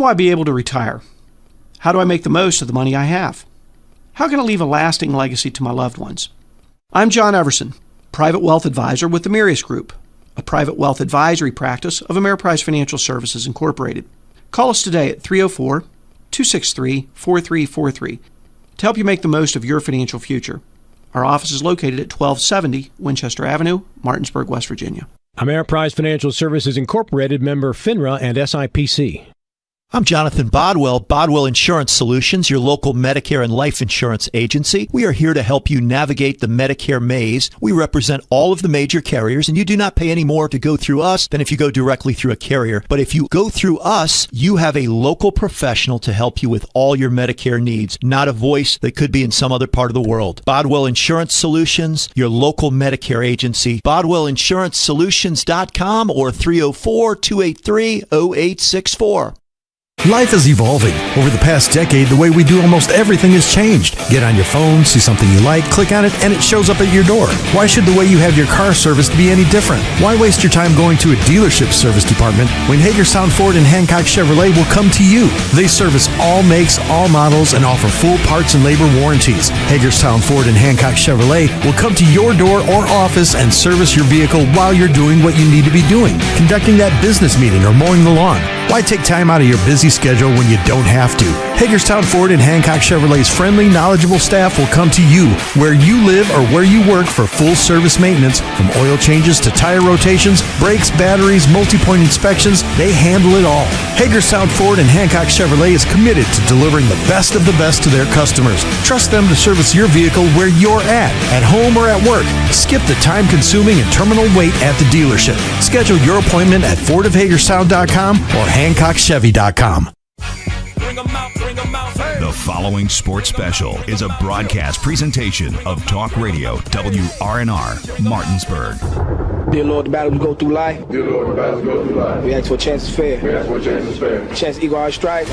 will I be able to retire? How do I make the most of the money I have? How can I leave a lasting legacy to my loved ones? I'm John Everson, Private Wealth Advisor with the Marius Group, a private wealth advisory practice of Ameriprise Financial Services Incorporated. Call us today at 304-263-4343 to help you make the most of your financial future. Our office is located at 1270 Winchester Avenue, Martinsburg, West Virginia. Ameriprise Financial Services Incorporated, member FINRA and SIPC. I'm Jonathan Bodwell, Bodwell Insurance Solutions, your local Medicare and life insurance agency. We are here to help you navigate the Medicare maze. We represent all of the major carriers, and you do not pay any more to go through us than if you go directly through a carrier. But if you go through us, you have a local professional to help you with all your Medicare needs, not a voice that could be in some other part of the world. Bodwell Insurance Solutions, your local Medicare agency. BodwellInsuranceSolutions.com or 304-283-0864. Life is evolving. Over the past decade, the way we do almost everything has changed. Get on your phone, see something you like, click on it, and it shows up at your door. Why should the way you have your car serviced be any different? Why waste your time going to a dealership service department when Hagerstown Ford and Hancock Chevrolet will come to you? They service all makes, all models, and offer full parts and labor warranties. Hagerstown Ford and Hancock Chevrolet will come to your door or office and service your vehicle while you're doing what you need to be doing, conducting that business meeting or mowing the lawn. Why take time out of your busy schedule when you don't have to? Hagerstown Ford and Hancock Chevrolet's friendly, knowledgeable staff will come to you where you live or where you work for full service maintenance, from oil changes to tire rotations, brakes, batteries, multi-point inspections. They handle it all. Hagerstown Ford and Hancock Chevrolet is committed to delivering the best of the best to their customers. Trust them to service your vehicle where you're at home or at work. Skip the time-consuming and terminal wait at the dealership. Schedule your appointment at FordofHagerstown.com or HancockChevy.com. The following sports special is a broadcast presentation of Talk Radio WRNR Martinsburg. Dear Lord, the battles we go through life. Dear Lord, the battles we go through life. We ask for a chance is fair. We ask for a chance is fair. Chance to equal our strife.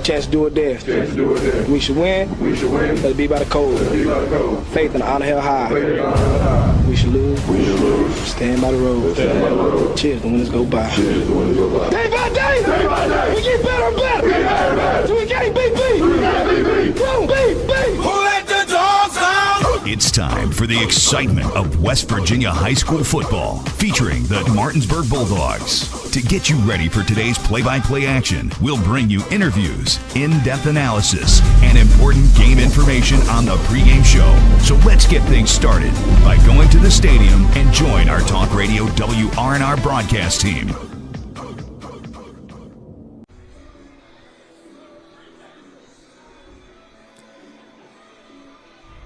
Chance to do it there. Chance to do it there. We should win. We should win. Let it be by the code. Let it be by the code. Faith and honor held high. Faith and honor held high. We should lose. We should lose. Stand by the road. Stand by the road. Cheers, the winners go by. Cheers, the winners go by. Day by day. Day by day. We get better and better. We get better and better. So we can't beat. We can't beat. Woo, beat. Who let the dogs out? It's time for the excitement of West Virginia high school football, featuring the Martinsburg Bulldogs. To get you ready for today's play-by-play action, we'll bring you interviews, in-depth analysis, and important game information on the pregame show. So let's get things started by going to the stadium and join our Talk Radio WRNR broadcast team.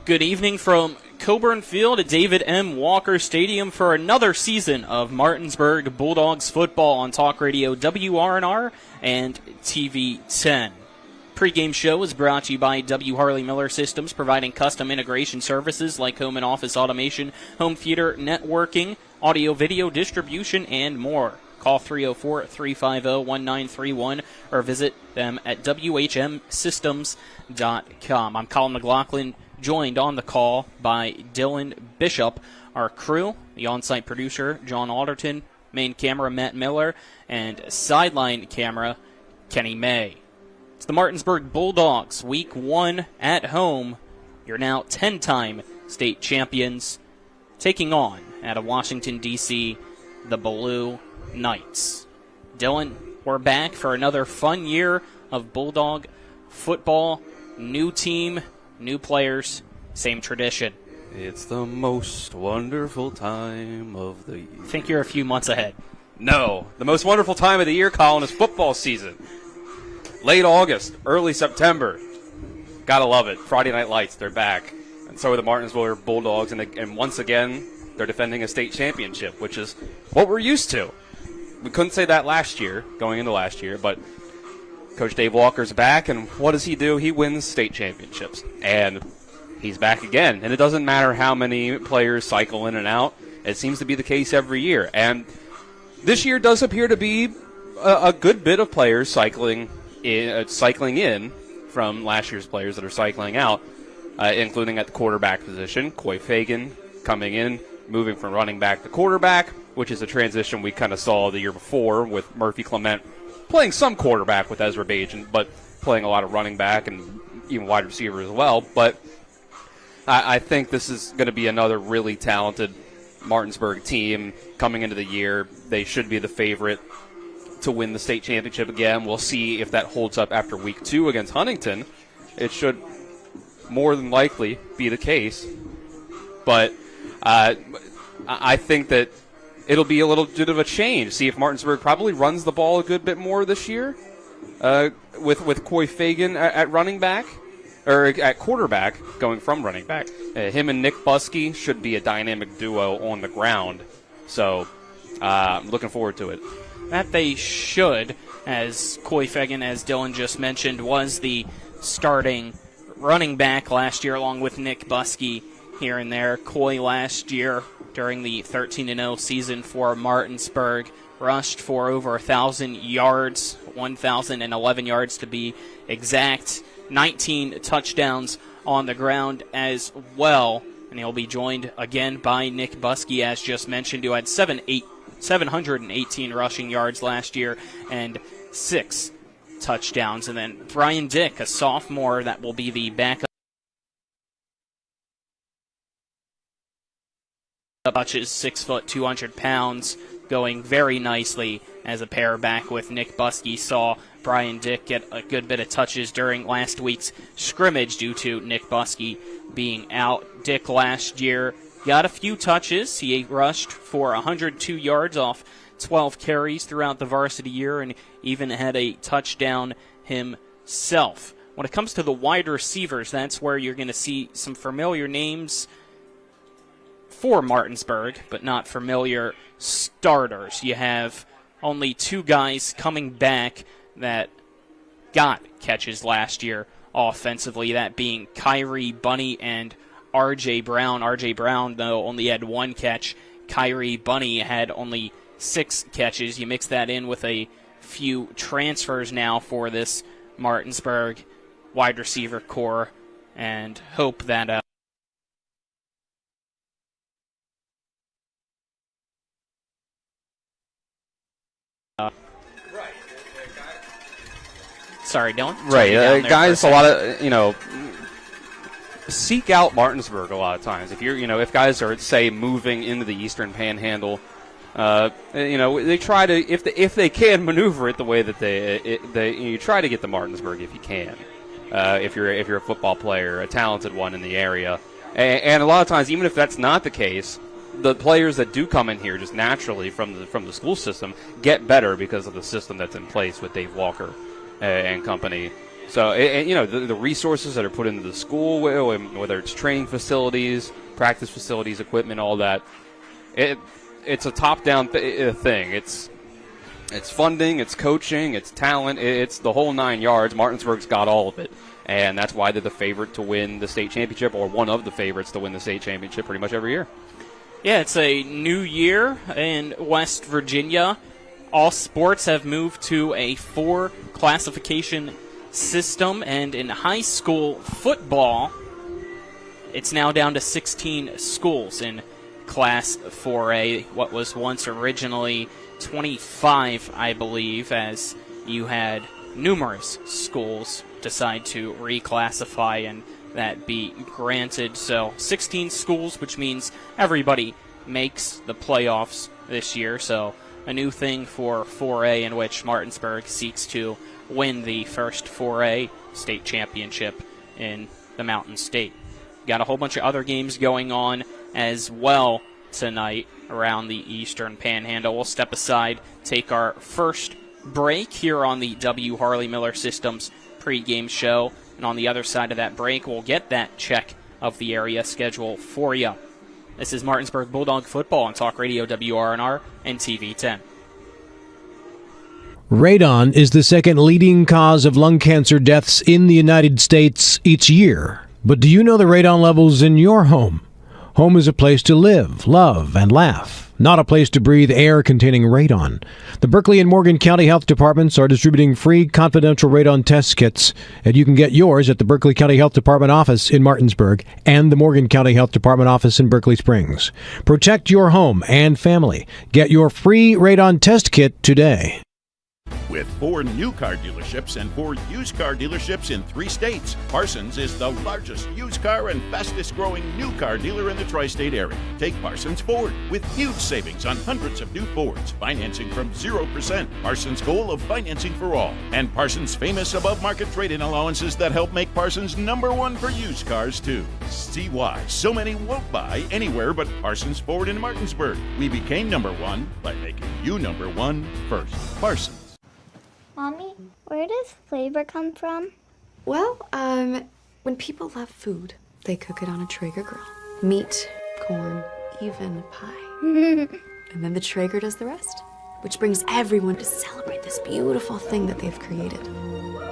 Good evening from Coburn Field at David M. Walker Stadium for another season of Martinsburg Bulldogs football on Talk Radio WRNR and TV 10. Pregame show is brought to you by W. Harley Miller Systems, providing custom integration services like home and office automation, home theater networking, audio-video distribution, and more. Call 304-350-1931 or visit them at whmsystems.com. I'm Colin McLaughlin, joined on the call by Dylan Bishop, our crew, the on-site producer, John Alderton, main camera, Matt Miller, and sideline camera, Kenny May. It's the Martinsburg Bulldogs, Week 1 at home. You're now 10-time state champions, taking on, out of Washington, D.C., the Ballou Knights. Dylan, we're back for another fun year of Bulldog football. New team, new players, same tradition. It's the most wonderful time of the year. I think you're a few months ahead. No, the most wonderful time of the year, Colin, is football season. Late August, early September. Gotta love it. Friday Night Lights, they're back. And so are the Martinsburg Bulldogs, and once again, they're defending a state championship, which is what we're used to. We couldn't say that last year, going into last year, but Coach Dave Walker's back, and what does he do? He wins state championships. And he's back again. And it doesn't matter how many players cycle in and out. It seems to be the case every year. And this year does appear to be a good bit of players cycling in from last year's players that are cycling out, including at the quarterback position. Coy Fagan coming in, moving from running back to quarterback, which is a transition we kind of saw the year before with Murphy Clement playing some quarterback with Ezra Bajan, but playing a lot of running back and even wide receiver as well. But I think this is going to be another really talented Martinsburg team coming into the year. They should be the favorite to win the state championship again. We'll see if that holds up after week 2 against Huntington. It should more than likely be the case. But I think that it'll be a little bit of a change. See if Martinsburg probably runs the ball a good bit more this year with Coy Fagan at running back. Or at quarterback, going from running back. Him and Nick Buskey should be a dynamic duo on the ground. So, I'm looking forward to it. That they should, as Coy Fagan, as Dylan just mentioned, was the starting running back last year, along with Nick Buskey here and there. Coy last year, during the 13-0 season for Martinsburg, rushed for over 1,000 yards, 1,011 yards to be exact. 19 touchdowns on the ground as well. And he'll be joined again by Nick Buskey, as just mentioned, who had 718 rushing yards last year and 6 touchdowns. And then Brian Dick, a sophomore that will be the backup. Touches 6 foot, 200 pounds, going very nicely as a pair back with Nick Buskey. Saw Brian Dick get a good bit of touches during last week's scrimmage due to Nick Buskey being out. Dick last year got a few touches. He rushed for 102 yards off 12 carries throughout the varsity year and even had a touchdown himself. When it comes to the wide receivers, that's where you're going to see some familiar names for Martinsburg, but not familiar starters. You have only 2 guys coming back that got catches last year offensively, that being Kyrie Bunny and R.J. Brown. R.J. Brown, though, only had 1 catch. Kyrie Bunny had only 6 catches. You mix that in with a few transfers now for this Martinsburg wide receiver core and hope that sorry, Dylan. Right, guys, a lot of, seek out Martinsburg a lot of times. If if guys are, say, moving into the Eastern Panhandle, they try to, if they can maneuver it the way that you try to get to Martinsburg if you can. If you're a football player, a talented one in the area, and a lot of times, even if that's not the case, the players that do come in here just naturally from the school system get better because of the system that's in place with Dave Walker and company. So, the resources that are put into the school, whether it's training facilities, practice facilities, equipment, all that, it's a top-down thing. It's funding, it's coaching, it's talent, it's the whole 9 yards. Martinsburg's got all of it, and that's why they're the favorite to win the state championship, or one of the favorites to win the state championship pretty much every year. Yeah, it's a new year in West Virginia. All sports have moved to a 4 classification system, and in high school football, it's now down to 16 schools in Class 4A, what was once originally 25, I believe, as you had numerous schools decide to reclassify and that be granted. So 16 schools, which means everybody makes the playoffs this year. So a new thing for 4A, in which Martinsburg seeks to win the first 4A state championship in the Mountain State. Got a whole bunch of other games going on as well tonight around the Eastern Panhandle. We'll step aside, take our first break here on the W. Harley Miller Systems pregame show. And on the other side of that break, we'll get that check of the area schedule for you. This is Martinsburg Bulldog football on Talk Radio WRNR and TV 10. Radon is the second leading cause of lung cancer deaths in the United States each year. But do you know the radon levels in your home? Home is a place to live, love, and laugh, not a place to breathe air containing radon. The Berkeley and Morgan County Health Departments are distributing free confidential radon test kits, and you can get yours at the Berkeley County Health Department office in Martinsburg and the Morgan County Health Department office in Berkeley Springs. Protect your home and family. Get your free radon test kit today. With 4 new car dealerships and 4 used car dealerships in 3 states, Parsons is the largest used car and fastest growing new car dealer in the tri-state area. Take Parsons Ford with huge savings on hundreds of new Fords, financing from 0%. Parsons' goal of financing for all. And Parsons' famous above-market trade-in allowances that help make Parsons #1 for used cars, too. See why so many won't buy anywhere but Parsons Ford in Martinsburg. We became #1 by making you #1 first. Parsons. Mommy, where does flavor come from? Well, when people love food, they cook it on a Traeger grill. Meat, corn, even pie. And then the Traeger does the rest, which brings everyone to celebrate this beautiful thing that they've created.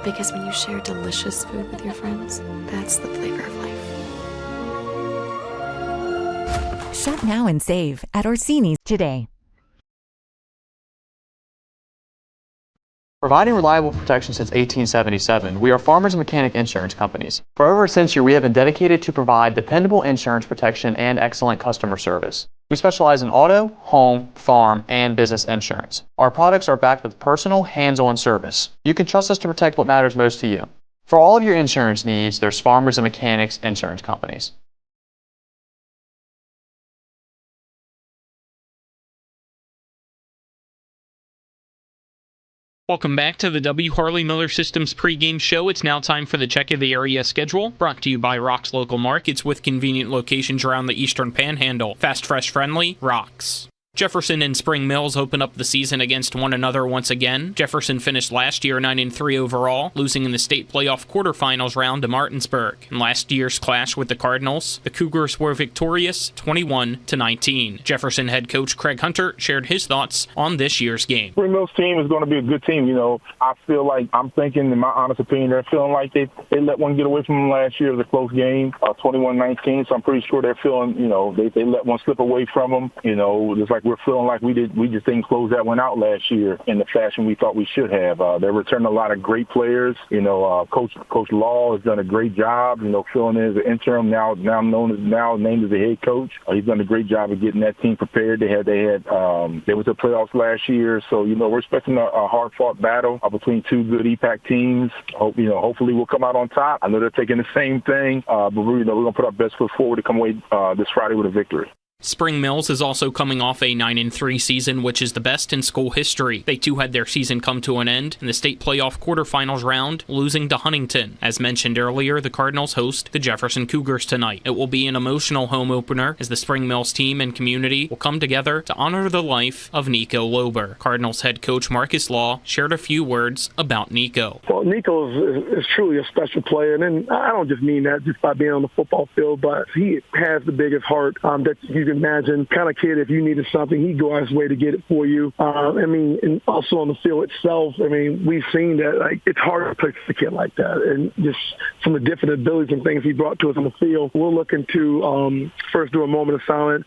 Because when you share delicious food with your friends, that's the flavor of life. Shop now and save at Orsini's today. Providing reliable protection since 1877, we are Farmers and Mechanic Insurance Companies. For over a century, we have been dedicated to provide dependable insurance protection and excellent customer service. We specialize in auto, home, farm, and business insurance. Our products are backed with personal, hands-on service. You can trust us to protect what matters most to you. For all of your insurance needs, there's Farmers and Mechanics Insurance Companies. Welcome back to the W. Harley Miller Systems pregame show. It's now time for the check of the area schedule, brought to you by Rock's Local Markets with convenient locations around the Eastern Panhandle. Fast, fresh, friendly, Rock's. Jefferson and Spring Mills open up the season against one another once again. Jefferson finished last year 9-3 overall, losing in the state playoff quarterfinals round to Martinsburg. In last year's clash with the Cardinals, the Cougars were victorious 21-19. Jefferson head coach Craig Hunter shared his thoughts on this year's game. Spring Mills team is going to be a good team. You know, I feel like, I'm thinking, in my honest opinion, they're feeling like they let one get away from them last year. It was a close game, 21-19, so I'm pretty sure they're feeling, you know, they let one slip away from them. You know, just like we're feeling like we just didn't close that one out last year in the fashion we thought we should have. They're returning a lot of great players. You know, Coach Law has done a great job, you know, filling in as an interim, now named as the head coach. He's done a great job of getting that team prepared. They went to playoffs last year, so, you know, we're expecting a hard-fought battle between 2 good EPAC teams. Hopefully we'll come out on top. I know they're taking the same thing, but we're going to put our best foot forward to come away this Friday with a victory. Spring Mills is also coming off a 9-3 season, which is the best in school history. They too had their season come to an end in the state playoff quarterfinals round, losing to Huntington. As mentioned earlier, the Cardinals host the Jefferson Cougars tonight. It will be an emotional home opener as the Spring Mills team and community will come together to honor the life of Nico Lober. Cardinals head coach Marcus Law shared a few words about Nico. Well, Nico is truly a special player, and I don't just mean that just by being on the football field, but he has the biggest heart that you can imagine. Kind of kid, if you needed something, he'd go out his way to get it for you. And also on the field itself, we've seen that, like, it's hard to play a kid like that. And just some of the different abilities and things he brought to us on the field, we're looking to first do a moment of silence.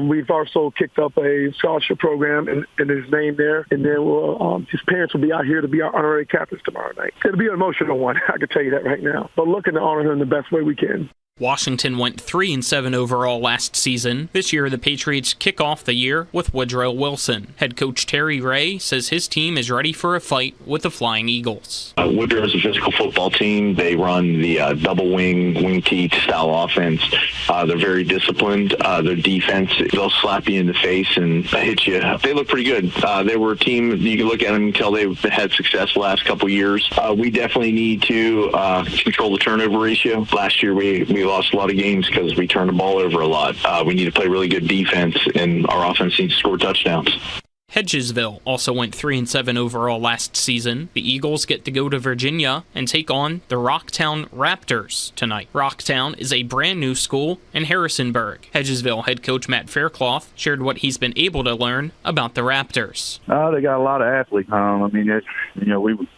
We've also kicked up a scholarship program in his name there. And then his parents will be out here to be our honorary captains tomorrow night. It'll be an emotional one, I can tell you that right now. But looking to honor him the best way we can. Washington went 3-7 overall last season. This year, the Patriots kick off the year with Woodrow Wilson. Head coach Terry Ray says his team is ready for a fight with the Flying Eagles. Woodrow is a physical football team. They run the double wing tee style offense. They're very disciplined. Their defense, they'll slap you in the face and hit you. They look pretty good. They were a team, you can look at them and tell they've had success the last couple of years. We definitely need to control the turnover ratio. Last year, we lost a lot of games because we turned the ball over a lot. We need to play really good defense, and our offense needs to score touchdowns. Hedgesville also went 3-7 overall last season. The Eagles get to go to Virginia and take on the Rocktown Raptors tonight. Rocktown is a brand new school in Harrisonburg. Hedgesville head coach Matt Faircloth shared what he's been able to learn about the Raptors. They got a lot of athletes.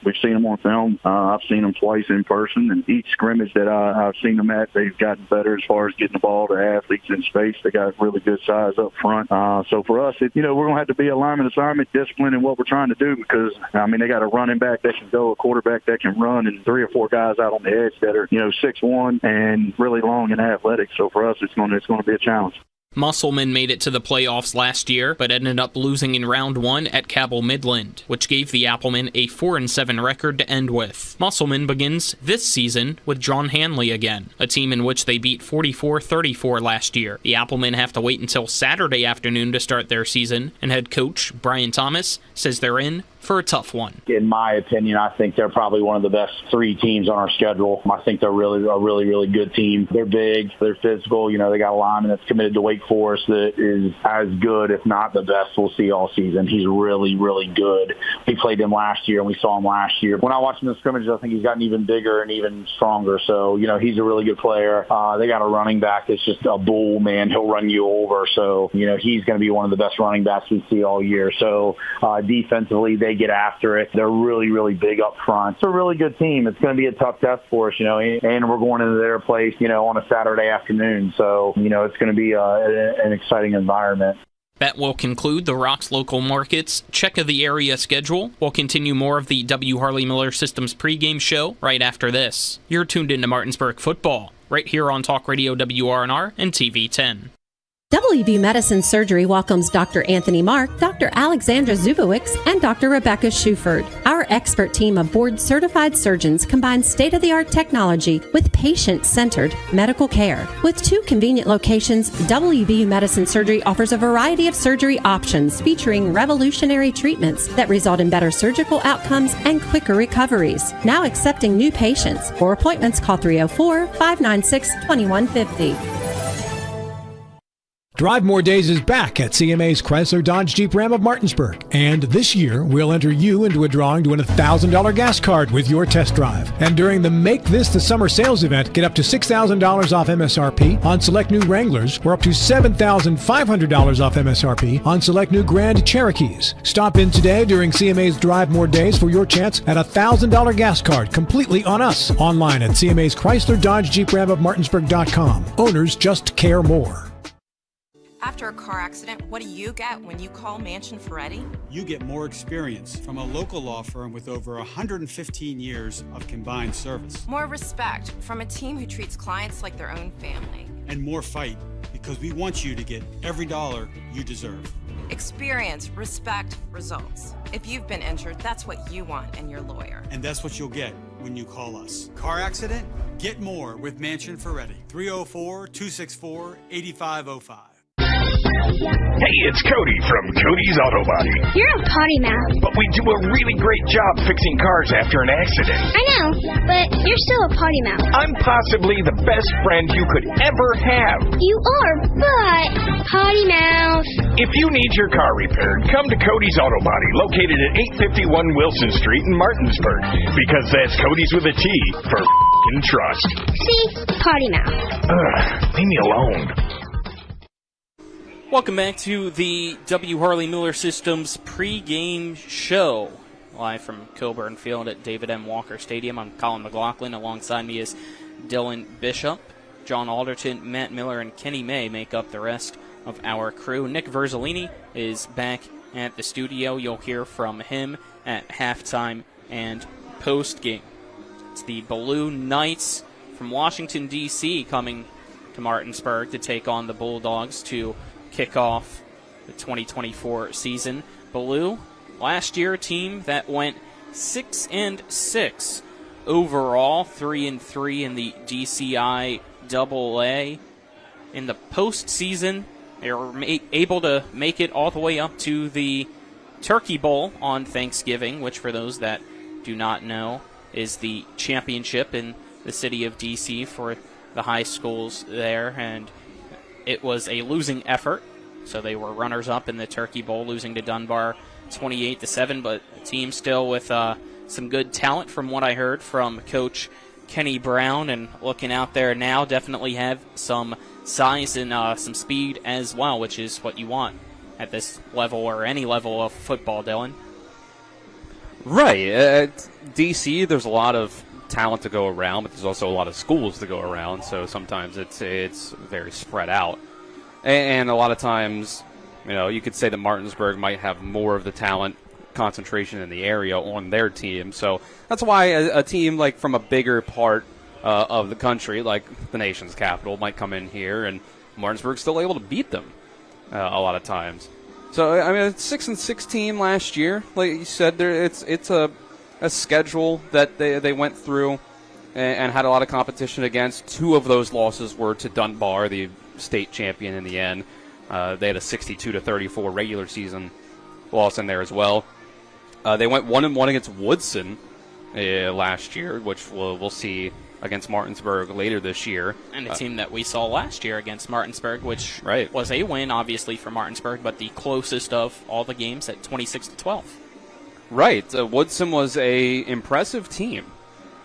We've seen them on film. I've seen them twice in person, and each scrimmage that I've seen them at, they've gotten better as far as getting the ball to athletes in space. They got really good size up front. So for us, we're going to have to be alignment, assignment, discipline in what we're trying to do because, they got a running back that can go, a quarterback that can run, and 3 or 4 guys out on the edge that are, 6'1" and really long and athletic. So for us, it's going to be a challenge. Musselman made it to the playoffs last year, but ended up losing in round 1 at Cabell Midland, which gave the Applemen a 4-7 record to end with. Musselman begins this season with John Hanley again, a team in which they beat 44-34 last year. The Applemen have to wait until Saturday afternoon to start their season, and head coach Brian Thomas says they're in for a tough one. In my opinion, I think they're probably one of the best 3 teams on our schedule. I think they're a really good team. They're big, they're physical. They got a lineman that's committed to Wake Forest that is as good, if not the best, we'll see all season. He's really good. We played him last year, and we saw him last year. When I watched him in the scrimmages, I think he's gotten even bigger and even stronger. So, he's a really good player. They got a running back that's just a bull, man. He'll run you over. So, he's going to be one of the best running backs we see all year. So, defensively, they get after it. They're really big up front. It's a really good team. It's going to be a tough test for us, and we're going into their place, on a Saturday afternoon. So, it's going to be an exciting environment. That will conclude the Rocks Local Markets check of the area schedule. We'll continue more of the W. Harley Miller Systems pregame show right after this. You're tuned into Martinsburg football, right here on Talk Radio WRNR and TV 10. WV Medicine Surgery welcomes Dr. Anthony Mark, Dr. Alexandra Zubowicz, and Dr. Rebecca Shuford. Our expert team of board-certified surgeons combines state-of-the-art technology with patient-centered medical care. With 2 convenient locations, WV Medicine Surgery offers a variety of surgery options featuring revolutionary treatments that result in better surgical outcomes and quicker recoveries. Now accepting new patients. For appointments, call 304-596-2150. Drive More Days is back at CMA's Chrysler Dodge Jeep Ram of Martinsburg. And this year, we'll enter you into a drawing to win a $1,000 gas card with your test drive. And during the Make This the Summer sales event, get up to $6,000 off MSRP on select new Wranglers or up to $7,500 off MSRP on select new Grand Cherokees. Stop in today during CMA's Drive More Days for your chance at a $1,000 gas card completely on us. Online at CMA's Chrysler Dodge Jeep Ram of Martinsburg.com. Owners just care more. After a car accident, what do you get when you call Mansion Ferretti? You get more experience from a local law firm with over 115 years of combined service. More respect from a team who treats clients like their own family. And more fight, because we want you to get every dollar you deserve. Experience, respect, results. If you've been injured, that's what you want in your lawyer. And that's what you'll get when you call us. Car accident? Get more with Mansion Ferretti. 304-264-8505. Hey, it's Cody from Cody's Auto Body. You're a potty mouth. But we do a really great job fixing cars after an accident. I know, but you're still a potty mouth. I'm possibly the best friend you could ever have. You are, but potty mouth. If you need your car repaired, come to Cody's Auto Body, located at 851 Wilson Street in Martinsburg. Because that's Cody's with a T for f***ing trust. See? Potty mouth. Leave me alone. Welcome back to the W. Harley Miller Systems pregame show. Live from Coburn Field at David M. Walker Stadium. I'm Colin McLaughlin. Alongside me is Dylan Bishop. John Alderton, Matt Miller, and Kenny May make up the rest of our crew. Nick Verzolini is back at the studio. You'll hear from him at halftime and postgame. It's the Ballou Knights from Washington, D.C. coming to Martinsburg to take on the Bulldogs to kick off the 2024 season. Ballou, last year a team that went 6-6 overall, 3-3 in the DCI AA. In the postseason, they were able to make it all the way up to the Turkey Bowl on Thanksgiving, which for those that do not know is the championship in the city of DC for the high schools there, and it was a losing effort, so they were runners-up in the Turkey Bowl, losing to Dunbar 28-7, but a team still with some good talent from what I heard from Coach Kenny Brown, and looking out there now, definitely have some size and some speed as well, which is what you want at this level or any level of football, Dylan. Right. At D.C., there's a lot of talent to go around, but there's also a lot of schools to go around, so sometimes it's very spread out. And a lot of times, you could say that Martinsburg might have more of the talent concentration in the area on their team. So that's why a team like from a bigger part of the country, like the nation's capital, might come in here and Martinsburg's still able to beat them a lot of times. So, I mean, it's 6-6 team last year. Like you said, it's a schedule that they went through and had a lot of competition against. 2 of those losses were to Dunbar, the state champion in the end. They had a 62-34 regular season loss in there as well. They went 1-1 against Woodson last year, which we'll see against Martinsburg later this year. And a team that we saw last year against Martinsburg, which was a win, obviously, for Martinsburg, but the closest of all the games at 26-12. Right. Woodson was a impressive team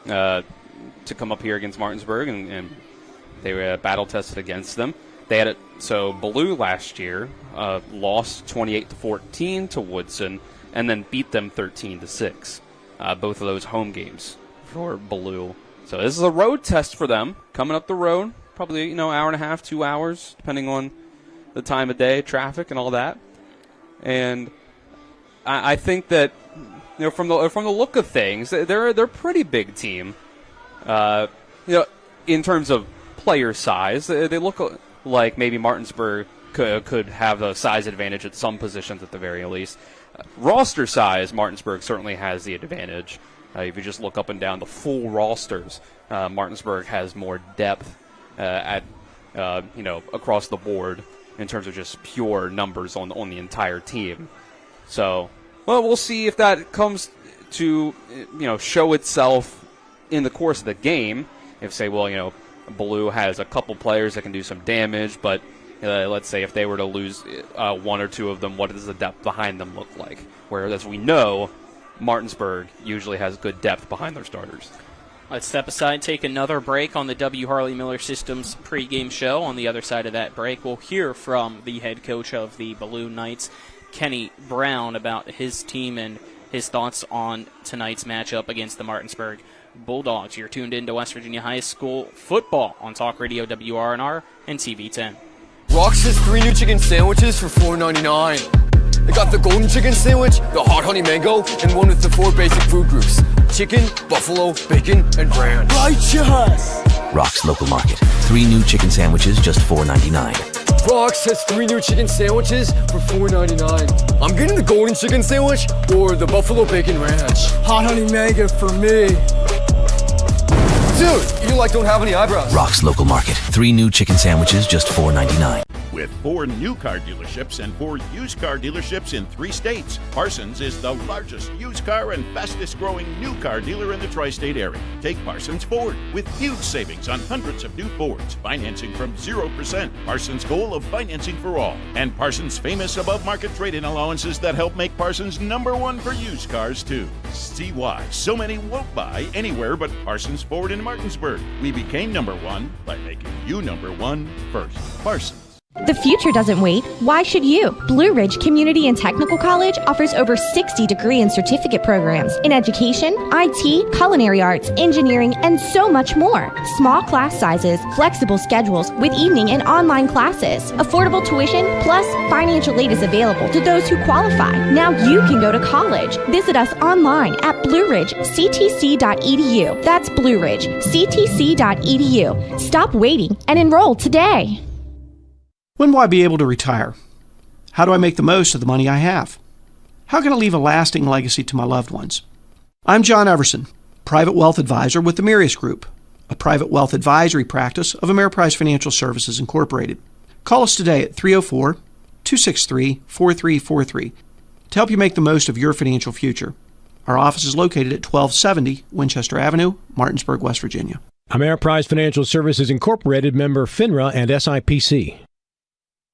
to come up here against Martinsburg, and they were battle-tested against them. They had so Ballou last year lost 28-14 to Woodson, and then beat them 13-6. Both of those home games for Ballou. So this is a road test for them, coming up the road, probably hour and a half, 2 hours, depending on the time of day, traffic, and all that. And I think that from the look of things, they're a pretty big team. In terms of player size, they look like maybe Martinsburg could have a size advantage at some positions at the very least. Roster size, Martinsburg certainly has the advantage. If you just look up and down the full rosters, Martinsburg has more depth across the board in terms of just pure numbers on the entire team. So, we'll see if that comes to show itself in the course of the game. If Ballou has a couple players that can do some damage, but let's say if they were to lose 1 or 2 of them, what does the depth behind them look like? Whereas, as we know, Martinsburg usually has good depth behind their starters. Let's step aside, take another break on the W. Harley Miller Systems pregame show. On the other side of that break, we'll hear from the head coach of the Ballou Knights, Kenny Brown, about his team and his thoughts on tonight's matchup against the Martinsburg Bulldogs. You're tuned in to West Virginia High School football on Talk Radio WRNR and TV10. Rox has 3 new chicken sandwiches for $4.99. They got the golden chicken sandwich, the hot honey mango, and one with the 4 basic food groups: chicken, buffalo, bacon, and ranch. Righteous! Rock's Local Market. 3 new chicken sandwiches, just $4.99. Rox has 3 new chicken sandwiches for $4.99. I'm getting the golden chicken sandwich or the buffalo bacon ranch. Hot honey mango for me. Dude, you don't have any eyebrows. Rock's Local Market. 3 new chicken sandwiches, just $4.99. With 4 new car dealerships and 4 used car dealerships in 3 states, Parsons is the largest used car and fastest growing new car dealer in the tri-state area. Take Parsons Ford with huge savings on hundreds of new Fords, financing from 0%. Parsons' goal of financing for all. And Parsons' famous above-market trade-in allowances that help make Parsons #1 for used cars, too. See why so many won't buy anywhere but Parsons Ford in Martinsburg. We became #1 by making you #1 first. Parsons. The future doesn't wait. Why should you? Blue Ridge Community and Technical College offers over 60 degree and certificate programs in education, IT, culinary arts, engineering, and so much more. Small class sizes, flexible schedules with evening and online classes, affordable tuition, plus financial aid is available to those who qualify. Now you can go to college. Visit us online at blueridgectc.edu. That's blueridgectc.edu. Stop waiting and enroll today. When will I be able to retire? How do I make the most of the money I have? How can I leave a lasting legacy to my loved ones? I'm John Everson, Private Wealth Advisor with the Marius Group, a private wealth advisory practice of Ameriprise Financial Services Incorporated. Call us today at 304-263-4343 to help you make the most of your financial future. Our office is located at 1270 Winchester Avenue, Martinsburg, West Virginia. Ameriprise Financial Services Incorporated, member FINRA and SIPC.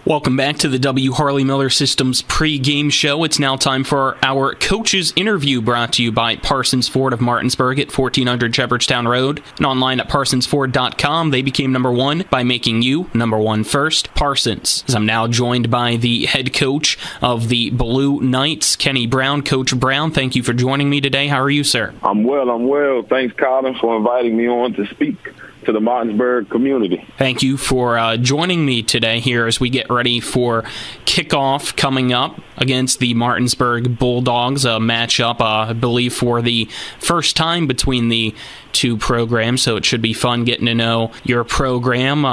Welcome back to the W. Harley Miller Systems pregame show. It's now time for our coaches interview, brought to you by Parsons Ford of Martinsburg at 1400 Shepherdstown Road and online at parsonsford.com. They became #1 by making you #1 first. Parsons. As I'm now joined by the head coach of the Ballou Knights, Kenny Brown. Coach Brown, thank you for joining me today. How are you, sir? I'm well. Thanks, Colin, for inviting me on to speak to the Martinsburg community. Thank you for joining me today here as we get ready for kickoff coming up against the Martinsburg Bulldogs, a matchup, I believe, for the first time between the 2 programs, so it should be fun getting to know your program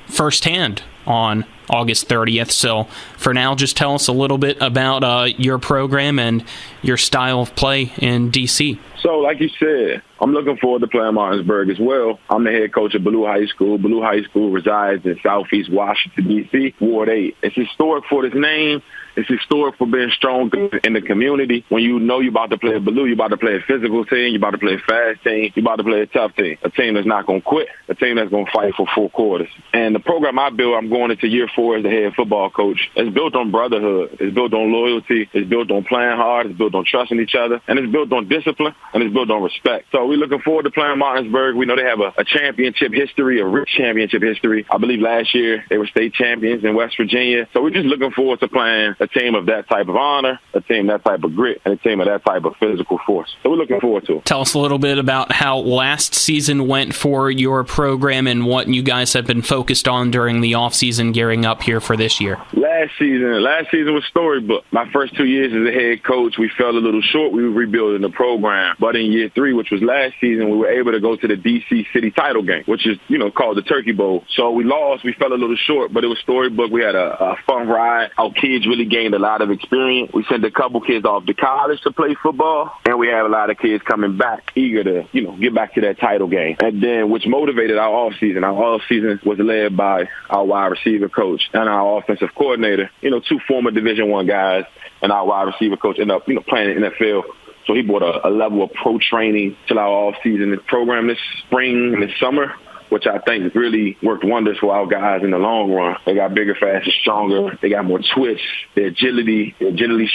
firsthand on August 30th. So for now, just tell us a little bit about your program and your style of play in D.C. So, like you said, I'm looking forward to playing Martinsburg as well. I'm the head coach of Ballou High School. Ballou High School resides in Southeast Washington, D.C., Ward 8. It's historic for its name. It's historic for being strong in the community. When you know you're about to play at Ballou, you're about to play a physical team, you're about to play a fast team, you're about to play a tough team, a team that's not going to quit, a team that's going to fight for 4 quarters. And the program I built, I'm going into year 4 as the head football coach. It's built on brotherhood. It's built on loyalty. It's built on playing hard. It's built on trusting each other. And it's built on discipline. And it's built on respect. So we're looking forward to playing Martinsburg. We know they have a championship history, a rich championship history. I believe last year they were state champions in West Virginia. So we're just looking forward to playing a team of that type of honor, a team that type of grit, and a team of that type of physical force. So we're looking forward to it. Tell us a little bit about how last season went for your program and what you guys have been focused on during the offseason gearing up here for this year. Last season was storybook. My first 2 years as a head coach, we fell a little short. We were rebuilding the program. But in year 3, which was last season, we were able to go to the D.C. City title game, which is, called the Turkey Bowl. So we lost. We fell a little short, but it was storybook. We had a fun ride. Our kids really gained a lot of experience. We sent a couple kids off to college to play football, and we have a lot of kids coming back eager to, get back to that title game. And then, which motivated our offseason. Our offseason was led by our wide receiver coach and our offensive coordinator, 2 former Division I guys, and our wide receiver coach ended up, playing in the NFL. So he brought a level of pro training to our offseason program this spring and this summer, which I think really worked wonders for our guys in the long run. They got bigger, faster, stronger. They got more twitch. Their agility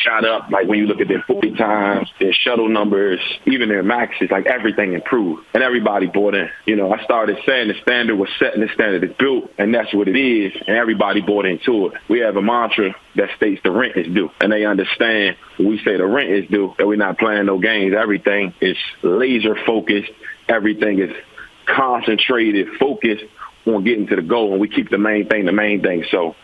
shot up. Like when you look at their 40 times, their shuttle numbers, even their maxes, like everything improved. And everybody bought in. I started saying the standard was set and the standard is built, and that's what it is, and everybody bought into it. We have a mantra that states the rent is due, and they understand when we say the rent is due, that we're not playing no games. Everything is laser focused. Everything is concentrated, focused on getting to the goal, and we keep the main thing. So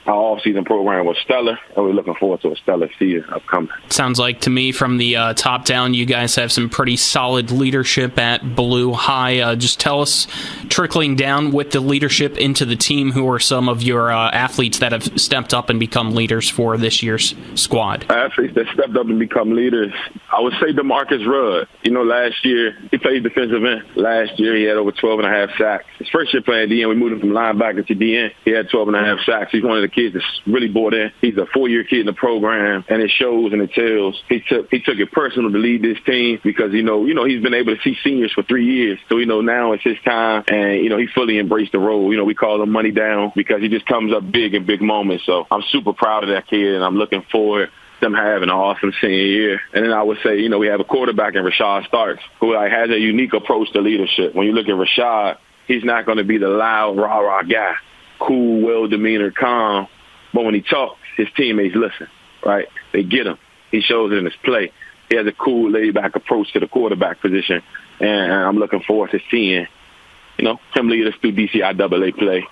our off-season program was stellar, and we're looking forward to a stellar season upcoming. Sounds like to me from the top down, you guys have some pretty solid leadership at Ballou High. Just tell us, trickling down with the leadership into the team, who are some of your athletes that have stepped up and become leaders for this year's squad? Athletes that stepped up and become leaders, I would say DeMarcus Rudd. Last year, he played defensive end. Last year, he had over 12.5 sacks. His first year playing DN, we moved him from linebacker to DN. He had 12.5 sacks. He's one of the kids that's really bought in. He's a 4-year kid in the program, and it shows and it tells. He took it personal to lead this team because, he's been able to see seniors for 3 years. So, now it's his time, and, he fully embraced the role. We call him money down because he just comes up big in big moments. So I'm super proud of that kid, and I'm looking forward them having an awesome senior year. And then I would say, we have a quarterback in Rashad Starks who has a unique approach to leadership. When you look at Rashad, he's not going to be the loud, rah-rah guy, cool, well-demeanored, calm. But when he talks, his teammates listen, right? They get him. He shows it in his play. He has a cool, laid-back approach to the quarterback position. And I'm looking forward to seeing, him lead us through DCIAA play.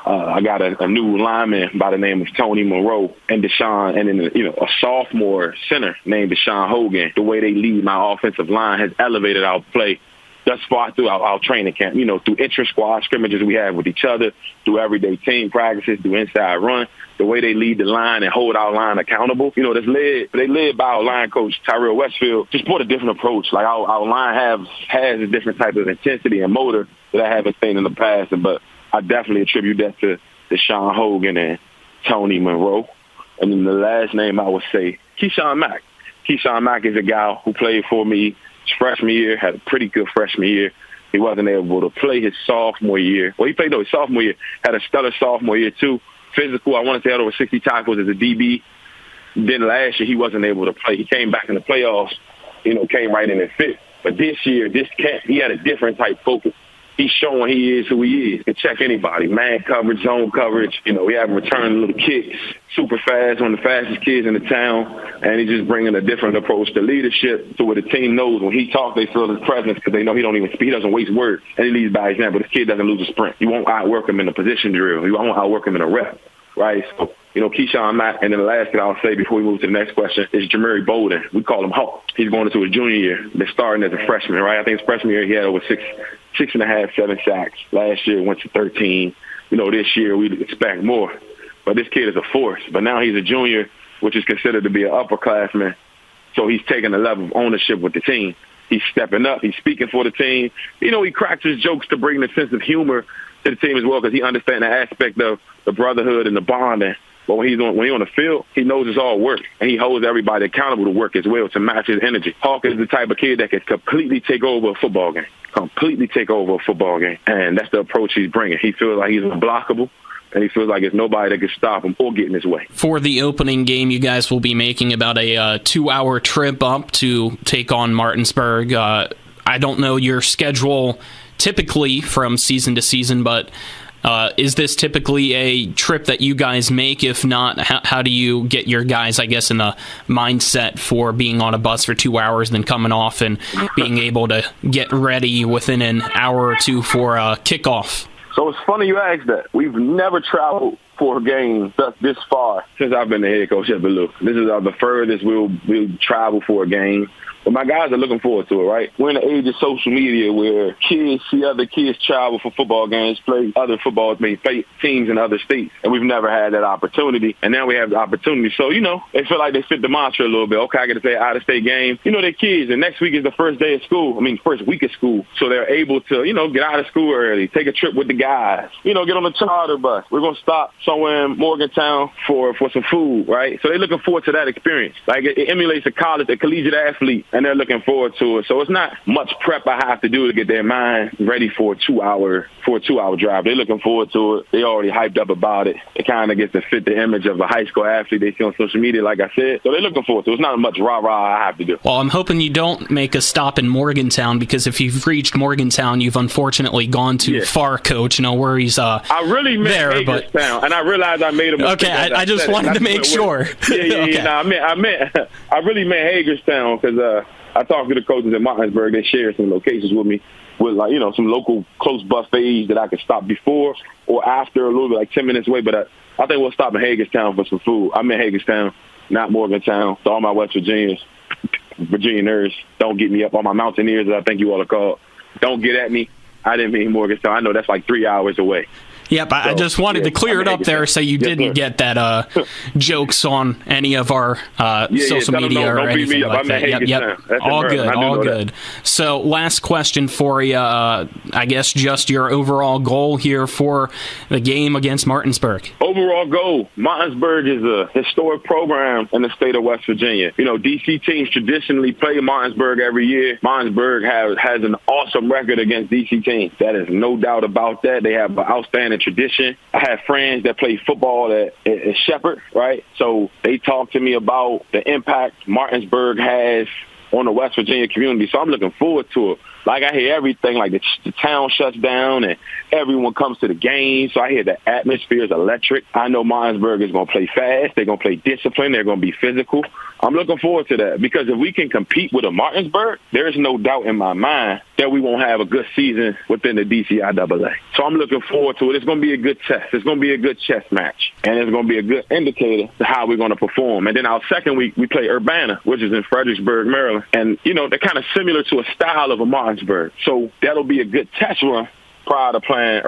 I got a new lineman by the name of Tony Monroe and Deshaun, and then a sophomore center named Deshaun Hogan. The way they lead my offensive line has elevated our play thus far through our training camp. Through intra-squad scrimmages we have with each other, through everyday team practices, through inside run. The way they lead the line and hold our line accountable. They led by our line coach Tyrell Westfield. Just brought a different approach. Like our line has a different type of intensity and motor that I haven't seen in the past, but I definitely attribute that to Deshaun Hogan and Tony Monroe. And then the last name I would say, Keyshawn Mack. Keyshawn Mack is a guy who played for me his freshman year, had a pretty good freshman year. He wasn't able to play his sophomore year. Well, he played his sophomore year, had a stellar sophomore year too. Physical, I want to say had over 60 tackles as a DB. Then last year he wasn't able to play. He came back in the playoffs, came right in and fit. But this year, this camp, he had a different type focus. He's showing he is who he is. He can check anybody. Man coverage, zone coverage. We have him returning little kicks. Super fast, one of the fastest kids in the town. And he's just bringing a different approach to leadership so where the team knows when he talks, they feel his presence because they know he don't even speak. He doesn't waste words. And he leads by example. This kid doesn't lose a sprint. You won't outwork him in a position drill. You won't outwork him in a rep. right? So, Keyshawn Matt, and then the last thing I'll say before we move to the next question is Jamari Bolden. We call him Hulk. He's going into his junior year. Been starting as a freshman, right? I think his freshman year he had over 6.5, 7 sacks. Last year went to 13. This year we'd expect more. But this kid is a force. But now he's a junior, which is considered to be an upperclassman. So he's taking a level of ownership with the team. He's stepping up. He's speaking for the team. He cracks his jokes to bring the sense of humor to the team as well because he understands the aspect of the brotherhood and the bonding. But when he's on the field, he knows it's all work, and he holds everybody accountable to work as well to match his energy. Hawk is the type of kid that can completely take over a football game. And that's the approach he's bringing. He feels like he's unblockable, and he feels like there's nobody that can stop him or get in his way. For the opening game, you guys will be making about a 2-hour trip up to take on Martinsburg. I don't know your schedule typically from season to season, but is this typically a trip that you guys make? If not, how do you get your guys, I guess, in the mindset for being on a bus for 2 hours, then coming off and being able to get ready within an hour or two for a kickoff? So it's funny you asked that. We've never traveled for a game this far since I've been the head coach at Ballou. This is the furthest we'll travel for a game. But my guys are looking forward to it, right? We're in the age of social media where kids see other kids travel for football games, play other football teams in other states, and we've never had that opportunity. And now we have the opportunity. So, they feel like they fit the mantra a little bit. Okay, I got to play an out-of-state game. They're kids, and next week is the first week of school. So they're able to, get out of school early, take a trip with the guys, get on a charter bus. We're going to stop somewhere in Morgantown for some food, right? So they're looking forward to that experience. Like it emulates a collegiate athlete. And they're looking forward to it. So it's not much prep I have to do to get their mind ready for a 2-hour drive. They're looking forward to it. They already hyped up about it. It kind of gets to fit the image of a high school athlete they see on social media, like I said. So they're looking forward to it. It's not much rah-rah I have to do. Well, I'm hoping you don't make a stop in Morgantown, because if you've reached Morgantown, you've unfortunately gone too far, Coach. No worries. I really meant Hagerstown, and I realized I made a mistake. Okay, I just wanted to make sure. Yeah. No, I really meant Hagerstown because I talked to the coaches at Martinsburg. They shared some locations with me with some local close buffets that I could stop before or after, a little bit, like 10 minutes away. But I think we'll stop in Hagerstown for some food. I meant Hagerstown, not Morgantown. So all my West Virginia nerds, don't get me up. All my mountaineers, that I think you all are called, don't get at me. I didn't mean Morgantown. I know that's like 3 hours away. Yep, I just wanted to clear it up there so you didn't get that jokes on any of our social media or anything like that. Yep. All good. So last question for you, I guess just your overall goal here for the game against Martinsburg. Overall goal, Martinsburg is a historic program in the state of West Virginia. DC teams traditionally play Martinsburg every year. Martinsburg has an awesome record against DC teams. That is no doubt about that. They have an outstanding tradition. I have friends that play football at Shepherd, right? So they talk to me about the impact Martinsburg has on the West Virginia community. So I'm looking forward to it. Like, I hear everything, like the town shuts down and everyone comes to the game. So I hear the atmosphere is electric. I know Martinsburg is going to play fast. They're going to play disciplined. They're going to be physical. I'm looking forward to that because if we can compete with a Martinsburg, there is no doubt in my mind that we won't have a good season within the DCIAA. So I'm looking forward to it. It's going to be a good test. It's going to be a good chess match. And it's going to be a good indicator to how we're going to perform. And then our second week, we play Urbana, which is in Fredericksburg, Maryland. And, they're kind of similar to a style of a Martinsburg. So that'll be a good test run prior to playing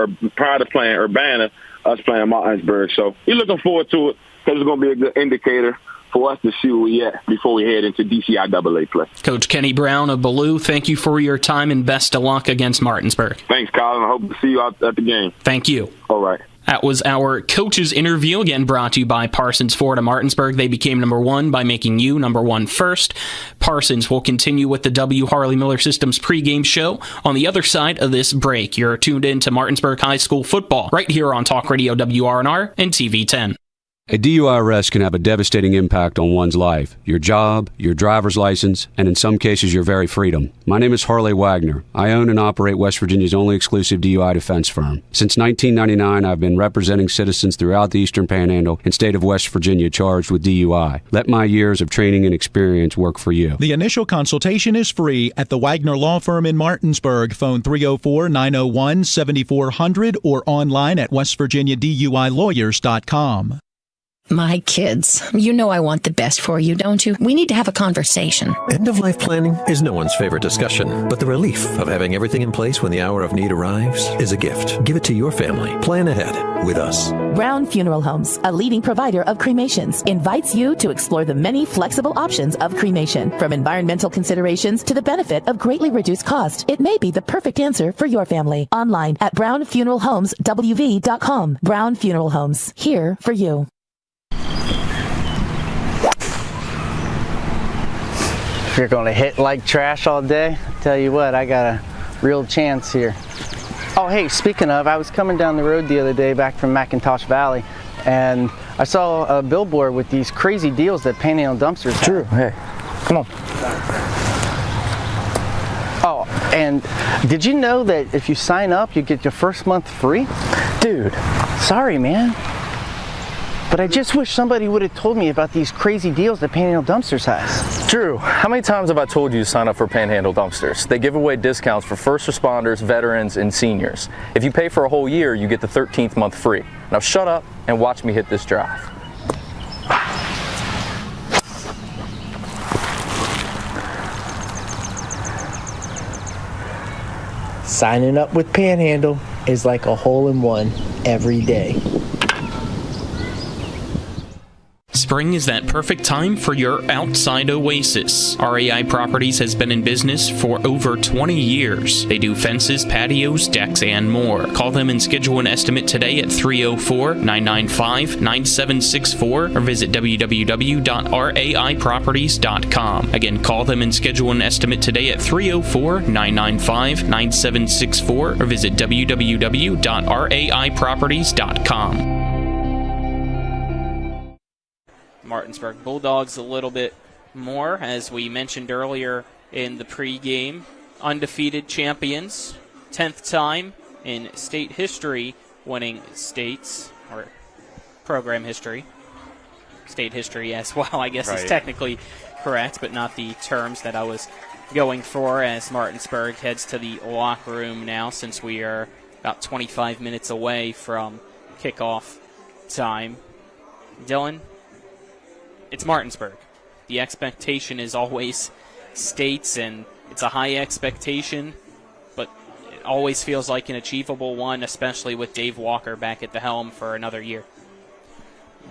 Urbana, us playing Martinsburg. So you're looking forward to it because it's going to be a good indicator for us to see where we at before we head into DCIAA play. Coach Kenny Brown of Ballou, thank you for your time and best of luck against Martinsburg. Thanks, Colin. I hope to see you out at the game. Thank you. All right. That was our coach's interview, again brought to you by Parsons Ford of Martinsburg. They became number one by making you number one first. Parsons will continue with the W. Harley Miller Systems pregame show on the other side of this break. You're tuned in to Martinsburg High School football right here on Talk Radio WRNR and TV 10. A DUI arrest can have a devastating impact on one's life, your job, your driver's license, and in some cases your very freedom. My name is Harley Wagner. I own and operate West Virginia's only exclusive DUI defense firm. Since 1999, I've been representing citizens throughout the Eastern Panhandle and state of West Virginia charged with DUI. Let my years of training and experience work for you. The initial consultation is free at the Wagner Law Firm in Martinsburg. Phone 304-901-7400 or online at westvirginiaduilawyers.com. My kids, you know I want the best for you, don't you? We need to have a conversation. End-of-life planning is no one's favorite discussion, but the relief of having everything in place when the hour of need arrives is a gift. Give it to your family. Plan ahead with us. Brown Funeral Homes, a leading provider of cremations, invites you to explore the many flexible options of cremation. From environmental considerations to the benefit of greatly reduced cost, it may be the perfect answer for your family. Online at brownfuneralhomeswv.com. Brown Funeral Homes, here for you. If you're going to hit like trash all day, tell you what, I got a real chance here. Oh, hey, speaking of, I was coming down the road the other day back from McIntosh Valley, and I saw a billboard with these crazy deals that Panhandle dumpsters have. True. Hey, come on. Oh, and did you know that if you sign up, you get your first month free? Dude, sorry, man. But I just wish somebody would have told me about these crazy deals that Panhandle Dumpsters has. Drew, how many times have I told you to sign up for Panhandle Dumpsters? They give away discounts for first responders, veterans, and seniors. If you pay for a whole year, you get the 13th month free. Now shut up and watch me hit this drive. Signing up with Panhandle is like a hole-in-one every day. Spring is that perfect time for your outside oasis. RAI Properties has been in business for over 20 years. They do fences, patios, decks, and more. Call them and schedule an estimate today at 304-995-9764 or visit www.raiproperties.com. Again, call them and schedule an estimate today at 304-995-9764 or visit www.raiproperties.com. Martinsburg Bulldogs a little bit more, as we mentioned earlier in the pregame. Undefeated champions, 10th time in state history, winning states, or program history. State history as well, I guess is technically correct, but not the terms that I was going for, as Martinsburg heads to the locker room now, since we are about 25 minutes away from kickoff time. Dylan, it's Martinsburg. The expectation is always states, and it's a high expectation, but it always feels like an achievable one, especially with Dave Walker back at the helm for another year.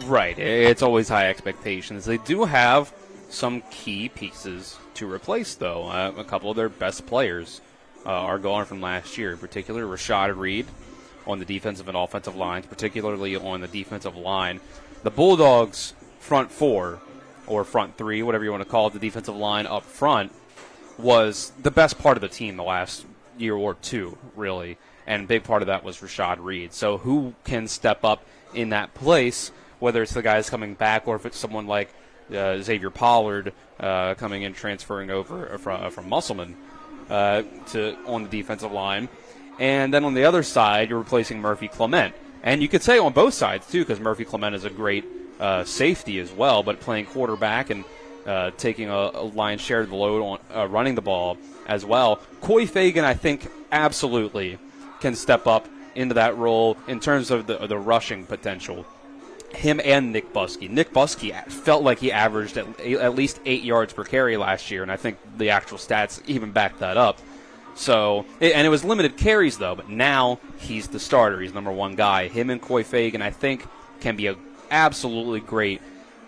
Right. It's always high expectations. They do have some key pieces to replace, though. A couple of their best players are gone from last year, in particular Rashad Reed on the defensive and offensive lines, particularly on the defensive line. The Bulldogs' front four, or front three, whatever you want to call it, the defensive line up front, was the best part of the team the last year or two, really. And a big part of that was Rashad Reed. So who can step up in that place, whether it's the guys coming back or if it's someone like Xavier Pollard coming in, transferring over from Musselman on the defensive line. And then on the other side, you're replacing Murphy Clement. And you could say on both sides, too, because Murphy Clement is a great safety as well, but playing quarterback and taking a lion's share of the load on running the ball as well. Coy Fagan, I think, absolutely can step up into that role in terms of the rushing potential. Him and Nick Buskey. Nick Buskey felt like he averaged at least 8 yards per carry last year, and I think the actual stats even back that up. So, and it was limited carries, though, but now he's the starter. He's number one guy. Him and Coy Fagan, I think, can be a absolutely great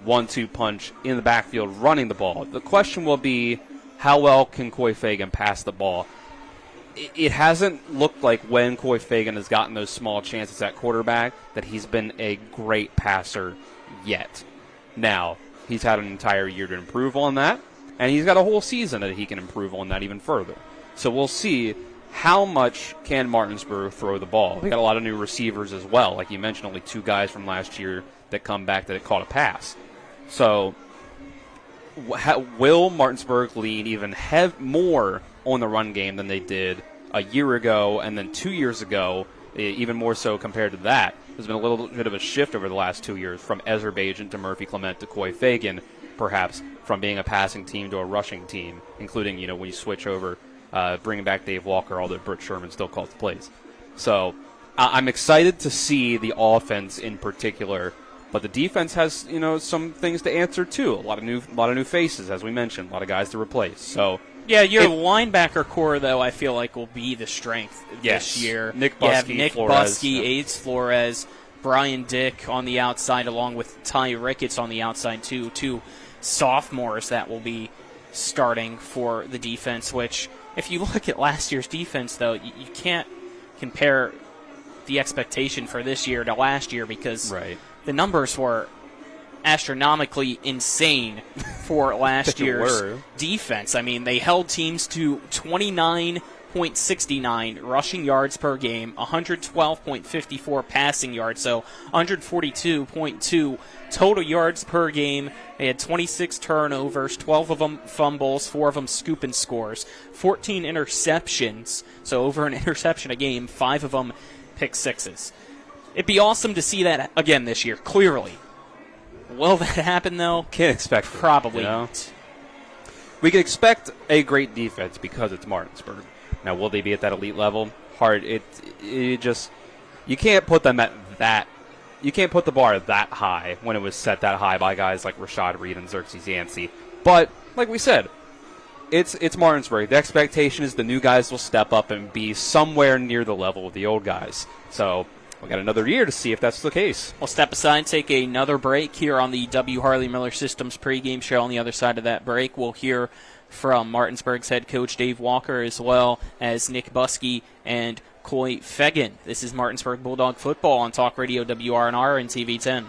1-2 punch in the backfield running the ball. The question will be, how well can Coy Fagan pass the ball? It hasn't looked like when Coy Fagan has gotten those small chances at quarterback that he's been a great passer yet. Now, he's had an entire year to improve on that, and he's got a whole season that he can improve on that even further. So we'll see how much can Martinsburg throw the ball? We got a lot of new receivers as well. Like you mentioned, only 2 guys from last year that come back that had caught a pass. So will Martinsburg lean even more on the run game than they did a year ago and then 2 years ago, even more so compared to that? There's been a little bit of a shift over the last 2 years from Azerbaijan to Murphy Clement to Coy Fagan, perhaps from being a passing team to a rushing team, including, when you switch over, bringing back Dave Walker, although Britt Sherman still calls the plays. So I'm excited to see the offense in particular, but the defense has, some things to answer too. A lot of new faces, as we mentioned, a lot of guys to replace. So yeah, your linebacker core, though, I feel like will be the strength this year. Nick Buskey, Flores. Aids Flores, Brian Dick on the outside, along with Ty Ricketts on the outside too. 2 sophomores that will be starting for the defense, which, if you look at last year's defense, though, you can't compare the expectation for this year to last year because the numbers were astronomically insane for last year's defense. I mean, they held teams to 29.69 rushing yards per game, 112.54 passing yards, so 142.2 total yards per game. They had 26 turnovers, 12 of them fumbles, 4 of them scoop and scores, 14 interceptions, so over an interception a game, 5 of them pick sixes. It'd be awesome to see that again this year, clearly. Will that happen, though? Can't expect it, Probably not. We can expect a great defense because it's Martinsburg. Now, will they be at that elite level? Hard. You can't put them at that. You can't put the bar that high when it was set that high by guys like Rashad Reed and Xerxes Yancey. But like we said, it's Martinsburg. The expectation is the new guys will step up and be somewhere near the level of the old guys. So we got another year to see if that's the case. We'll step aside and take another break here on the W. Harley Miller Systems pregame show. On the other side of that break, we'll hear from Martinsburg's head coach Dave Walker, as well as Nick Buskey and Coy Fagan. This is Martinsburg Bulldog football on Talk Radio WRNR and TV 10.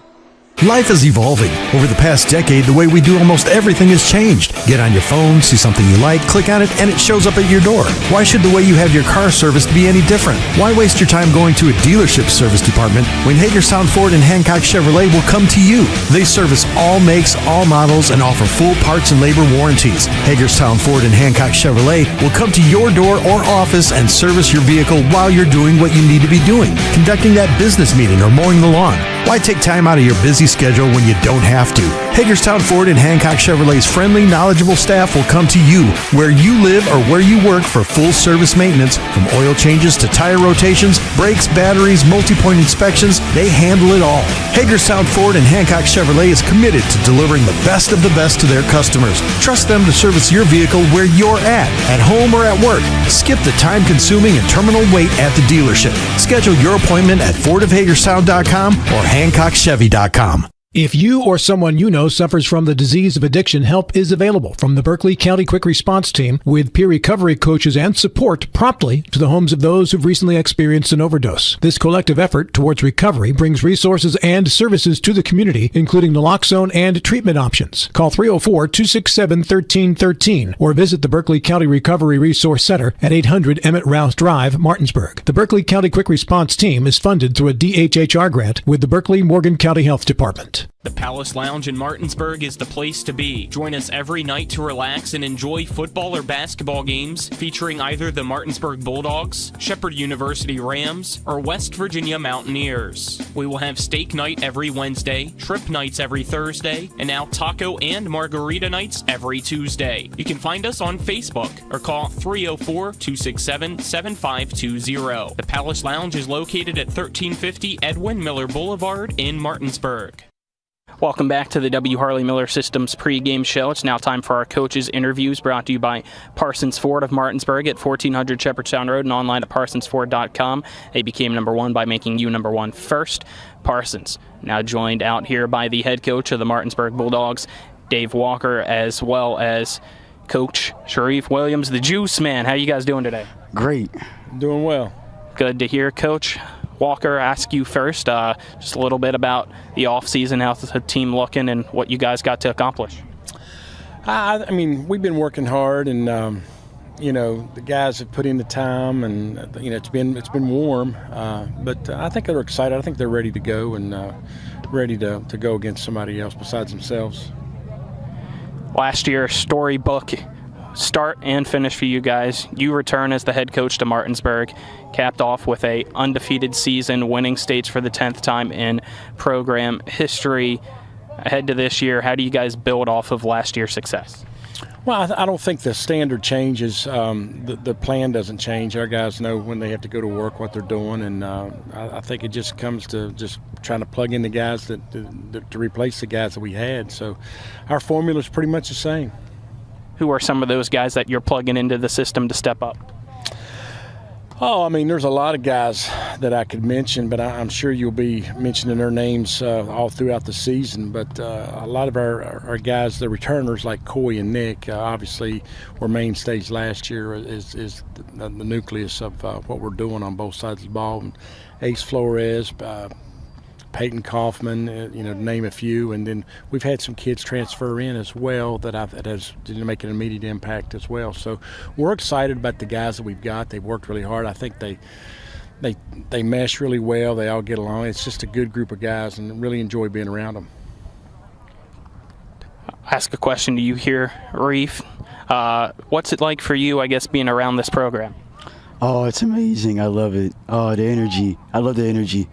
Life is evolving. Over the past decade, the way we do almost everything has changed. Get on your phone, see something you like, click on it, and it shows up at your door. Why should the way you have your car serviced be any different? Why waste your time going to a dealership service department when Hagerstown Ford and Hancock Chevrolet will come to you? They service all makes, all models, and offer full parts and labor warranties. Hagerstown Ford and Hancock Chevrolet will come to your door or office and service your vehicle while you're doing what you need to be doing, conducting that business meeting or mowing the lawn. Why take time out of your busy schedule when you don't have to? Hagerstown Ford and Hancock Chevrolet's friendly, knowledgeable staff will come to you where you live or where you work for full service maintenance, from oil changes to tire rotations, brakes, batteries, multi-point inspections. They handle it all. Hagerstown Ford and Hancock Chevrolet is committed to delivering the best of the best to their customers. Trust them to service your vehicle where you're at home or at work. Skip the time-consuming and terminal wait at the dealership. Schedule your appointment at fordofhagerstown.com or hancockchevy.com. If you or someone you know suffers from the disease of addiction, help is available from the Berkeley County Quick Response Team with peer recovery coaches and support promptly to the homes of those who've recently experienced an overdose. This collective effort towards recovery brings resources and services to the community, including naloxone and treatment options. Call 304-267-1313 or visit the Berkeley County Recovery Resource Center at 800 Emmett Rouse Drive, Martinsburg. The Berkeley County Quick Response Team is funded through a DHHR grant with the Berkeley-Morgan County Health Department. The Palace Lounge in Martinsburg is the place to be. Join us every night to relax and enjoy football or basketball games featuring either the Martinsburg Bulldogs, Shepherd University Rams, or West Virginia Mountaineers. We will have steak night every Wednesday, shrimp nights every Thursday, and now taco and margarita nights every Tuesday. You can find us on Facebook or call 304-267-7520. The Palace Lounge is located at 1350 Edwin Miller Boulevard in Martinsburg. Welcome back to the W. Harley Miller Systems pregame show. It's now time for our coaches' interviews, brought to you by Parsons Ford of Martinsburg at 1400 Shepherdstown Road and online at parsonsford.com. They became number one by making you number one first. Parsons, now joined out here by the head coach of the Martinsburg Bulldogs, Dave Walker, as well as Coach Sharif Williams, the Juice Man. How you guys doing today? Great. Doing well. Good to hear, Coach. Walker, ask you first, just a little bit about the offseason, how's the team looking, and what you guys got to accomplish. I mean, we've been working hard, and the guys have put in the time, and it's been warm, but I think they're excited. I think they're ready to go and ready to go against somebody else besides themselves. Last year, storybook start and finish for you guys. You return as the head coach to Martinsburg, capped off with a undefeated season, winning states for the 10th time in program history. Ahead to this year, how do you guys build off of last year's success? Well, I don't think the standard changes. The plan doesn't change. Our guys know when they have to go to work what they're doing, and I think it just comes to just trying to plug in the guys to replace the guys that we had. So our formula is pretty much the same. Who are some of those guys that you're plugging into the system to step up? Oh, I mean, there's a lot of guys that I could mention, but I'm sure you'll be mentioning their names all throughout the season. But a lot of our guys, the returners like Coy and Nick, obviously were mainstays last year, is the nucleus of what we're doing on both sides of the ball. And Ace Flores, Peyton Kaufman, to name a few, and then we've had some kids transfer in as well that has make an immediate impact as well. So we're excited about the guys that we've got. They've worked really hard. I think they mesh really well. They all get along. It's just a good group of guys, and really enjoy being around them. Ask a question to you here, Reef. What's it like for you, I guess, being around this program? Oh, it's amazing. I love it. Oh, the energy. I love the energy.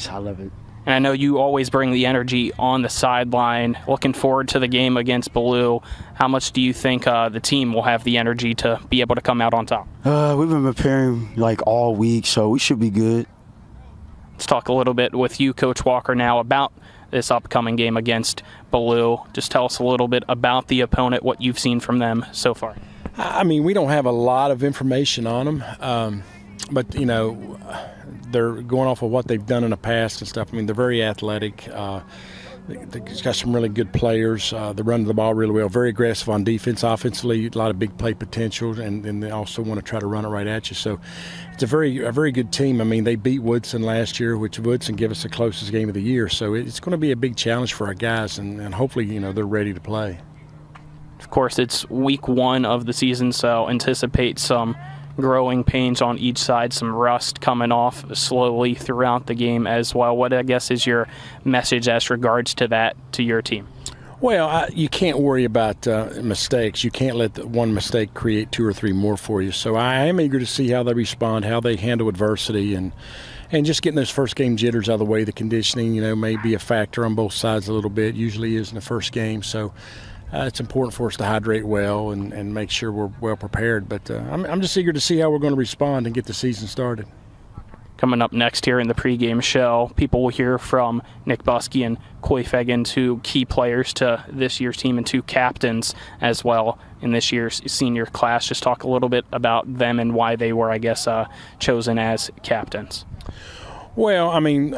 I love it. And I know you always bring the energy on the sideline. Looking forward to the game against Ballou. How much do you think the team will have the energy to be able to come out on top? We've been preparing all week, so we should be good. Let's talk a little bit with you, Coach Walker, now about this upcoming game against Ballou. Just tell us a little bit about the opponent, what you've seen from them so far. I mean, we don't have a lot of information on them, but, they're going off of what they've done in the past and stuff. I mean, they're very athletic. They've got some really good players. They run the ball really well. Very aggressive on defense. Offensively, a lot of big play potential, and they also want to try to run it right at you. So it's a very good team. I mean, they beat Woodson last year, which Woodson gave us the closest game of the year. So it's going to be a big challenge for our guys, and hopefully, they're ready to play. Of course, it's week 1 of the season, so anticipate some growing pains on each side, some rust coming off slowly throughout the game as well. What, I guess, is your message as regards to that to your team? Well, you can't worry about mistakes. You can't let one mistake create 2 or 3 more for you. So I am eager to see how they respond, how they handle adversity, and just getting those first game jitters out of the way. The conditioning, may be a factor on both sides a little bit. Usually is in the first game. So it's important for us to hydrate well and make sure we're well prepared. But I'm just eager to see how we're going to respond and get the season started. Coming up next here in the pregame show, people will hear from Nick Buskey and Coy Fegan, 2 key players to this year's team and 2 captains as well in this year's senior class. Just talk a little bit about them and why they were, I guess, chosen as captains. Well, I mean,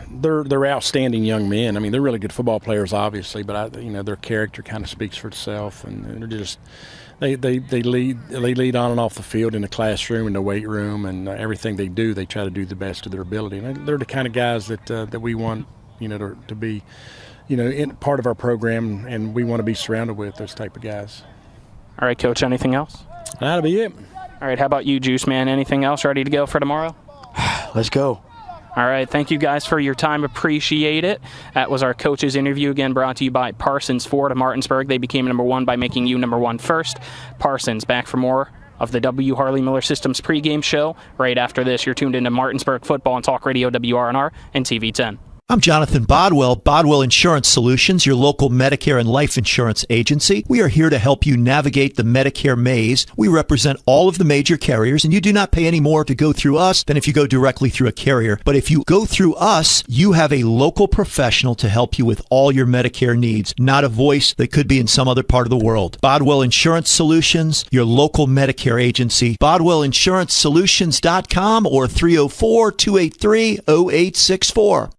they're outstanding young men. I mean, they're really good football players, obviously, but their character kind of speaks for itself, and they're just they lead on and off the field in the classroom, in the weight room, and everything they do, they try to do the best of their ability. And they're the kind of guys that we want, to be, in part of our program, and we want to be surrounded with those type of guys. All right, Coach. Anything else? That'll be it. All right. How about you, Juice Man? Anything else? Ready to go for tomorrow? Let's go. All right, thank you guys for your time. Appreciate it. That was our coaches interview, again brought to you by Parsons Ford of Martinsburg. They became number 1 by making you number 1 first. Parsons, back for more of the W. Harley Miller Systems pregame show right after this. You're tuned into Martinsburg Football and Talk Radio, WRNR and TV 10. I'm Jonathan Bodwell, Bodwell Insurance Solutions, your local Medicare and life insurance agency. We are here to help you navigate the Medicare maze. We represent all of the major carriers, and you do not pay any more to go through us than if you go directly through a carrier. But if you go through us, you have a local professional to help you with all your Medicare needs, not a voice that could be in some other part of the world. Bodwell Insurance Solutions, your local Medicare agency, BodwellInsuranceSolutions.com or 304-283-0864.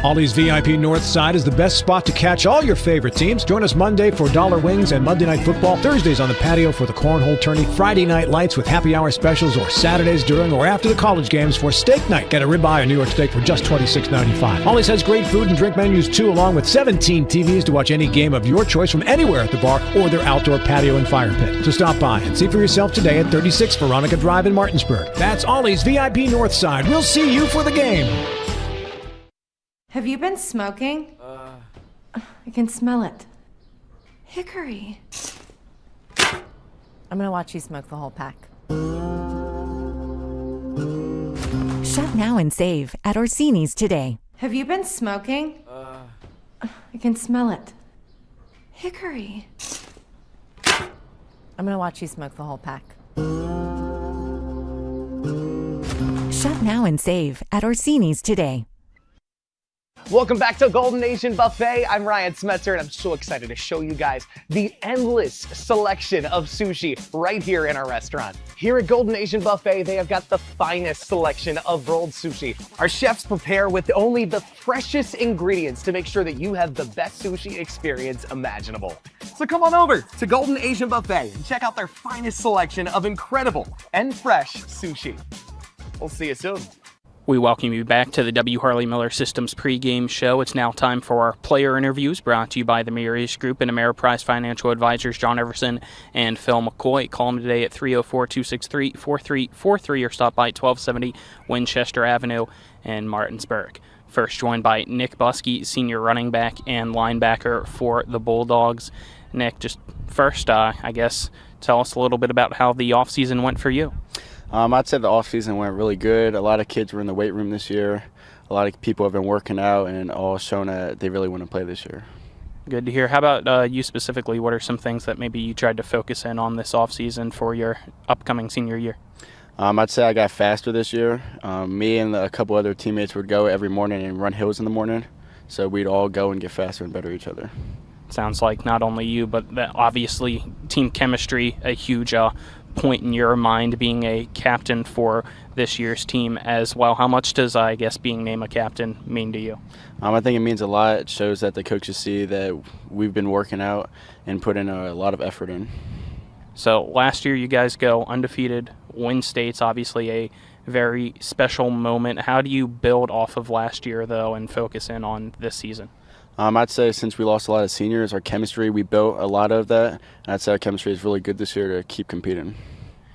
Ollie's VIP North Side is the best spot to catch all your favorite teams. Join us Monday for dollar wings and Monday Night Football, Thursdays on the patio for the cornhole tourney, Friday night lights with happy hour specials, or Saturdays during or after the college games for steak night. Get a ribeye or New York steak for just $26.95. Ollie's has great food and drink menus too, along with 17 TVs to watch any game of your choice from anywhere at the bar or their outdoor patio and fire pit. So stop by and see for yourself today at 36 Veronica Drive in Martinsburg. That's Ollie's VIP North Side. We'll see you for the game. Have you been smoking? I can smell it. Hickory. I'm gonna watch you smoke the whole pack. Shop now and save at Orsini's today. Have you been smoking? I can smell it. Hickory. I'm gonna watch you smoke the whole pack. Shop now and save at Orsini's today. Welcome back to Golden Nation Buffet. I'm Ryan Smetzer, and I'm so excited to show you guys the endless selection of sushi right here in our restaurant. Here at Golden Nation Buffet, they have got the finest selection of rolled sushi. Our chefs prepare with only the freshest ingredients to make sure that you have the best sushi experience imaginable. So come on over to Golden Asian Buffet and check out their finest selection of incredible and fresh sushi. We'll see you soon. We welcome you back to the W. Harley Miller Systems pregame show. It's now time for our player interviews, brought to you by the Mirius Group and Ameriprise Financial Advisors John Everson and Phil McCoy. Call them today at 304-263-4343 or stop by 1270 Winchester Avenue in Martinsburg. First joined by Nick Buskey, senior running back and linebacker for the Bulldogs. Nick, just first, I guess, tell us a little bit about how the offseason went for you. I'd say the off-season went really good. A lot of kids were in the weight room this year. A lot of people have been working out and all shown that they really want to play this year. Good to hear. How about you specifically? What are some things that maybe you tried to focus in on this off-season for your upcoming senior year? I'd say I got faster this year. Me and a couple other teammates would go every morning and run hills in the morning. So we'd all go and get faster and better each other. Sounds like not only you, but that obviously team chemistry, a huge point in your mind, being a captain for this year's team as well. How much does, I guess, being named a captain mean to you? I think it means a lot. It shows that the coaches see that we've been working out and putting a lot of effort in. So last year you guys go undefeated, win states, obviously a very special moment. How do you build off of last year, though, and focus in on this season? I'd say since we lost a lot of seniors, our chemistry, we built a lot of that. And I'd say our chemistry is really good this year to keep competing.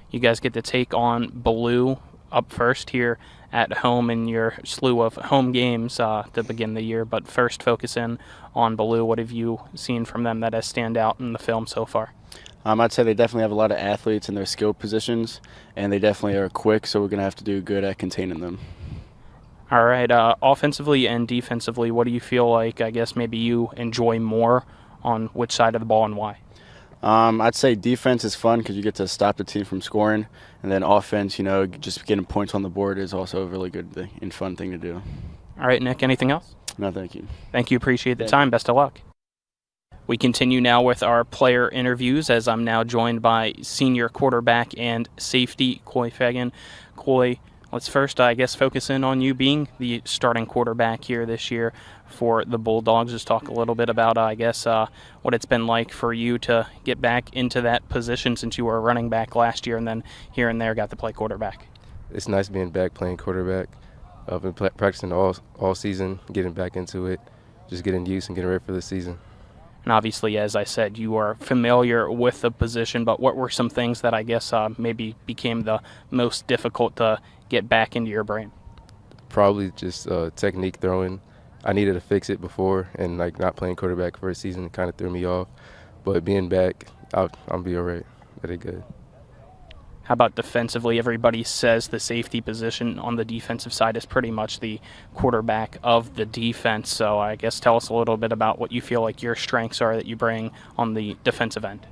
You guys get to take on Ballou up first here at home in your slew of home games to begin the year. But first, focus in on Ballou. What have you seen from them that has stand out in the film so far? I'd say they definitely have a lot of athletes in their skilled positions, and they definitely are quick, so we're going to have to do good at containing them. All right, offensively and defensively, what do you feel like, I guess, maybe you enjoy more on which side of the ball and why? I'd say defense is fun because you get to stop the team from scoring, and then offense, just getting points on the board is also a really good and fun thing to do. All right, Nick, anything else? No, thank you. Thank you, appreciate the time. Best of luck. We continue now with our player interviews as I'm now joined by senior quarterback and safety Coy Fagan. Coy, let's first, I guess, focus in on you being the starting quarterback here this year for the Bulldogs. Just talk a little bit about, what it's been like for you to get back into that position since you were a running back last year and then here and there got to play quarterback. It's nice being back playing quarterback. I've been practicing all season, getting back into it, just getting used and getting ready for the season. And obviously, as I said, you are familiar with the position, but what were some things that I guess maybe became the most difficult to get back into your brain? Probably just technique throwing. I needed to fix it before, and not playing quarterback for a season kind of threw me off. But being back, I'll be all right. I did good. How about defensively? Everybody says the safety position on the defensive side is pretty much the quarterback of the defense. So I guess tell us a little bit about what you feel like your strengths are that you bring on the defensive end.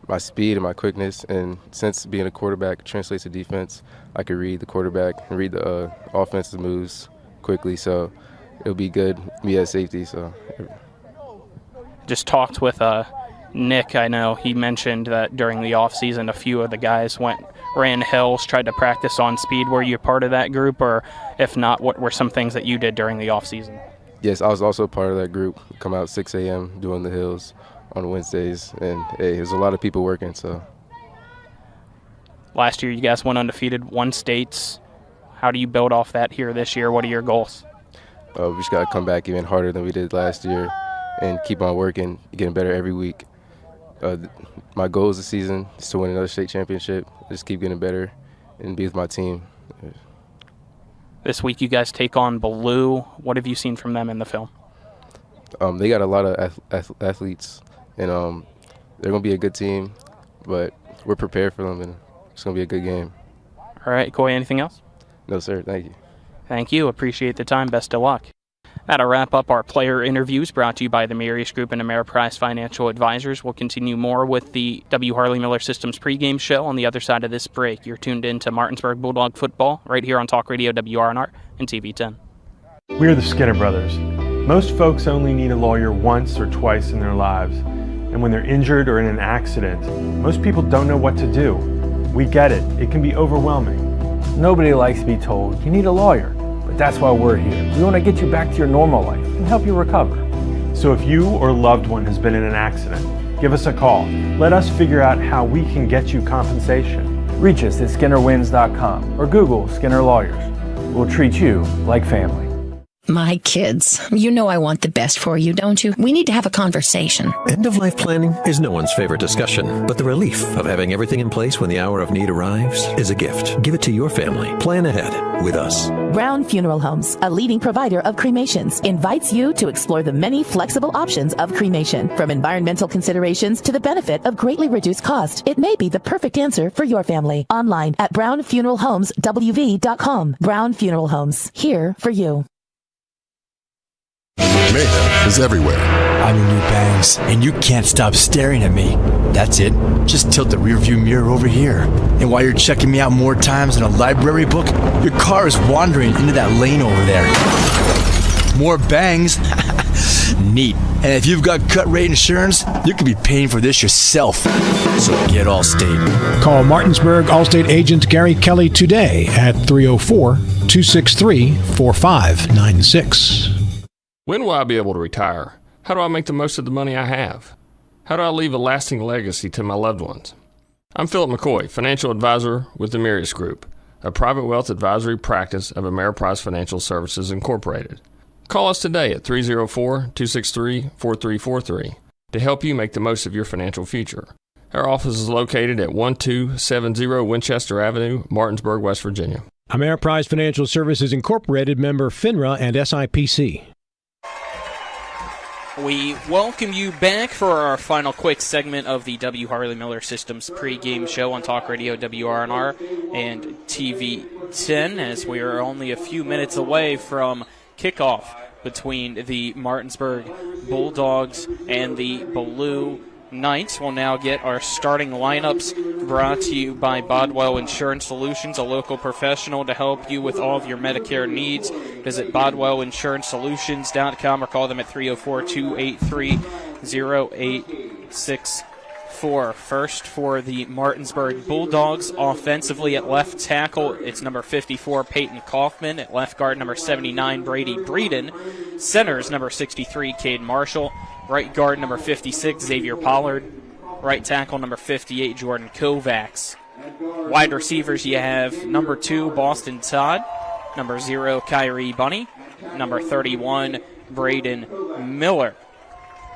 My speed and my quickness, and since being a quarterback translates to defense, I could read the quarterback and read the offensive moves quickly. So it'll be good me at safety. So just talked with Nick. I know he mentioned that during the offseason a few of the guys ran hills, tried to practice on speed. Were you part of that group, or if not, what were some things that you did during the offseason? Yes, I was also part of that group. Come out 6 a.m. doing the hills on Wednesdays, and hey, there's a lot of people working. So Last year, you guys went undefeated, won states. How do you build off that here this year? What are your goals? we just got to come back even harder than we did last year and keep on working, getting better every week. My goals this season is to win another state championship, just keep getting better and be with my team. This week you guys take on Ballou. What have you seen from them in the film? They got a lot of athletes, and they're going to be a good team, but we're prepared for them, and it's going to be a good game. All right, Coy, anything else? No, sir. Thank you. Thank you. Appreciate the time. Best of luck. That'll wrap up our player interviews brought to you by the Marius Group and Ameriprise Financial Advisors. We'll continue more with the W. Harley Miller Systems pregame show on the other side of this break. You're tuned in to Martinsburg Bulldog football right here on Talk Radio WRNR and TV 10. We're the Skinner Brothers. Most folks only need a lawyer once or twice in their lives. And when they're injured or in an accident, most people don't know what to do. We get it. It can be overwhelming. Nobody likes to be told you need a lawyer. But that's why we're here. We want to get you back to your normal life and help you recover. So if you or a loved one has been in an accident, give us a call. Let us figure out how we can get you compensation. Reach us at SkinnerWins.com or Google Skinner Lawyers. We'll treat you like family. My kids, you know I want the best for you, don't you? We need to have a conversation. End-of-life planning is no one's favorite discussion, but the relief of having everything in place when the hour of need arrives is a gift. Give it to your family. Plan ahead with us. Brown Funeral Homes, a leading provider of cremations, invites you to explore the many flexible options of cremation. From environmental considerations to the benefit of greatly reduced cost, it may be the perfect answer for your family. Online at brownfuneralhomeswv.com. Brown Funeral Homes, here for you. Mayhem is everywhere. I'm your new bangs, and you can't stop staring at me. That's it. Just tilt the rearview mirror over here. And while you're checking me out more times than a library book, your car is wandering into that lane over there. More bangs? Neat. And if you've got cut rate insurance, you could be paying for this yourself. So get Allstate. Call Martinsburg Allstate agent Gary Kelly today at 304-263-4596. When will I be able to retire? How do I make the most of the money I have? How do I leave a lasting legacy to my loved ones? I'm Philip McCoy, financial advisor with the Marius Group, a private wealth advisory practice of Ameriprise Financial Services Incorporated. Call us today at 304-263-4343 to help you make the most of your financial future. Our office is located at 1270 Winchester Avenue, Martinsburg, West Virginia. Ameriprise Financial Services Incorporated, member FINRA and SIPC. We welcome you back for our final quick segment of the W. Harley Miller Systems pregame show on Talk Radio WRNR and TV 10, as we are only a few minutes away from kickoff between the Martinsburg Bulldogs and the Ballou Knights. We'll now get our starting lineups brought to you by Bodwell Insurance Solutions, a local professional to help you with all of your Medicare needs. Visit BodwellInsuranceSolutions.com or call them at 304-283-0864. First for the Martinsburg Bulldogs, offensively at left tackle, it's number 54, Peyton Kaufman. At left guard, number 79, Brady Breeden. Centers, number 63, Cade Marshall. Right guard, number 56, Xavier Pollard. Right tackle, number 58, Jordan Kovacs. Wide receivers, you have number 2, Boston Todd. Number 0, Kyrie Bunny. Number 31, Braden Miller.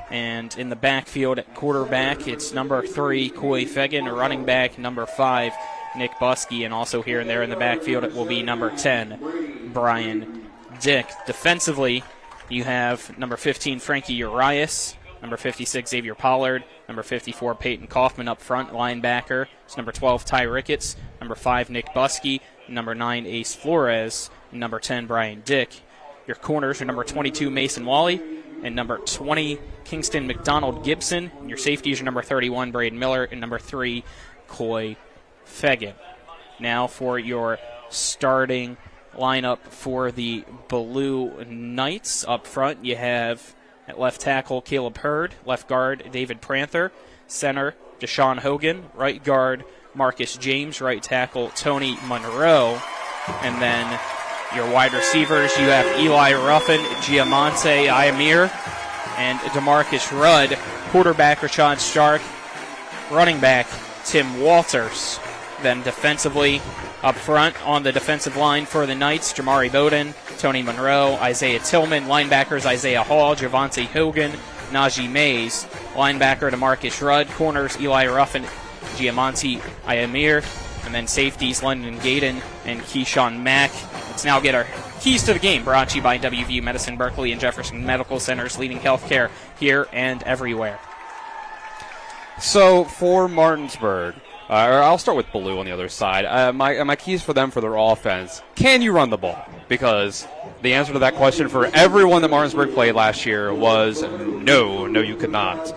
And in the backfield at quarterback, it's number 3, Coy Fegan. Running back, number 5, Nick Buskey. And also here and there in the backfield, it will be number 10, Brian Dick. Defensively, you have number 15, Frankie Urias. Number 56, Xavier Pollard. Number 54, Peyton Kaufman up front, linebacker. It's number 12, Ty Ricketts. Number 5, Nick Buskey. Number 9, Ace Flores. And number 10, Brian Dick. Your corners are number 22, Mason Wally. And number 20, Kingston McDonald Gibson. And your safeties are number 31, Braden Miller. And number 3, Coy Fegan. Now for your starting lineup for the Ballou Knights. Up front, you have at left tackle Caleb Hurd, left guard David Pranther, center Deshaun Hogan, right guard Marcus James, right tackle Tony Monroe, and then Your wide receivers, you have Eli Ruffin, Giamonte Iamir, and DeMarcus Rudd. Quarterback, Rashad Stark. Running back, Tim Walters. Then defensively, up front on the defensive line for the Knights, Jamari Bowden, Tony Monroe, Isaiah Tillman. Linebackers, Isaiah Hall, Javante Hogan, Najee Mays. Linebacker, DeMarcus Rudd. Corners, Eli Ruffin, Giamonte Iamir. And then safeties, London Gaden and Keyshawn Mack. Let's now get our keys to the game, brought to you by WVU Medicine, Berkeley, and Jefferson Medical Centers, leading healthcare here and everywhere. So for Martinsburg, or I'll start with Ballou on the other side. My keys for them for their offense: can you run the ball? Because the answer to that question for everyone that Martinsburg played last year was no, you could not.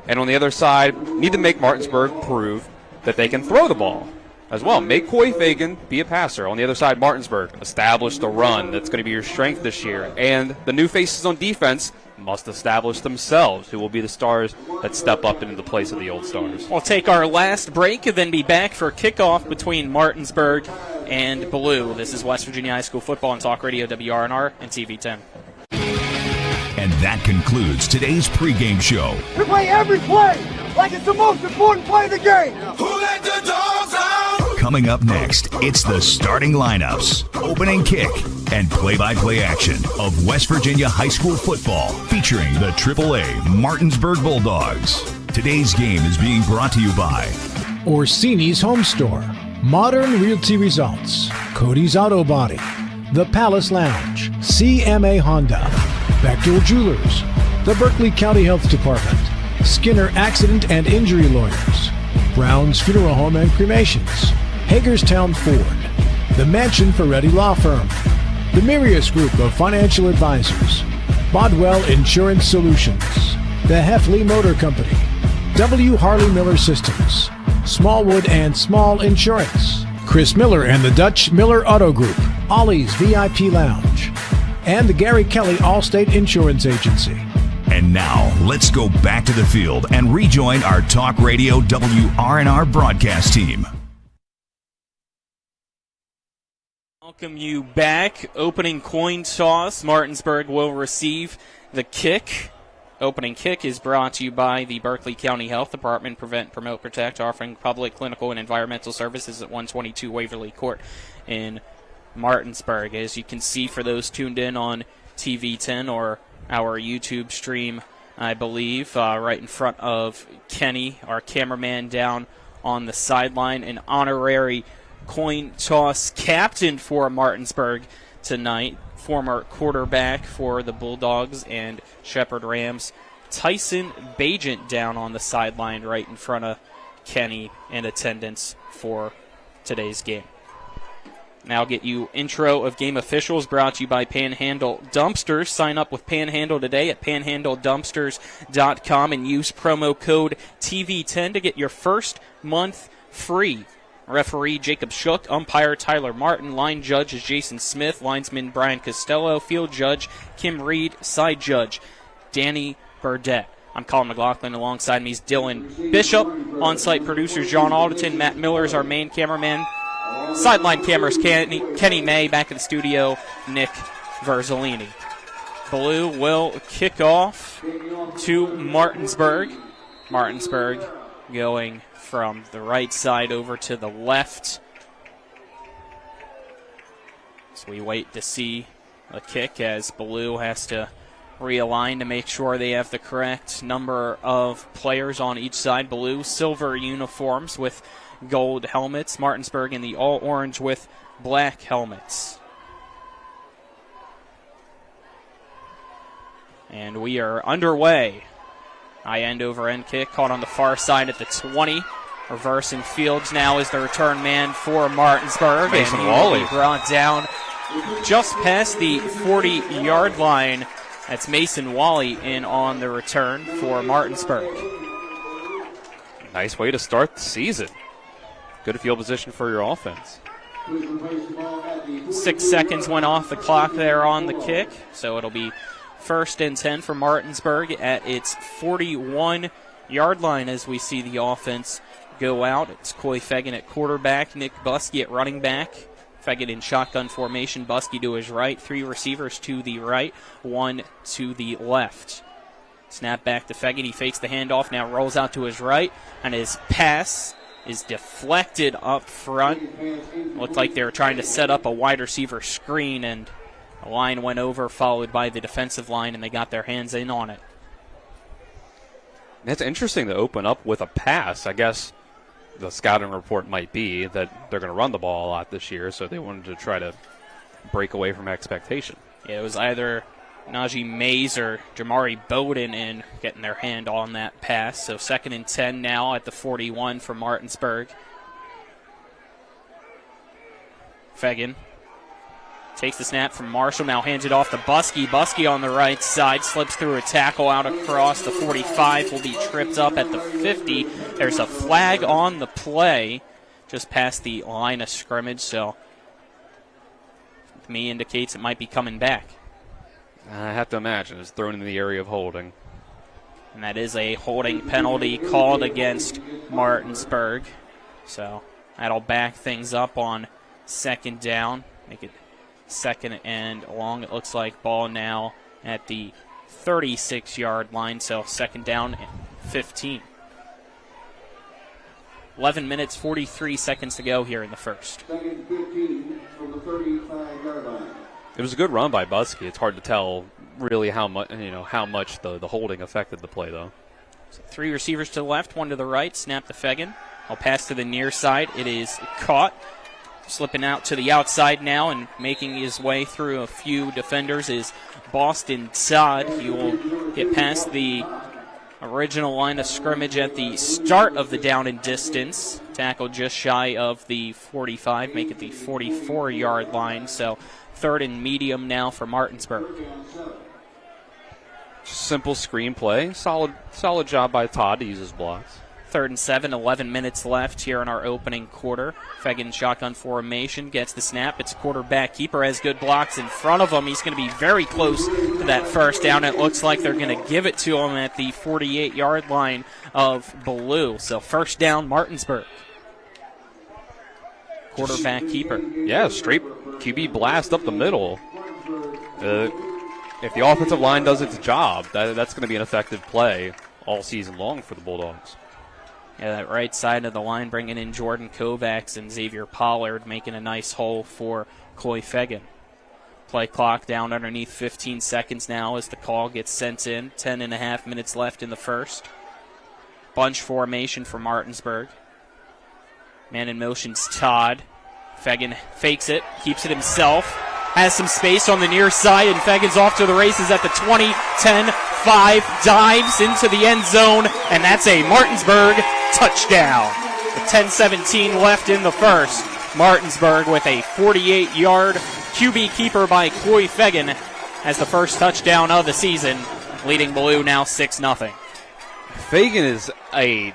And on the other side, need to make Martinsburg prove that they can throw the ball as well. Make Coy Fagan be a passer. On the other side, Martinsburg, establish the run. That's going to be your strength this year. And the new faces on defense must establish themselves, who will be the stars that step up into the place of the old stars. We'll take our last break and then be back for kickoff between Martinsburg and Ballou. This is West Virginia High School Football on Talk Radio WRNR and TV10. And that concludes today's pregame show. We play every play like it's the most important play of the game. Who let the dogs out? Coming up next, it's the starting lineups, opening kick, and play-by-play action of West Virginia high school football, featuring the AAA Martinsburg Bulldogs. Today's game is being brought to you by Orsini's Home Store, Modern Realty Results, Cody's Auto Body, The Palace Lounge, CMA Honda, Bechtel Jewelers, the Berkeley County Health Department, Skinner Accident and Injury Lawyers, Brown's Funeral Home and Cremations, Hagerstown Ford, the Mansion Ferretti Law Firm, the Mirius Group of Financial Advisors, Bodwell Insurance Solutions, the Heffley Motor Company, W. Harley Miller Systems, Smallwood and Small Insurance, Chris Miller and the Dutch Miller Auto Group, Ollie's VIP Lounge, and the Gary Kelly Allstate Insurance Agency. And now, let's go back to the field and rejoin our Talk Radio WRNR broadcast team. Welcome you back. Opening coin toss. Martinsburg will receive the kick. Opening kick is brought to you by the Berkeley County Health Department. Prevent, Promote, Protect, offering public, clinical, and environmental services at 122 Waverly Court in Martinsburg. As you can see, for those tuned in on TV10 or our YouTube stream, I believe, right in front of Kenny, our cameraman down on the sideline, an honorary coin toss captain for Martinsburg tonight, former quarterback for the Bulldogs and Shepherd Rams, Tyson Bajent, down on the sideline right in front of Kenny in attendance for today's game. Now get you intro of game officials brought to you by Panhandle Dumpsters. Sign up with Panhandle today at panhandledumpsters.com and use promo code TV10 to get your first month free. Referee Jacob Shook, umpire Tyler Martin, line judge is Jason Smith, linesman Brian Costello, field judge Kim Reed, side judge Danny Burdett. I'm Colin McLaughlin. Alongside me is Dylan Bishop. On-site producers John Alderton, Matt Miller is our main cameraman. Sideline cameras Kenny May. Back in the studio, Nick Verzolini. Ballou will kick off to Martinsburg. Martinsburg going from the right side over to the left. So we wait to see a kick as Ballou has to realign to make sure they have the correct number of players on each side. Ballou, silver uniforms with gold helmets. Martinsburg in the all-orange with black helmets. And we are underway. High end over end kick caught on the far side at the 20. Reversing fields now is the return man for Martinsburg. Mason and Wally he will be brought down just past the 40-yard line. That's Mason Wally in on the return for Martinsburg. Nice way to start the season. Good field position for your offense. 6 seconds went off the clock there on the kick, so it'll be 1st and 10 for Martinsburg at its 41-yard line as we see the offense go out. It's Coy Fagan at quarterback, Nick Buskey at running back, Fegan in shotgun formation. Buskey to his right. 3 receivers to the right, 1 to the left. Snap back to Fegan. He fakes the handoff, now rolls out to his right, and his pass is deflected up front. Looked like they were trying to set up a wide receiver screen, and the line went over, followed by the defensive line, and they got their hands in on it. It's interesting to open up with a pass. I guess the scouting report might be that they're going to run the ball a lot this year, so they wanted to try to break away from expectation. Yeah, it was either Najee Mays or Jamari Bowden in getting their hand on that pass. So 2nd and 10 now at the 41 for Martinsburg. Fegan takes the snap from Marshall, now hands it off to Buskey. Buskey on the right side, slips through a tackle out across the 45, will be tripped up at the 50. There's a flag on the play just past the line of scrimmage, so to me indicates it might be coming back. I have to imagine it's thrown in the area of holding. And that is a holding penalty called against Martinsburg. So that'll back things up on 2nd down, make it 2nd and long. It looks like ball now at the 36-yard line, so 2nd down and 15. 11 minutes, 43 seconds to go here in the first. 15 from the 35-yard line. It was a good run by Buskey. It's hard to tell really how much the holding affected the play, though. So 3 receivers to the left, 1 to the right. Snap to Fegan. I'll pass to the near side. It is caught. Slipping out to the outside now and making his way through a few defenders is Boston Todd. He will get past the original line of scrimmage at the start of the down and distance. Tackle just shy of the 45, make it the 44-yard line. So 3rd and medium now for Martinsburg. Simple screen play. Solid job by Todd to use his blocks. 3rd and 7, 11 minutes left here in our opening quarter. Fegan shotgun formation, gets the snap. It's quarterback keeper, has good blocks in front of him. He's going to be very close to that 1st down. It looks like they're going to give it to him at the 48-yard line of Ballou. So 1st down, Martinsburg. Quarterback keeper. Yeah, straight QB blast up the middle. If the offensive line does its job, that's going to be an effective play all season long for the Bulldogs. Yeah, that right side of the line bringing in Jordan Kovacs and Xavier Pollard, making a nice hole for Coy Fegan. Play clock down underneath 15 seconds now as the call gets sent in. 10.5 minutes left in the first. Bunch formation for Martinsburg. Man in motion's Todd. Fegan fakes it, keeps it himself. Has some space on the near side, and Fegan's off to the races at the 20, 10, 5, dives into the end zone, and that's a Martinsburg touchdown. With 10:17 left in the first, Martinsburg with a 48-yard QB keeper by Coy Fegan has the first touchdown of the season, leading Ballou now 6-0. Fegan is a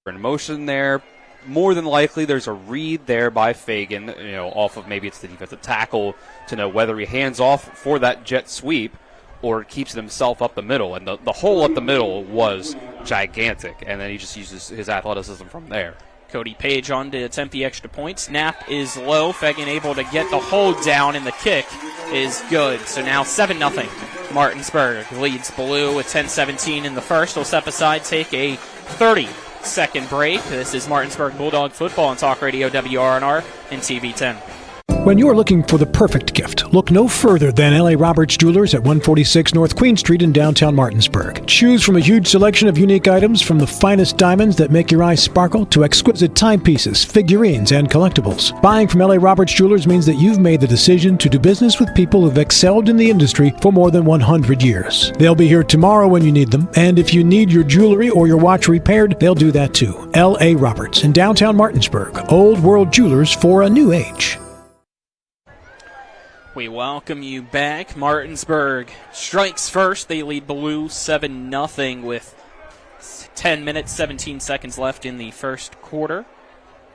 in motion there. More than likely, there's a read there by Fegan, off of maybe it's the defensive tackle to know whether he hands off for that jet sweep or keeps it himself up the middle. And the hole up the middle was gigantic, and then he just uses his athleticism from there. Cody Page on to attempt the extra point. Snap is low. Fegan able to get the hold down, and the kick is good. So now 7-0. Martinsburg leads Ballou with 10:17 in the first. We'll step aside, take a 30-second break. This is Martinsburg Bulldog football on Talk Radio WRNR and TV 10. When you're looking for the perfect gift, look no further than L.A. Roberts Jewelers at 146 North Queen Street in downtown Martinsburg. Choose from a huge selection of unique items, from the finest diamonds that make your eyes sparkle to exquisite timepieces, figurines, and collectibles. Buying from L.A. Roberts Jewelers means that you've made the decision to do business with people who've excelled in the industry for more than 100 years. They'll be here tomorrow when you need them, and if you need your jewelry or your watch repaired, they'll do that too. L.A. Roberts in downtown Martinsburg. Old world jewelers for a new age. We welcome you back. Martinsburg strikes first. They lead Ballou 7-0 with 10 minutes, 17 seconds left in the first quarter.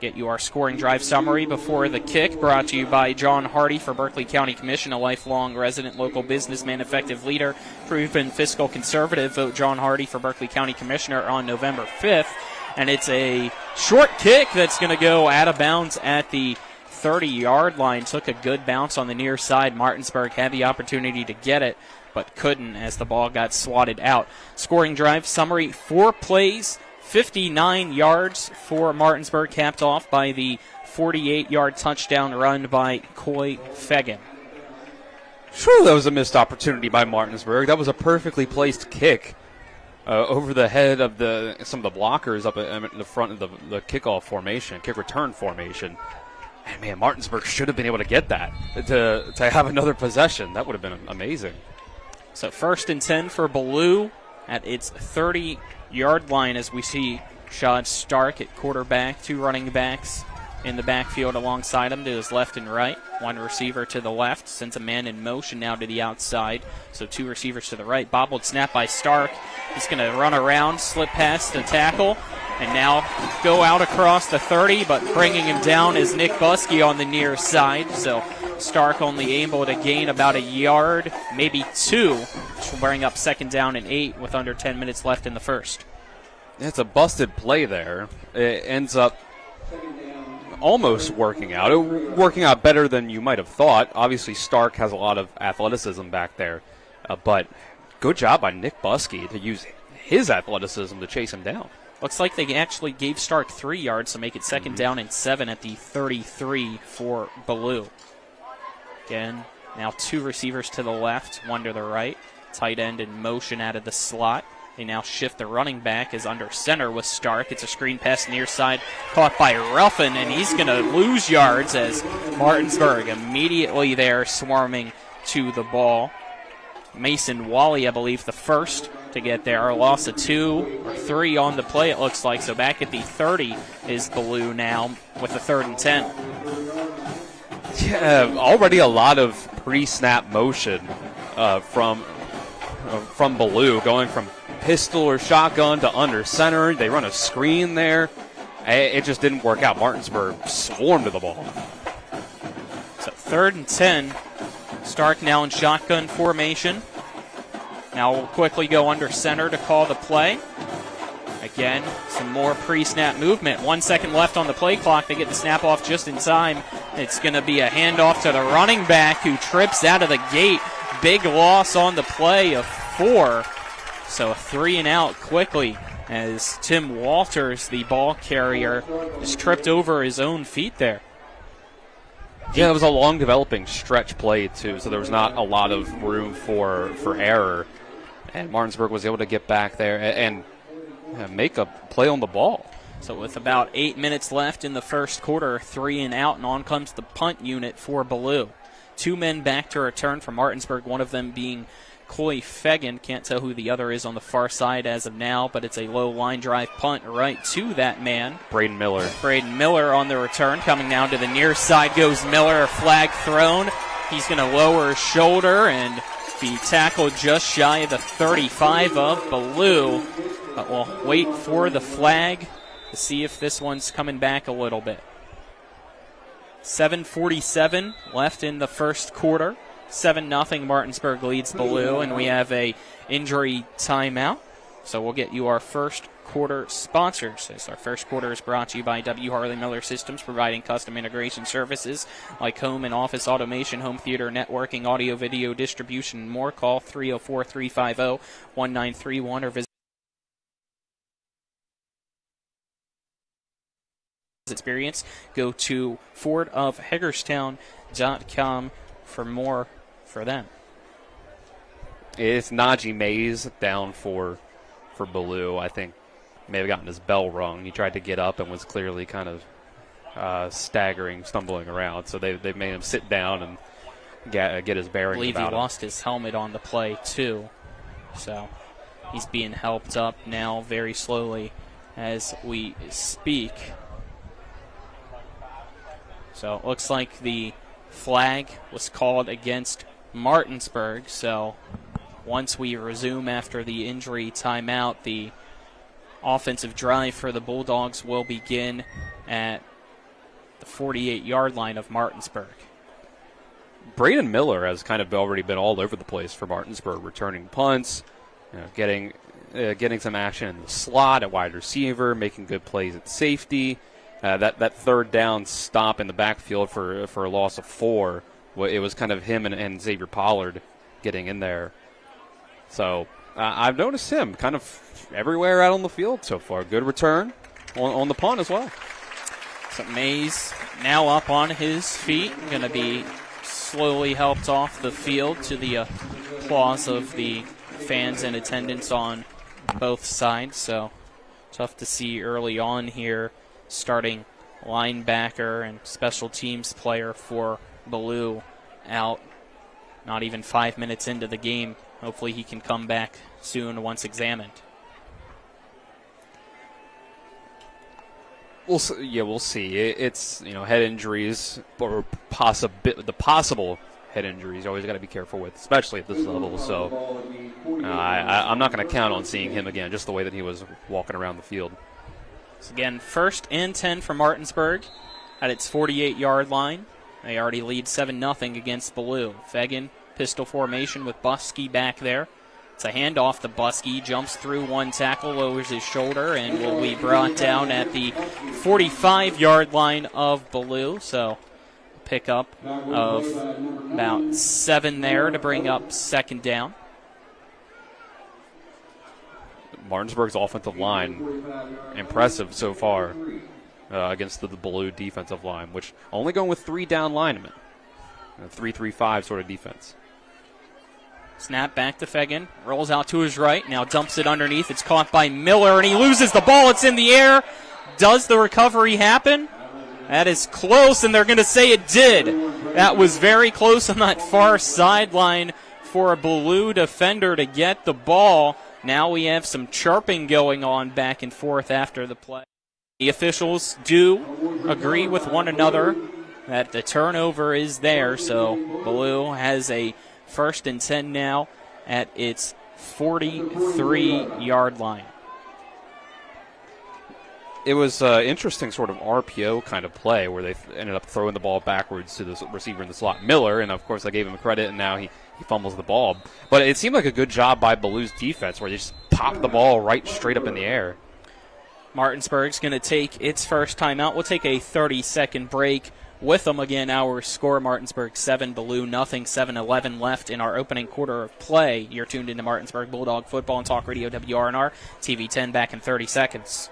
Get you our scoring drive summary before the kick, brought to you by John Hardy for Berkeley County Commission, a lifelong resident, local businessman, effective leader, proven fiscal conservative. Vote John Hardy for Berkeley County Commissioner on November 5th. And it's a Short kick that's going to go out of bounds at the 30-yard line. Took a good bounce on the near side. Martinsburg had the opportunity to get it, but couldn't as the ball got swatted out. Scoring drive summary, 4 plays, 59 yards for Martinsburg, capped off by the 48-yard touchdown run by Coy Fegan. Sure, that was a missed opportunity by Martinsburg. That was a perfectly placed kick over the head of some of the blockers up in the front of the kickoff formation, kick return formation. And man, Martinsburg should have been able to get that to have another possession. That would have been amazing. So 1st and 10 for Ballou at its 30-yard line as we see Shad Stark at quarterback, 2 running backs in the backfield alongside him to his left and right. 1 receiver to the left, sends a man in motion now to the outside. So 2 receivers to the right. Bobbled snap by Stark. He's going to run around, slip past the tackle, and now go out across the 30, but bringing him down is Nick Buskey on the near side. So Stark only able to gain about a yard, maybe 2, which will bring up 2nd down and 8 with under 10 minutes left in the first. It's a busted play there. It ends up almost working out better than you might have thought. Obviously, Stark has a lot of athleticism back there, but good job by Nick Buskey to use his athleticism to chase him down. Looks like they actually gave Stark 3 yards to make it 2nd down and 7 at the 33 for Ballou. Again, now 2 receivers to the left, 1 to the right. Tight end in motion out of the slot. They now shift the running back as under center with Stark. It's a screen pass near side caught by Ruffin, and he's going to lose yards as Martinsburg immediately there swarming to the ball. Mason Wally, I believe, the first to get there. A loss of 2 or 3 on the play, it looks like. So back at the 30 is Ballou now with the 3rd and 10. Yeah, already a lot of pre-snap motion from Ballou, going from pistol or shotgun to under center. They run a screen there. It just didn't work out. Martinsburg swarmed to the ball. So 3rd and 10. Stark now in shotgun formation. Now we'll quickly go under center to call the play. Again, some more pre-snap movement. 1 second left on the play clock. They get the snap off just in time. It's going to be a handoff to the running back who trips out of the gate. Big loss on the play of 4. So a 3 and out quickly as Tim Walters, the ball carrier, just tripped over his own feet there. Yeah, it was a long developing stretch play too, so there was not a lot of room for error. And Martinsburg was able to get back there and make a play on the ball. So with about 8 minutes left in the first quarter, 3 and out, and on comes the punt unit for Ballou. 2 men back to return for Martinsburg, one of them being Coy Fegan. Can't tell who the other is on the far side as of now, but it's a low line drive punt right to that man. Braden Miller on the return. Coming down to the near side goes Miller, a flag thrown. He's going to lower his shoulder and be tackled just shy of the 35 of Ballou. But we'll wait for the flag to see if this one's coming back a little bit. 7:47 left in the first quarter. 7-0 Martinsburg leads Ballou, and we have a injury timeout. So we'll get you our first quarter sponsors. As our first quarter is brought to you by W. Harley Miller Systems, providing custom integration services like home and office automation, home theater networking, audio, video distribution, and more. Call 304-350-1931 or visit experience. Go to fordofhagerstown.com for more for them. It's Najee Mays down for Ballou. I think may have gotten his bell rung. He tried to get up and was clearly kind of staggering, stumbling around. So they made him sit down and get his bearings. I believe about he lost his helmet on the play too. So he's being helped up now very slowly as we speak. So it looks like the flag was called against Martinsburg. So once we resume after the injury timeout, the offensive drive for the Bulldogs will begin at the 48-yard line of Martinsburg. Braden Miller has kind of already been all over the place for Martinsburg, returning punts, getting getting some action in the slot at wide receiver, making good plays at safety. That third down stop in the backfield for a loss of 4, it was kind of him and Xavier Pollard getting in there. So I've noticed him kind of everywhere out on the field so far. Good return on the punt as well. So Mays now up on his feet, going to be slowly helped off the field to the applause of the fans in attendance on both sides. So tough to see early on here, starting linebacker and special teams player for Ballou out not even 5 minutes into the game. Hopefully he can come back soon once examined. We'll see. It's head injuries or the possible head injuries. You always got to be careful with, especially at this level. So I'm not going to count on seeing him again, just the way that he was walking around the field. So again, 1st and 10 for Martinsburg at its 48-yard line. They already lead 7-0 against Ballou. Fegan, pistol formation with Buskey back there. It's a handoff to Buskey, jumps through one tackle, lowers his shoulder, and will be brought down at the 45-yard line of Ballou. So pickup of about 7 there to bring up 2nd down. Martinsburg's offensive line, impressive so far against the Ballou defensive line, which only going with 3 down linemen. A 3-3-5 sort of defense. Snap back to Fegan, rolls out to his right, now dumps it underneath. It's caught by Miller, and he loses the ball. It's in the air. Does the recovery happen? That is close, and they're going to say it did. That was very close on that far sideline for a Ballou defender to get the ball. Now we have some chirping going on back and forth after the play. The officials do agree with one another that the turnover is there, so Ballou has a 1st and 10 now at its 43-yard line. It was an interesting sort of RPO kind of play where they ended up throwing the ball backwards to the receiver in the slot, Miller, and of course I gave him credit, and now he fumbles the ball. But it seemed like a good job by Ballou's defense where they just popped the ball right straight up in the air. Martinsburg's going to take its first timeout. We'll take a 30-second break. With them again, our score, Martinsburg 7, Ballou nothing, 7-11 left in our opening quarter of play. You're tuned into Martinsburg Bulldog Football and Talk Radio WRNR. TV 10 back in 30 seconds.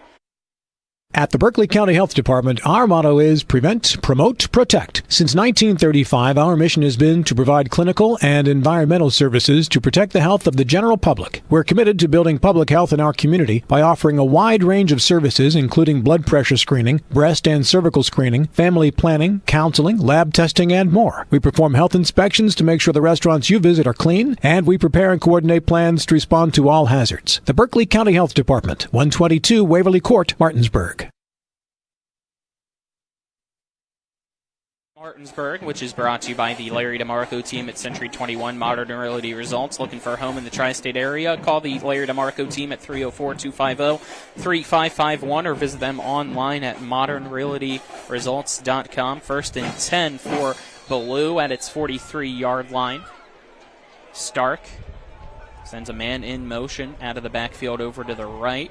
At the Berkeley County Health Department, our motto is prevent, promote, protect. Since 1935, our mission has been to provide clinical and environmental services to protect the health of the general public. We're committed to building public health in our community by offering a wide range of services, including blood pressure screening, breast and cervical screening, family planning, counseling, lab testing, and more. We perform health inspections to make sure the restaurants you visit are clean, and we prepare and coordinate plans to respond to all hazards. The Berkeley County Health Department, 122 Waverly Court, Martinsburg. Martinsburg, which is brought to you by the Larry DeMarco team at Century 21 Modern Realty Results. Looking for a home in the tri-state area? Call the Larry DeMarco team at 304-250-3551 or visit them online at modernrealtyresults.com. 1st and 10 for Ballou at its 43-yard line. Stark sends a man in motion out of the backfield over to the right.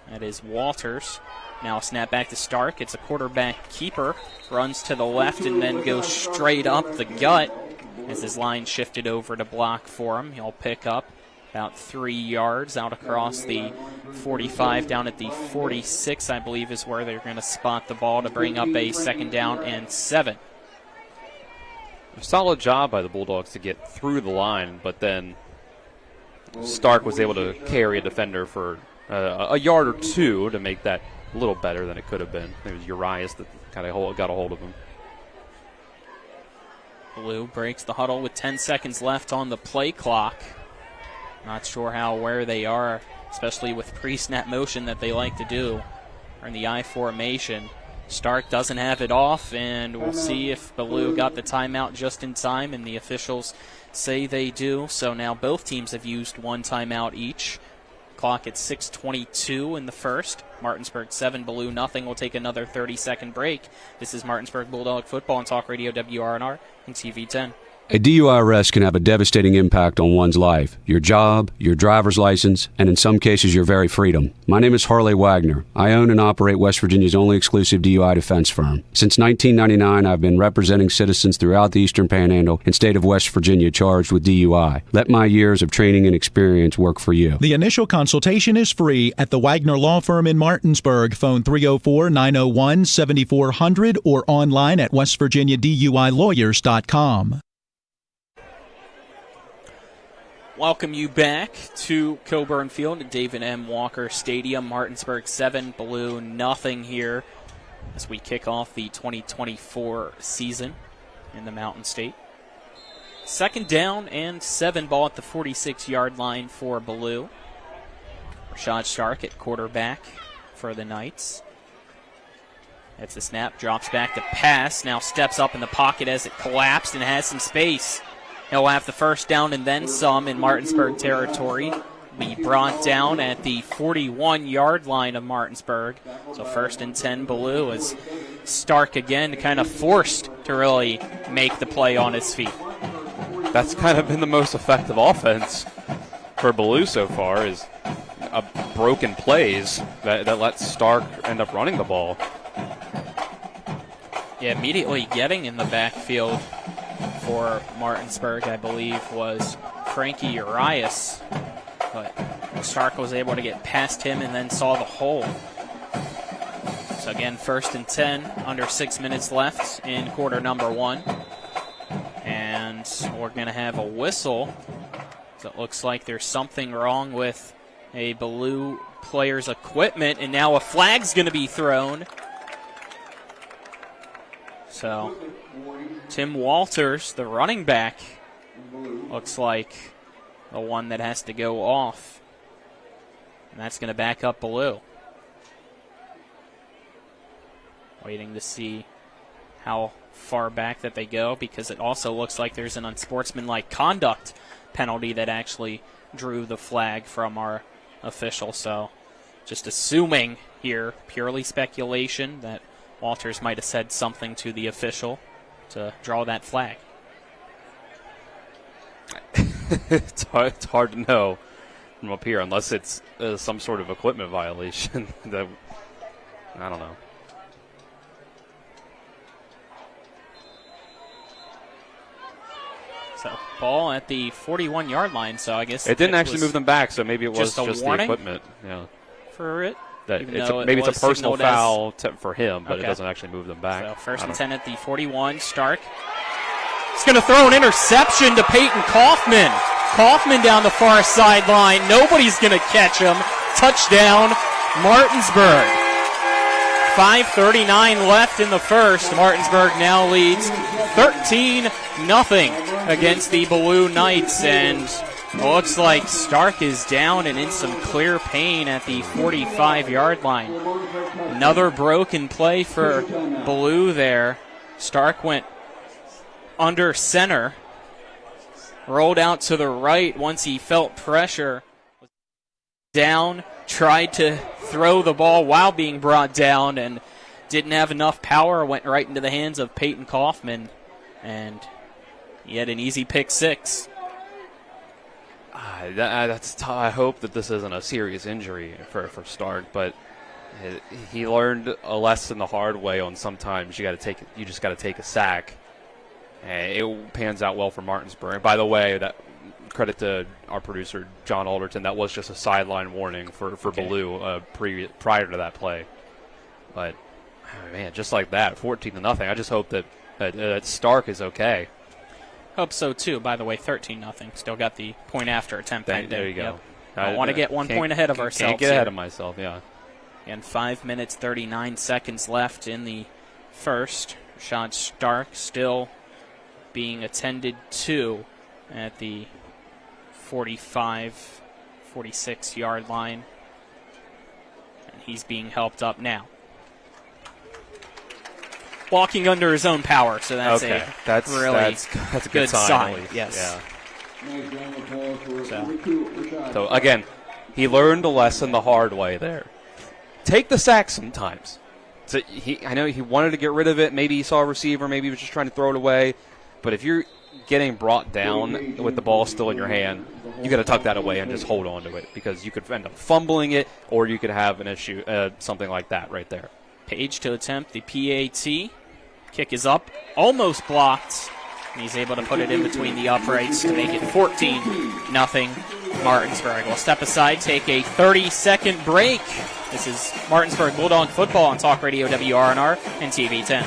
That is Walters. Now snap back to Stark. It's a quarterback keeper. Runs to the left and then goes straight up the gut as his line shifted over to block for him. He'll pick up about 3 yards out across the 45 down at the 46, I believe, is where they're going to spot the ball to bring up a 2nd down and 7. A solid job by the Bulldogs to get through the line, but then Stark was able to carry a defender for a yard or 2 to make that a little better than it could have been. It was Urias that kind of got a hold of him. Ballou breaks the huddle with 10 seconds left on the play clock. Not sure how aware they are, especially with pre-snap motion that they like to do. Or in the I formation. Stark doesn't have it off, and we'll see if Ballou got the timeout just in time, and the officials say they do. So now both teams have used 1 timeout each. Clock at 6:22 in the first. Martinsburg 7, Ballou nothing. We'll take another 30-second break. This is Martinsburg Bulldog Football and Talk Radio WRNR and TV 10. A DUI arrest can have a devastating impact on one's life, your job, your driver's license, and in some cases your very freedom. My name is Harley Wagner. I own and operate West Virginia's only exclusive DUI defense firm. Since 1999, I've been representing citizens throughout the Eastern Panhandle and state of West Virginia charged with DUI. Let my years of training and experience work for you. The initial consultation is free at the Wagner Law Firm in Martinsburg. Phone 304-901-7400 or online at westvirginiaduilawyers.com. Welcome you back to Coburn Field at David M. Walker Stadium. Martinsburg 7, Ballou nothing here as we kick off the 2024 season in the Mountain State. 2nd down and 7 ball at the 46-yard line for Ballou. Rashad Stark at quarterback for the Knights. That's the snap, drops back to pass, now steps up in the pocket as it collapsed and has some space. He'll have the 1st down and then some in Martinsburg territory. Be brought down at the 41-yard line of Martinsburg. So 1st and 10 Ballou as Stark again kind of forced to really make the play on his feet. That's kind of been the most effective offense for Ballou so far, is broken plays that let Stark end up running the ball. Yeah, immediately getting in the backfield for Martinsburg, I believe, was Frankie Urias, but Stark was able to get past him and then saw the hole. So again, 1st and 10, under 6 minutes left in quarter number 1. And we're going to have a whistle. So it looks like there's something wrong with a Ballou player's equipment, and now a flag's going to be thrown. So Tim Walters, the running back, looks like the one that has to go off. And that's going to back up Ballou. Waiting to see how far back that they go, because it also looks like there's an unsportsmanlike conduct penalty that actually drew the flag from our official. So just assuming here, purely speculation, that Walters might have said something to the official to draw that flag. It's hard to know from up here, unless it's some sort of equipment violation. I don't know. So ball at the 41-yard line, so I guess it didn't actually move them back, so maybe it was just the equipment. Yeah. For it? Maybe it's a personal foul for him, but it doesn't actually move them back. So 1st and 10 at the 41. Stark. He's going to throw an interception to Peyton Kaufman. Kaufman down the far sideline. Nobody's going to catch him. Touchdown, Martinsburg. 5:39 left in the first. Martinsburg now leads 13-0 against the Ballou Knights, and looks like Stark is down and in some clear pain at the 45-yard line. Another broken play for Ballou there. Stark went under center, rolled out to the right once he felt pressure. Down, tried to throw the ball while being brought down and didn't have enough power, went right into the hands of Peyton Kaufman, and he had an easy pick 6. I hope that this isn't a serious injury for Stark, but he learned a lesson the hard way on sometimes you just got to take a sack. And it pans out well for Martinsburg. By the way, that credit to our producer John Alderton. That was just a sideline warning for Ballou prior to that play. But man, just like that, 14-0. I just hope that Stark is okay. Hope so too. By the way, 13-0. Still got the point after attempt. There you go. Yep. I want to get 1 point ahead of ourselves. Can't get ahead of myself. Yeah. And 5 minutes 39 seconds left in the first. Rashad Stark still being attended to at the 45, 46-yard line. And he's being helped up now. Walking under his own power, so that's that's a good sign. Yes. Yeah. So again, he learned a lesson the hard way there. Take the sack sometimes. So I know he wanted to get rid of it. Maybe he saw a receiver. Maybe he was just trying to throw it away. But if you're getting brought down with the ball still in your hand, you got to tuck that away and just hold on to it, because you could end up fumbling it, or you could have an issue, something like that right there. Page to attempt the PAT. Kick is up, almost blocked. And he's able to put it in between the uprights to make it 14-0 Martinsburg. We'll step aside, take a 30-second break. This is Martinsburg Bulldog football on Talk Radio WRNR and TV 10.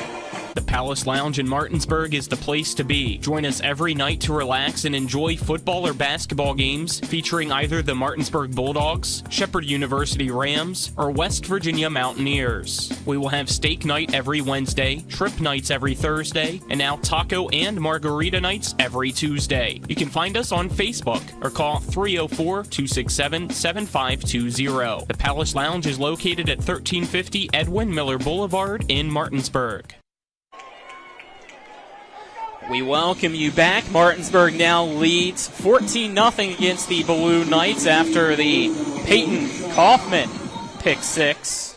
The Palace Lounge in Martinsburg is the place to be. Join us every night to relax and enjoy football or basketball games featuring either the Martinsburg Bulldogs, Shepherd University Rams, or West Virginia Mountaineers. We will have steak night every Wednesday, trip nights every Thursday, and now taco and margarita nights every Tuesday. You can find us on Facebook or call 304-267-7520. The Palace Lounge is located at 1350 Edwin Miller Boulevard in Martinsburg. We welcome you back. Martinsburg now leads 14-0 against the Ballou Knights after the Peyton Kaufman pick six.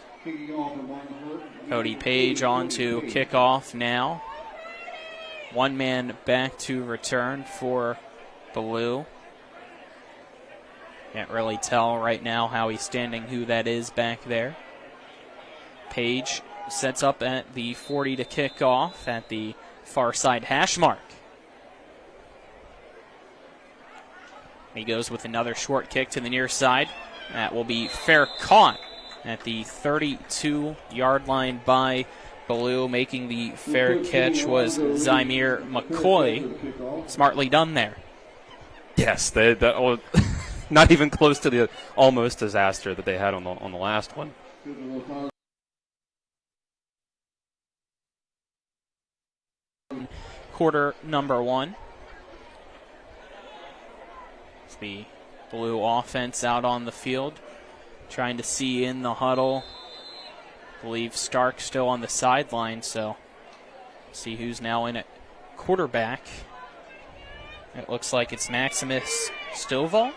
Cody Page on to kickoff now. One man back to return for Ballou. Can't really tell right now how he's standing, who that is back there. Page sets up at the 40 to kick off at the far side hash mark. He goes with another short kick to the near side. That will be fair caught at the 32-yard line by Ballou. Making the fair catch was Zymir McCoy. Smartly done there. Yes, not even close to the almost disaster that they had on the last one. Quarter number one. It's the Ballou offense out on the field, trying to see in the huddle. I believe Stark still on the sideline, so see who's now in at quarterback. It looks like it's Maximus Stovall,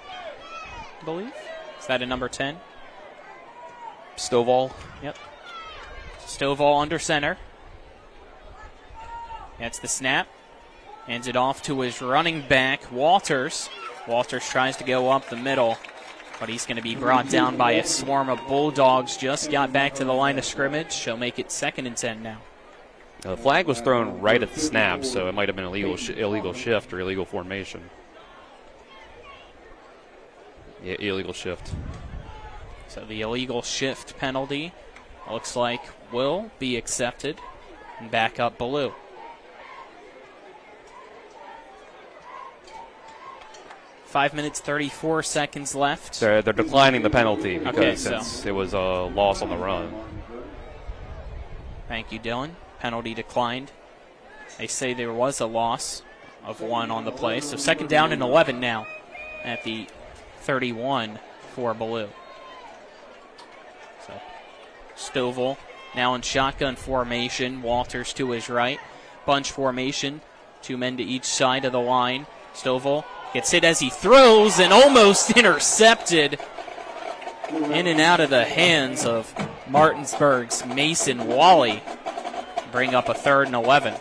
I believe. Is that a number 10? Stovall. Yep. Stovall under center. That's the snap. Hands it off to his running back, Walters. Walters tries to go up the middle, but he's going to be brought down by a swarm of Bulldogs. Just got back to the line of scrimmage. She'll make it 2nd and 10 now. The flag was thrown right at the snap, so it might have been illegal shift or illegal formation. Yeah, illegal shift. So the illegal shift penalty looks like will be accepted and back up Ballou. 5 minutes, 34 seconds left. They're declining the penalty because since it was a loss on the run. Thank you, Dylan. Penalty declined. They say there was a loss of 1 on the play. So 2nd down and 11 now at the 31 for Ballou. So Stovall now in shotgun formation. Walters to his right. Bunch formation. 2 men to each side of the line. Stovall gets hit as he throws and almost intercepted. In and out of the hands of Martinsburg's Mason Wally. Bring up a 3rd and 11.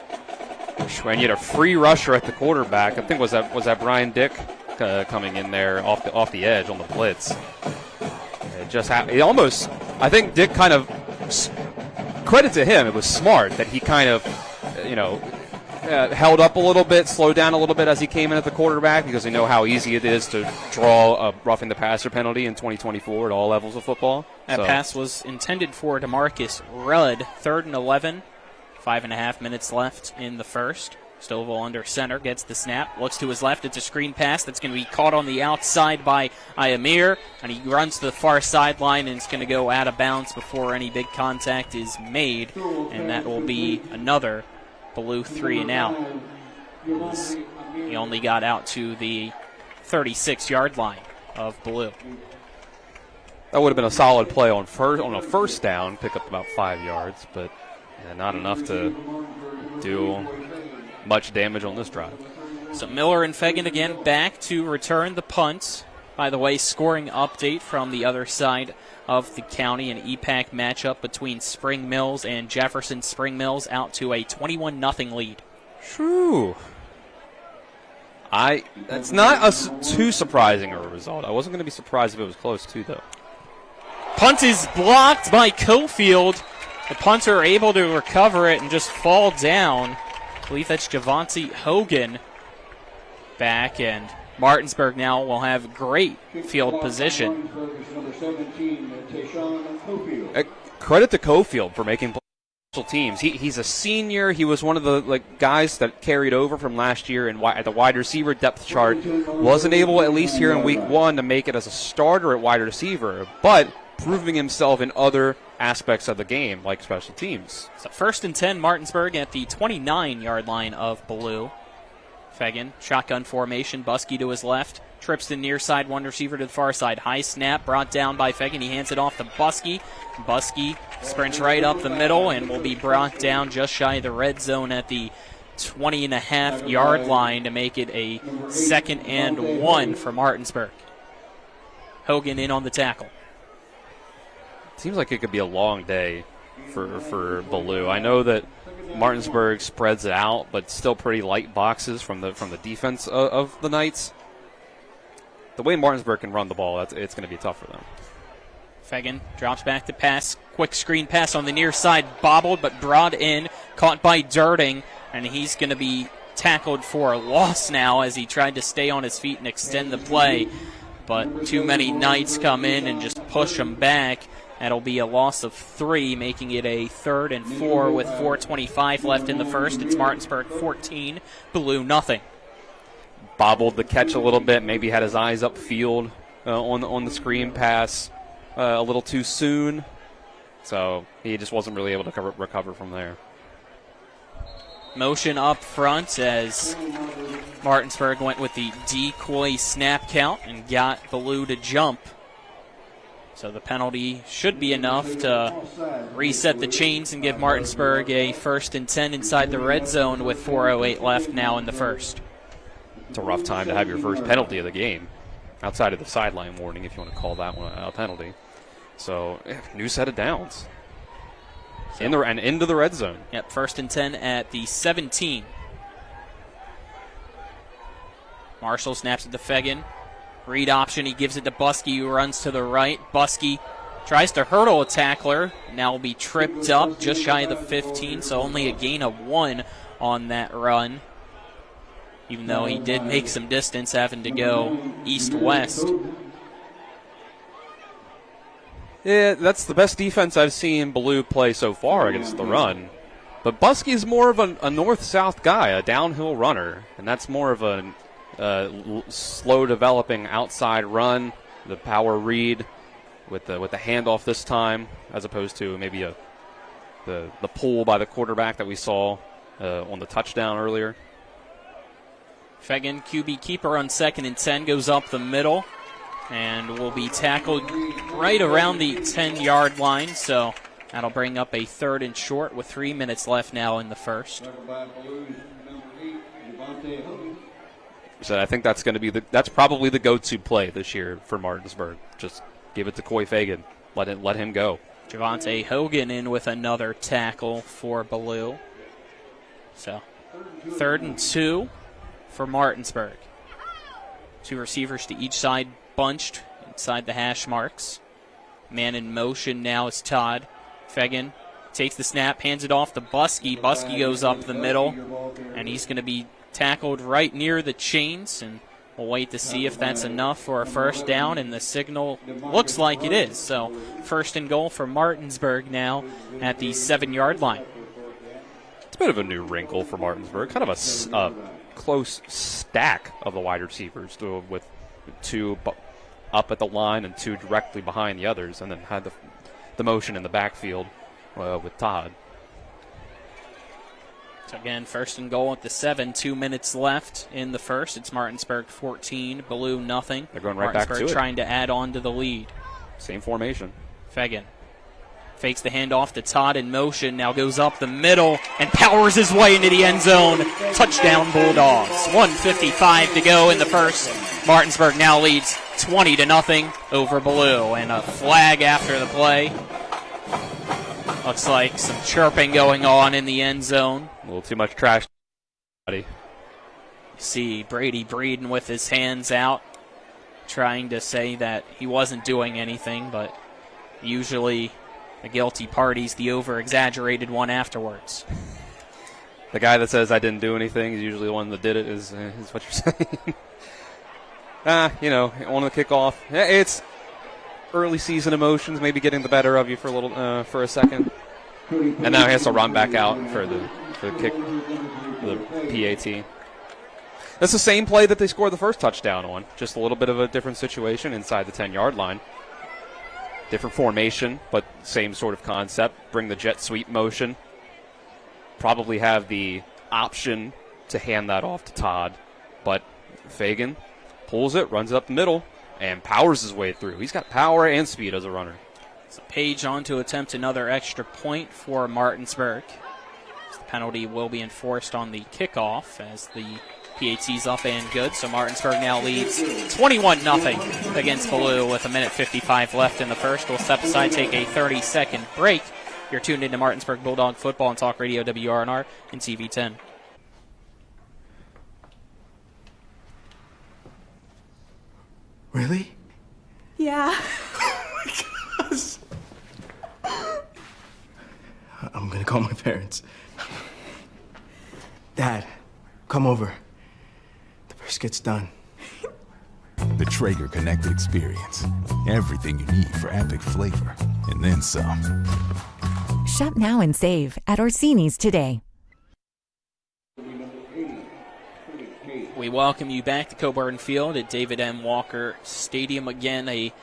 And you had a free rusher at the quarterback. I think was that Brian Dick coming in there off the edge on the blitz. It just happened. I think Dick kind of, credit to him, it was smart that he kind of, held up a little bit, slowed down a little bit as he came in at the quarterback, because they know how easy it is to draw a roughing the passer penalty in 2024 at all levels of football. That pass was intended for DeMarcus Rudd. 3rd and 11. 5.5 minutes left in the first. Stovall under center, gets the snap, looks to his left. It's a screen pass that's going to be caught on the outside by Iamir, and he runs to the far sideline, and it's going to go out of bounds before any big contact is made, and that will be another Ballou 3 and out. He only got out to the 36-yard line of Ballou. That would have been a solid play on a first down, pick up about 5 yards, but not enough to do much damage on this drive. So Miller and Fegan again back to return the punt. By the way, scoring update from the other side of the county, an EPAC matchup between Spring Mills and Jefferson. Spring Mills out to a 21-0 lead. Whew. That's not too surprising of a result. I wasn't going to be surprised if it was close, too, though. Punt is blocked by Cofield. The punter able to recover it and just fall down. I believe that's Javante Hogan back, and Martinsburg now will have great field position. Credit to Cofield for making special teams. He's a senior. He was one of the guys that carried over from last year at the wide receiver depth chart. Wasn't able, at least here in week 1, to make it as a starter at wide receiver, but proving himself in other aspects of the game, like special teams. So 1st and 10, Martinsburg at the 29-yard line of Ballou. Fegan, shotgun formation, Buskey to his left, trips the near side, one receiver to the far side. High snap, brought down by Fegan. He hands it off to Buskey. Buskey sprints right up the middle and will be brought down just shy of the red zone at the 20.5-yard line to make it a 2nd and 1 for Martinsburg. Hogan in on the tackle. Seems like it could be a long day for Ballou. I know that Martinsburg spreads it out, but still pretty light boxes from the defense of the Knights. The way Martinsburg can run the ball, it's going to be tough for them. Fegan drops back to pass. Quick screen pass on the near side, bobbled but brought in, caught by Durding, and he's going to be tackled for a loss now as he tried to stay on his feet and extend the play. But too many Knights come in and just push him back. That'll be a loss of 3, making it a 3rd and 4 with 4:25 left in the first. It's Martinsburg 14, Ballou nothing. Bobbled the catch a little bit, maybe had his eyes upfield on the screen pass a little too soon. So he just wasn't really able to recover from there. Motion up front as Martinsburg went with the decoy snap count and got Ballou to jump. So the penalty should be enough to reset the chains and give Martinsburg a 1st and 10 inside the red zone with 4:08 left now in the first. It's a rough time to have your first penalty of the game, outside of the sideline warning, if you want to call that one a penalty. So, new set of downs. And into the red zone. Yep, 1st and 10 at the 17. Marshall snaps it to Fegan. Read option, he gives it to Buskey, who runs to the right. Buskey tries to hurdle a tackler. Now will be tripped up just shy of the 15, so only a gain of 1 on that run. Even though he did make some distance, having to go east-west. Yeah, that's the best defense I've seen Ballou play so far against the run. But Buskey's more of a north-south guy, a downhill runner, and that's more of a slow developing outside run, the power read with the handoff this time, as opposed to maybe the pull by the quarterback that we saw on the touchdown earlier. Fegan, QB keeper on 2nd and 10, goes up the middle and will be tackled right around the 10-yard line. So that'll bring up a 3rd and short with 3 minutes left now in the first. So I think that's going to be that's probably the go-to play this year for Martinsburg. Just give it to Coy Fegan. Let him go. Javante Hogan in with another tackle for Ballou. So 3rd and 2 for Martinsburg. 2 receivers to each side bunched inside the hash marks. Man in motion now is Todd. Fegan takes the snap, hands it off to Buskey. Buskey goes up the middle, and he's going to be tackled right near the chains, and we'll wait to see if that's enough for a first down, and the signal looks like it is. So 1st and goal for Martinsburg now at the 7-yard line. It's a bit of a new wrinkle for Martinsburg, kind of a close stack of the wide receivers with 2 up at the line and 2 directly behind the others, and then had the motion in the backfield with Todd. So again, 1st and goal at the 7, 2 minutes left in the first. It's Martinsburg 14, Ballou nothing. They're going right back to it. Martinsburg trying to add on to the lead. Same formation. Fegan fakes the handoff to Todd in motion, now goes up the middle and powers his way into the end zone. Touchdown Bulldogs. 1:55 to go in the first. Martinsburg now leads 20-0 over Ballou, and a flag after the play. Looks like some chirping going on in the end zone. A little too much trash. See Brady Breeden with his hands out, trying to say that he wasn't doing anything, but usually the guilty party's the over-exaggerated one afterwards. The guy that says I didn't do anything is usually the one that did it, is what you're saying. On the kickoff, it's early season emotions, maybe getting the better of you for a second, and now he has to run back out for the kick, the PAT. That's the same play that they scored the first touchdown on, just a little bit of a different situation inside the 10-yard line. Different formation, but same sort of concept. Bring the jet sweep motion. Probably have the option to hand that off to Todd, but Fagan pulls it, runs it up the middle, and powers his way through. He's got power and speed as a runner. So Page on to attempt another extra point for Martinsburg. The penalty will be enforced on the kickoff as the PAT's up and good. So Martinsburg now leads 21-0 against Ballou with 1:55 left in the first. We'll step aside, take a 30-second break. You're tuned into Martinsburg Bulldog Football and Talk Radio WRNR and TV10. Really? Yeah. I'm gonna call my parents. Dad, come over. The brisket's done. The Traeger Connected Experience. Everything you need for epic flavor, and then some. Shop now and save at Orsini's today. We welcome you back to Coburn Field at David M. Walker Stadium. Again, a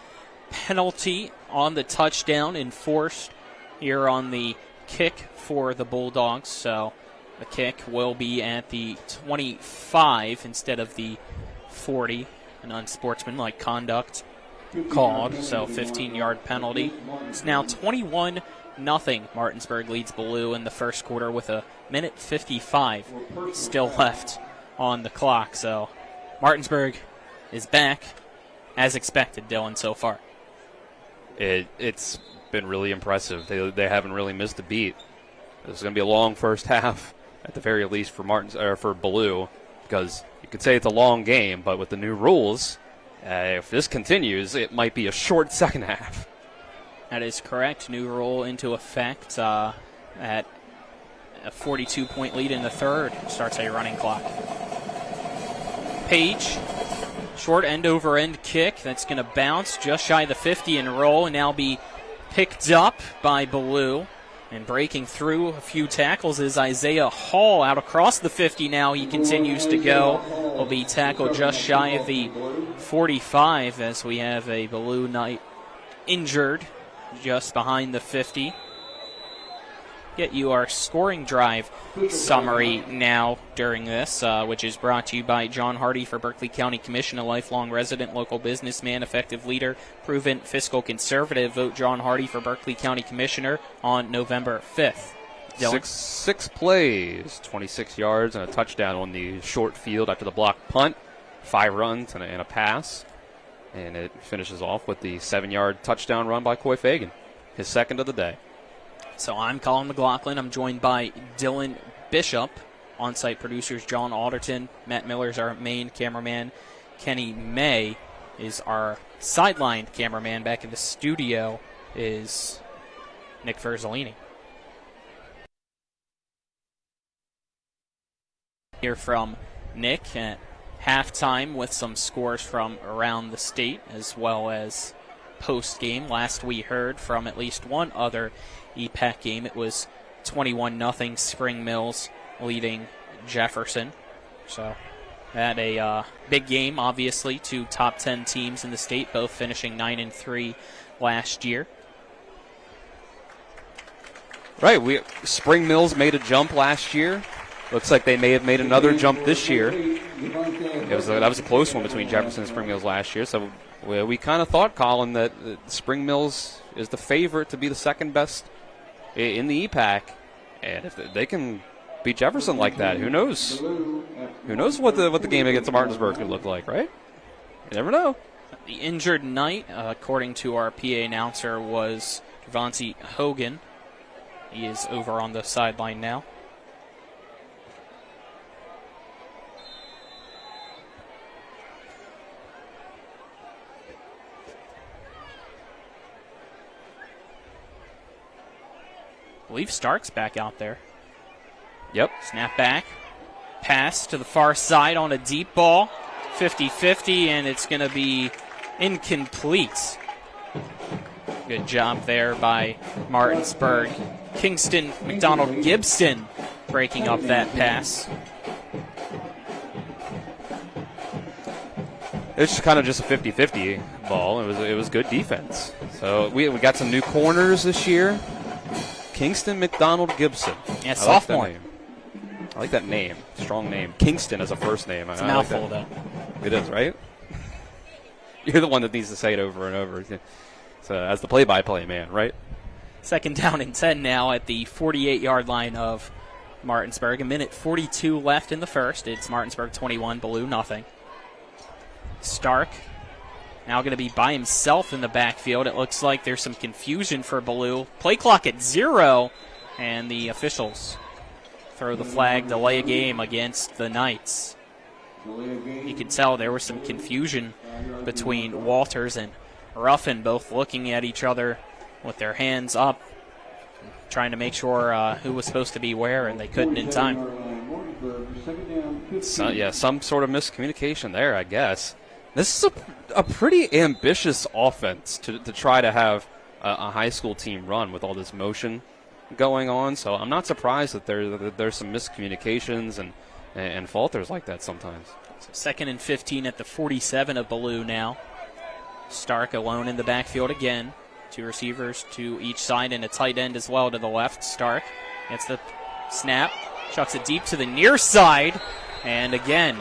penalty on the touchdown enforced here on the kick for the Bulldogs. So the kick will be at the 25 instead of the 40. An unsportsmanlike conduct called, so 15-yard penalty. It's now 21-0. Martinsburg leads Ballou in the first quarter with 1:55 still left on the clock. So Martinsburg is back as expected, Dylan, so far. It's been really impressive. They haven't really missed a beat. This is going to be a long first half, at the very least, for Ballou, because you could say it's a long game, but with the new rules, if this continues, it might be a short second half. That is correct. New rule into effect at a 42-point lead in the third. Starts a running clock. Page, short end-over-end kick. That's going to bounce just shy of the 50 and roll, and now be picked up by Ballou. And breaking through a few tackles is Isaiah Hall out across the 50 now. He continues to go. Will be tackled just shy of the 45 as we have a Ballou Knight injured just behind the 50. Get you our scoring drive summary now during this, which is brought to you by John Hardy for Berkeley County Commission, a lifelong resident, local businessman, effective leader, proven fiscal conservative. Vote John Hardy for Berkeley County Commissioner on November 5th. Six plays, 26 yards, and a touchdown on the short field after the blocked punt. 5 runs and a pass. And it finishes off with the 7-yard touchdown run by Coy Fagan, his second of the day. So I'm Colin McLaughlin. I'm joined by Dylan Bishop. On-site producers John Alderton. Matt Miller is our main cameraman. Kenny May is our sideline cameraman. Back in the studio is Nick Verzolini. Hear from Nick at halftime with some scores from around the state as well as post-game. Last we heard from at least one other EPAC game. It was 21-0 Spring Mills leading Jefferson. So had a big game, obviously. 2 top 10 teams in the state, both finishing 9-3 last year. Right, Spring Mills made a jump last year. Looks like they may have made another jump this year. That was a close one between Jefferson and Spring Mills last year. So we kind of thought, Colin, that Spring Mills is the favorite to be the second best in the EPAC. And if they can beat Jefferson like that, who knows? Who knows what the game against Martinsburg could look like, right? You never know. The injured Knight, according to our PA announcer, was Javonte Hogan. He is over on the sideline now. believe Stark's back out there. Yep. Snap back. Pass to the far side on a deep ball. 50-50, and it's going to be incomplete. Good job there by Martinsburg. Kingston McDonald Gibson breaking up that pass. It's kind of just a 50-50 ball. It was good defense. So we got some new corners this year. Kingston McDonald Gibson. Yeah, sophomore. I like that name. Strong name. Kingston as a first name. It's a mouthful, though. It is, right? You're the one that needs to say it over and over. So as the play-by-play man, right? 2nd down and 10 now at the 48-yard line of Martinsburg. 1:42 left in the first. It's Martinsburg 21, Ballou nothing. Stark now going to be by himself in the backfield. It looks like there's some confusion for Ballou. Play clock at 0, and the officials throw the flag, delay a game against the Knights. You can tell there was some confusion between Walters and Ruffin, both looking at each other with their hands up, trying to make sure who was supposed to be where, and they couldn't in time. So, yeah, some sort of miscommunication there, I guess. This is a pretty ambitious offense to try to have a high school team run with all this motion going on. So I'm not surprised that there's some miscommunications and falters like that sometimes. So 2nd and 15 at the 47 of Ballou now. Stark alone in the backfield again. 2 receivers to each side and a tight end as well to the left. Stark gets the snap, chucks it deep to the near side, and again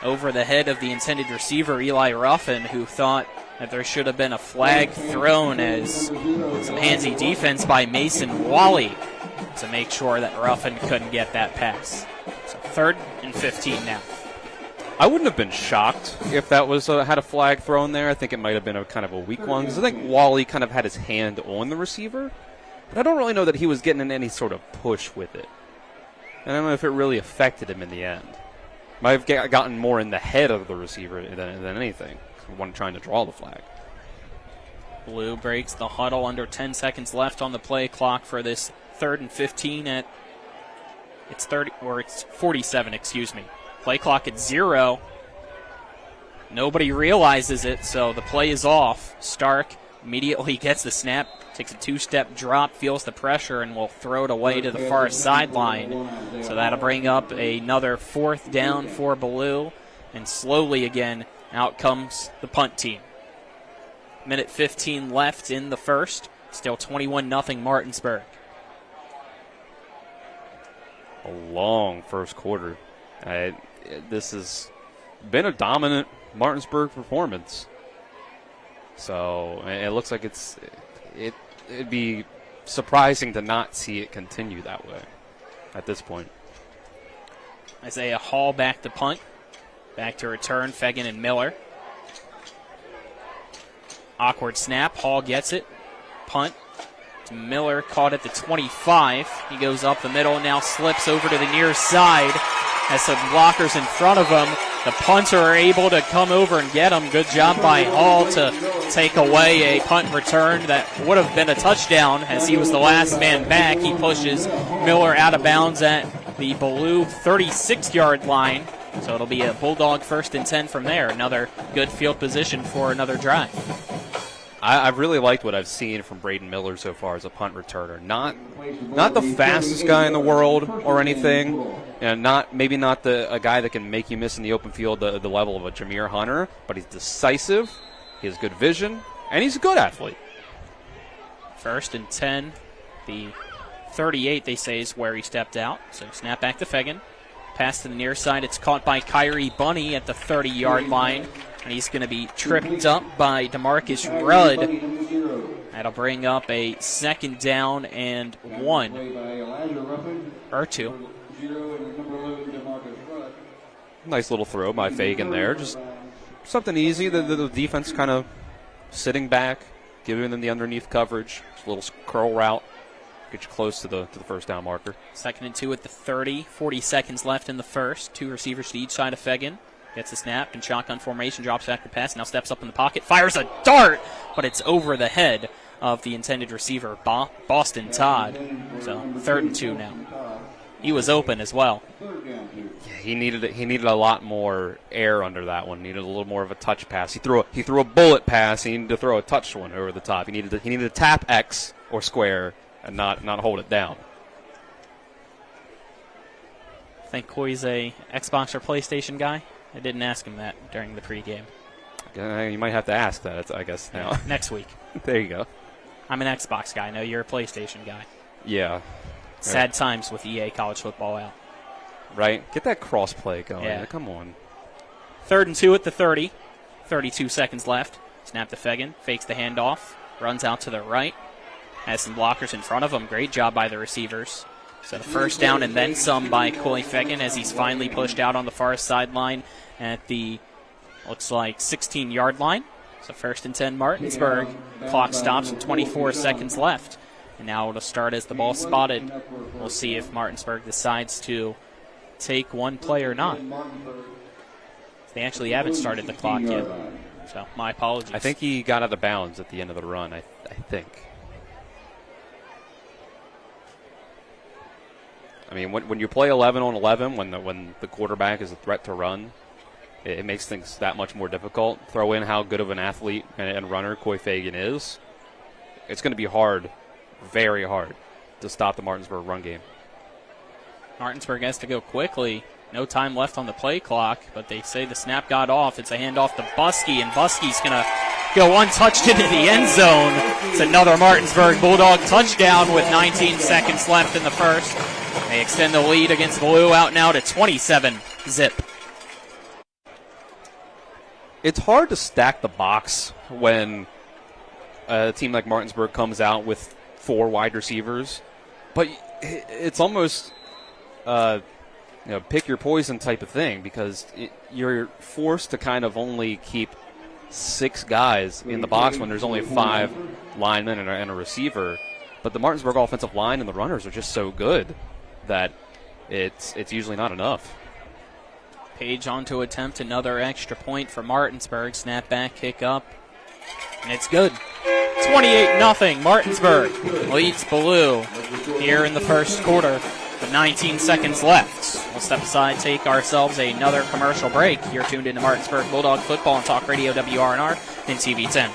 over the head of the intended receiver, Eli Ruffin, who thought that there should have been a flag thrown as some handsy defense by Mason Wally to make sure that Ruffin couldn't get that pass. So 3rd and 15 now. I wouldn't have been shocked if that was had a flag thrown there. I think it might have been a kind of a weak one, because I think Wally kind of had his hand on the receiver, but I don't really know that he was getting in any sort of push with it. And I don't know if it really affected him in the end. Might have gotten more in the head of the receiver than anything. One trying to draw the flag. Ballou breaks the huddle under 10 seconds left on the play clock for this 3rd and 15 at it's 47, excuse me. Play clock at 0. Nobody realizes it, so the play is off. Stark immediately gets the snap, takes a 2-step drop, feels the pressure, and will throw it away to the far sideline. So that'll bring up another 4th down for Ballou, and slowly again out comes the punt team. 1:15 left in the first. Still 21-0 Martinsburg. A long first quarter. This has been a dominant Martinsburg performance. So it looks like it'd be surprising to not see it continue that way at this point. Isaiah Hall back to punt. Back to return, Fegan and Miller. Awkward snap. Hall gets it. Punt. To Miller, caught at the 25. He goes up the middle and now slips over to the near side. Has some blockers in front of him. The punter are able to come over and get him. Good job by Hall to take away a punt return that would have been a touchdown as he was the last man back. He pushes Miller out of bounds at the Ballou 36-yard line. So it'll be a Bulldog 1st and 10 from there. Another good field position for another drive. I've really liked what I've seen from Braden Miller so far as a punt returner. Not the fastest guy in the world or anything, and maybe not a guy that can make you miss in the open field the level of a Jameer Hunter, but he's decisive, he has good vision, and he's a good athlete. 1st and 10. The 38, they say, is where he stepped out. So snap back to Fegan. Pass to the near side. It's caught by Kyrie Bunny at the 30-yard line. And he's going to be tripped up by DeMarcus Rudd. That'll bring up a 2nd down and 1. Or 2. Nice little throw by Fagan there. Just something easy. The defense kind of sitting back, giving them the underneath coverage. Just a little curl route. Get you close to the 1st down marker. 2nd and 2 at the 30. 40 seconds left in the first. 2 receivers to each side of Fegan. Gets a snap in shotgun formation, drops back the pass, now steps up in the pocket, fires a dart, but it's over the head of the intended receiver, Boston Todd. So 3rd and 2 now. He was open as well. Yeah, he needed a lot more air under that one. Needed a little more of a touch pass. He threw a bullet pass. He needed to throw a touch one over the top. He needed to tap X or square and not hold it down. Think Coy's a Xbox or PlayStation guy? I didn't ask him that during the pregame. You might have to ask that, I guess, now. Next week. There you go. I'm an Xbox guy. No, you're a PlayStation guy. Yeah. Sad times with EA College Football out. Right? Get that cross-play going. Yeah. Come on. 3rd and 2 at the 30. 32 seconds left. Snap to Fegan. Fakes the handoff. Runs out to the right. Has some blockers in front of him. Great job by the receivers. So the first down and then some by Coy Fegan as he's finally pushed out on the far sideline at the, looks like, 16-yard line. So 1st and 10 Martinsburg. Clock stops with 24 seconds left. And now it'll start as the ball spotted. We'll see if Martinsburg decides to take one play or not. They actually haven't started the clock yet. So my apologies. I think he got out of bounds at the end of the run, I think. I mean, when you play 11 on 11, when the quarterback is a threat to run, it makes things that much more difficult. Throw in how good of an athlete and runner Coy Fegan is. It's going to be hard, very hard, to stop the Martinsburg run game. Martinsburg has to go quickly. No time left on the play clock, but they say the snap got off. It's a handoff to Buskey, and Buskey's going to go untouched into the end zone. It's another Martinsburg Bulldog touchdown with 19 seconds left in the first. They extend the lead against Ballou out now to 27-zip. It's hard to stack the box when a team like Martinsburg comes out with 4 wide receivers, but it's almost pick your poison type of thing, because you're forced to kind of only keep 6 guys in the box when there's only 5 linemen and a receiver. But the Martinsburg offensive line and the runners are just so good that it's usually not enough. Page on to attempt another extra point for Martinsburg. Snap back, kick up, and it's good. 28-0. Martinsburg leads Ballou here in the first quarter with 19 seconds left. We'll step aside, take ourselves another commercial break. You're tuned into Martinsburg Bulldog Football on Talk Radio WRNR and TV 10.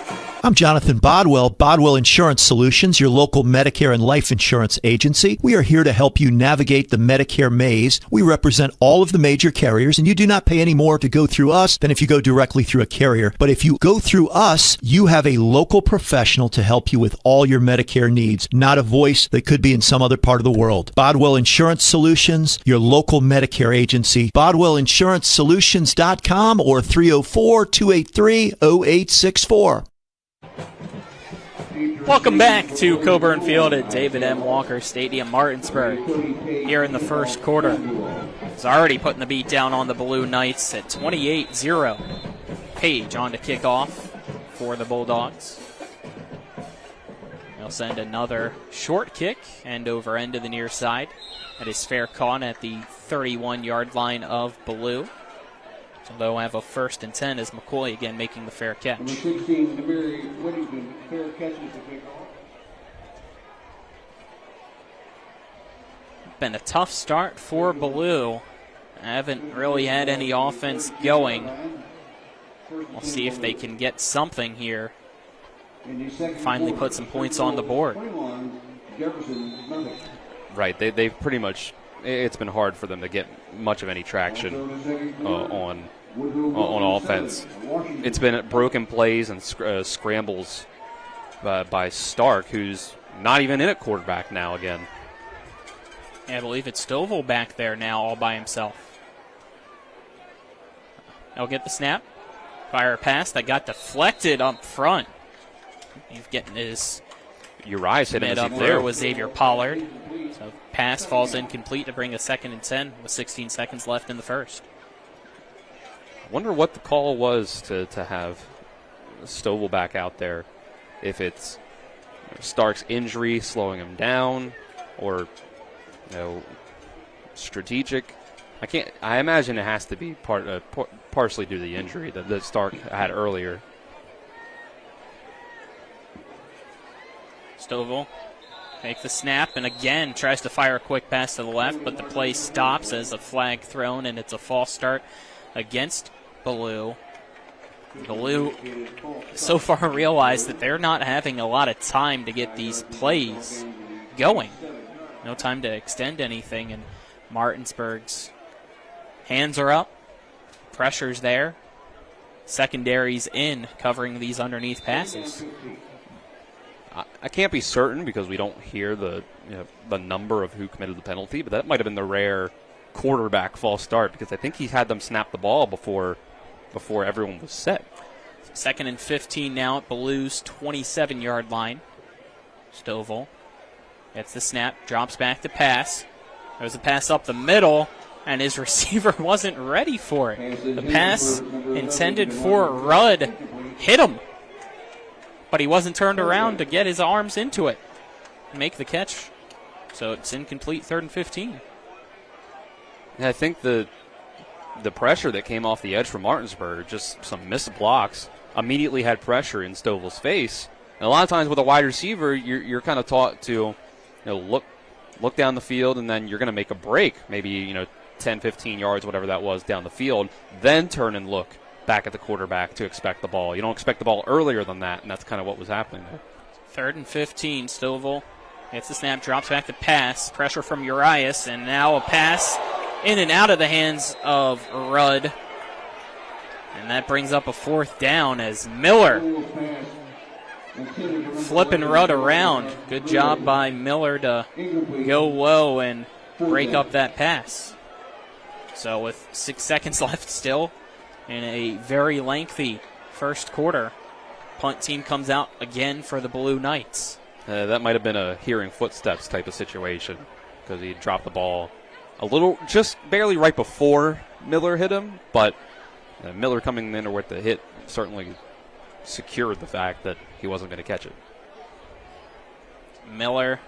I'm Jonathan Bodwell, Bodwell Insurance Solutions, your local Medicare and life insurance agency. We are here to help you navigate the Medicare maze. We represent all of the major carriers, and you do not pay any more to go through us than if you go directly through a carrier. But if you go through us, you have a local professional to help you with all your Medicare needs, not a voice that could be in some other part of the world. Bodwell Insurance Solutions, your local Medicare agency. BodwellInsuranceSolutions.com or 304-283-0864. Welcome back to Coburn Field at David M. Walker Stadium, Martinsburg. Here in the first quarter, it's already putting the beat down on the Ballou Knights at 28-0. Page on to kickoff for the Bulldogs. They'll send another short kick, end over end to the near side. That is fair caught at the 31-yard line of Ballou. So they'll have a 1st and 10 as McCoy again making the fair catch. Number 16, Mary Whittington, fair catches the kickoff. Been a tough start for Ballou. Haven't really had any offense going. We'll see if they can get something here. Finally put some points on the board. Right, they've pretty much, it's been hard for them to get much of any traction on offense. It's been broken plays and scrambles by Stark, who's not even in at quarterback now again. Yeah, I believe it's Stovall back there now all by himself. They'll get the snap. Fire a pass that got deflected up front. He's getting his Uriah's hit him up there with Xavier Pollard. So pass falls incomplete to bring a 2nd and 10 with 16 seconds left in the first. I wonder what the call was to have Stovall back out there. If it's Stark's injury slowing him down, or strategic. I imagine it has to be partially due to the injury that Stark had earlier. Stovall take the snap and again tries to fire a quick pass to the left, but the play stops as a flag thrown, and it's a false start against Ballou. Ballou so far realized that they're not having a lot of time to get these plays going. No time to extend anything, and Martinsburg's hands are up. Pressure's there. Secondary's in, covering these underneath passes. I can't be certain because we don't hear the number of who committed the penalty, but that might have been the rare quarterback false start because I think he had them snap the ball before everyone was set. 2nd and 15 now at Ballou's 27-yard line. Stovall gets the snap, drops back to pass. There's a pass up the middle, and his receiver wasn't ready for it. The pass intended for Rudd hit him, but he wasn't turned around to get his arms into it and make the catch. So it's incomplete, 3rd and 15. Yeah, I think the pressure that came off the edge from Martinsburg, just some missed blocks, immediately had pressure in Stovall's face. And a lot of times with a wide receiver, you're kind of taught to look down the field, and then you're going to make a break, maybe 10, 15 yards, whatever that was, down the field, then turn and look back at the quarterback to expect the ball. You don't expect the ball earlier than that, and that's kind of what was happening there. 3rd and 15, Stovall gets the snap, drops back to pass, pressure from Urias, and now a pass in and out of the hands of Rudd. And that brings up a 4th down as Miller flipping Rudd around. Good job by Miller to go low and break up that pass. So with 6 seconds left still in a very lengthy first quarter, punt team comes out again for the Blue Knights. That might have been a hearing footsteps type of situation because he dropped the ball a little, just barely right before Miller hit him, but Miller coming in with the hit certainly secured the fact that he wasn't going to catch it. Miller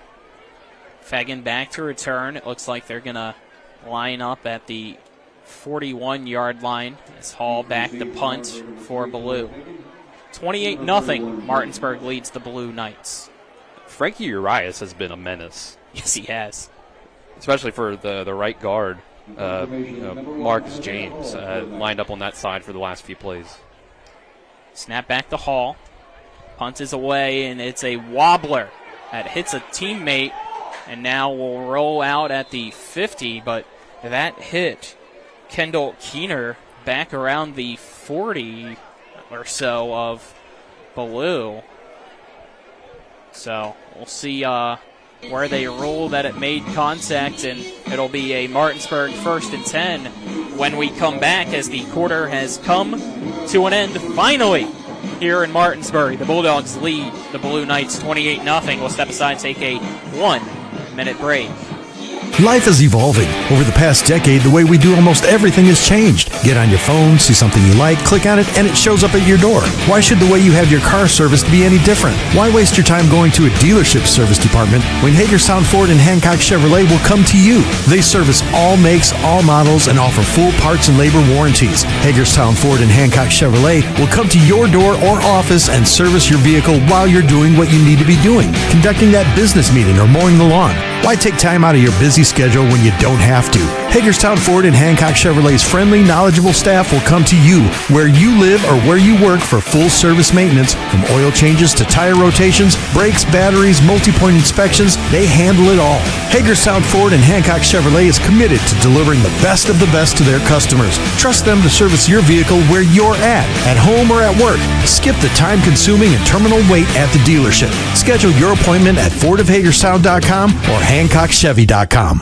fagging back to return. It looks like they're going to line up at the 41-yard line as Hall back to punt for Ballou. 28-0, Martinsburg leads the Blue Knights. Frankie Urias has been a menace. Yes, he has. Especially for the right guard, Marcus James, lined up on that side for the last few plays. Snap back to Hall. Punt is away, and it's a wobbler that hits a teammate, and now will roll out at the 50, but that hit Kendall Keener back around the 40 or so of Ballou. So we'll see where they rule that it made contact, and it'll be a Martinsburg 1st and 10 when we come back as the quarter has come to an end finally here in Martinsburg. The Bulldogs lead the Blue Knights 28-0. We'll step aside and take a 1-minute break. Life is evolving. Over the past decade, the way we do almost everything has changed. Get on your phone, see something you like, click on it, and it shows up at your door. Why should the way you have your car serviced be any different? Why waste your time going to a dealership service department when Hagerstown Ford and Hancock Chevrolet will come to you? They service all makes, all models, and offer full parts and labor warranties. Hagerstown Ford and Hancock Chevrolet will come to your door or office and service your vehicle while you're doing what you need to be doing, conducting that business meeting or mowing the lawn. Why take time out of your busy schedule when you don't have to? Hagerstown Ford and Hancock Chevrolet's friendly, knowledgeable staff will come to you where you live or where you work for full service maintenance, from oil changes to tire rotations, brakes, batteries, multi-point inspections. They handle it all. Hagerstown Ford and Hancock Chevrolet is committed to delivering the best of the best to their customers. Trust them to service your vehicle where you're at home or at work. Skip the time-consuming and terminal wait at the dealership. Schedule your appointment at fordofhagerstown.com or hancockchevy.com.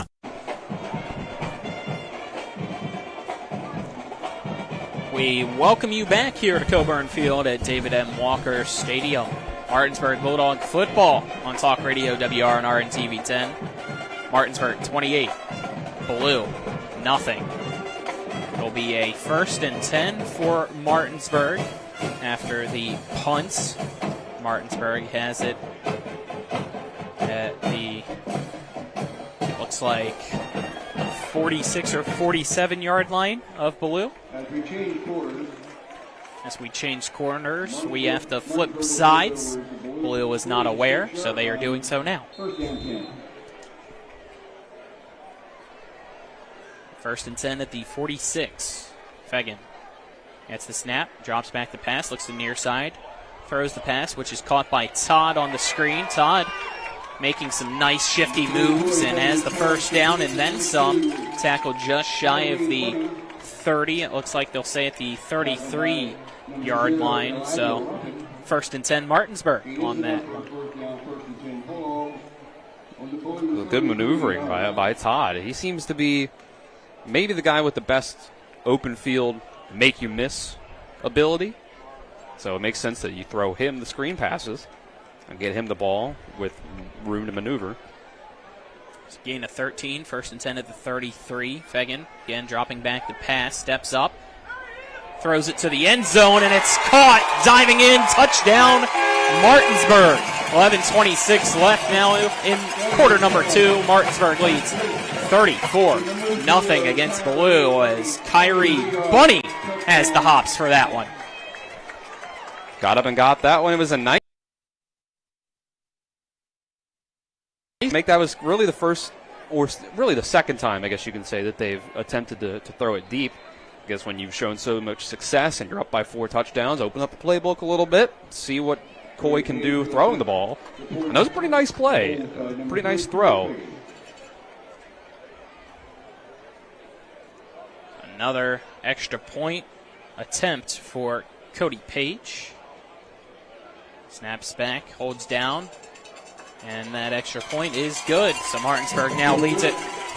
We welcome you back here to Coburn Field at David M. Walker Stadium. Martinsburg Bulldog football on Talk Radio WRNR and TV 10. Martinsburg 28, Ballou nothing. It'll be a 1st and 10 for Martinsburg after the punts. Martinsburg has it at the, it looks like, 46 or 47 yard line of Ballou. As we change corners, we have to flip sides. Blue was not aware, so they are doing so now. First and 10 at the 46. Fegan gets the snap, drops back the pass, looks to the near side, throws the pass, which is caught by Todd on the screen. Todd making some nice shifty moves and has the first down and then some. Tackled just shy of the 30. It looks like they'll say at the 33-yard line. So first and 10 Martinsburg on that. Good maneuvering by Todd. He seems to be maybe the guy with the best open field make you miss ability. So it makes sense that you throw him the screen passes and get him the ball with room to maneuver. It's a gain of 13, first and 10 at the 33. Fegan, again, dropping back the pass, steps up, throws it to the end zone, and it's caught. Diving in, touchdown, Martinsburg. 11:26 left now in quarter number 2. Martinsburg leads 34-0 against Ballou as Kyrie Bunny has the hops for that one. Got up and got that one. It was a nice. That was really the first, or really the second time, I guess you can say, that they've attempted to throw it deep. I guess when you've shown so much success and you're up by 4 touchdowns, open up the playbook a little bit, see what Coy can do throwing the ball. And that was a pretty nice play, pretty nice throw. Another extra point attempt for Cody Page. Snaps back, holds down, and that extra point is good. So Martinsburg now leads it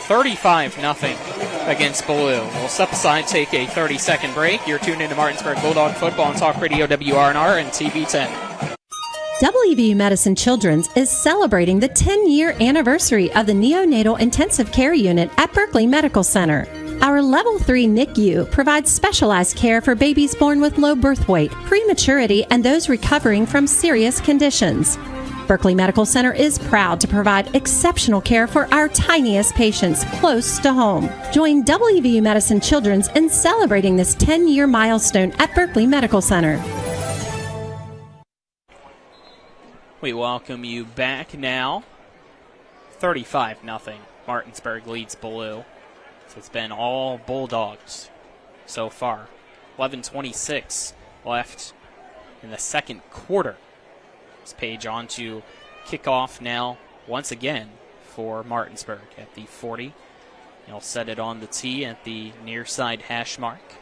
35-0 against Ballou. We'll step aside, take a 30-second break. You're tuned into Martinsburg Bulldog Football on Talk Radio WRNR and TV 10. WVU Medicine Children's is celebrating the 10-year anniversary of the Neonatal Intensive Care Unit at Berkeley Medical Center. Our Level 3 NICU provides specialized care for babies born with low birth weight, prematurity, and those recovering from serious conditions. Berkeley Medical Center is proud to provide exceptional care for our tiniest patients close to home. Join WVU Medicine Children's in celebrating this 10-year milestone at Berkeley Medical Center. We welcome you back now. 35-0. Martinsburg leads Ballou. So it's been all Bulldogs so far. 11:26 left in the second quarter. This Page on to kickoff now once again for Martinsburg at the 40. He'll set it on the tee at the near side hash mark.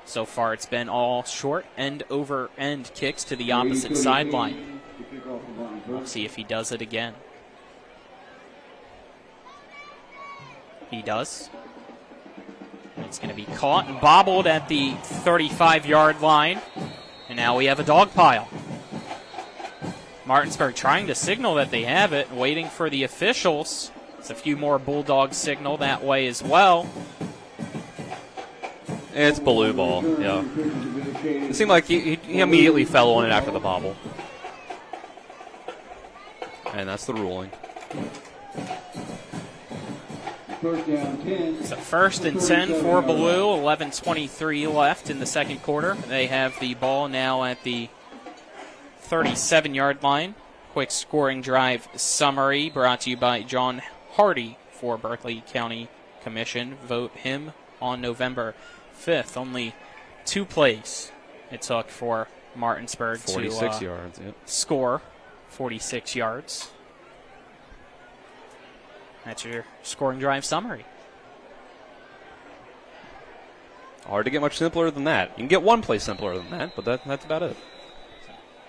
So far it's been all short end over end kicks to the opposite sideline. We'll see if he does it again. He does. It's going to be caught and bobbled at the 35-yard line. And now we have a dog pile. Martinsburg trying to signal that they have it, waiting for the officials. It's a few more Bulldogs signal that way as well. It's Ballou ball, yeah. It seemed like he immediately fell on it after the bobble. And that's the ruling. It's a first and 10 for Ballou. 11:23 left in the second quarter. They have the ball now at the 37-yard line. Quick scoring drive summary brought to you by John Hardy for Berkeley County Commission. Vote him on November 5th. Only 2 plays it took for Martinsburg 46 to yards, yep. Score 46 yards. That's your scoring drive summary. Hard to get much simpler than that. You can get one play simpler than that, but that's about it.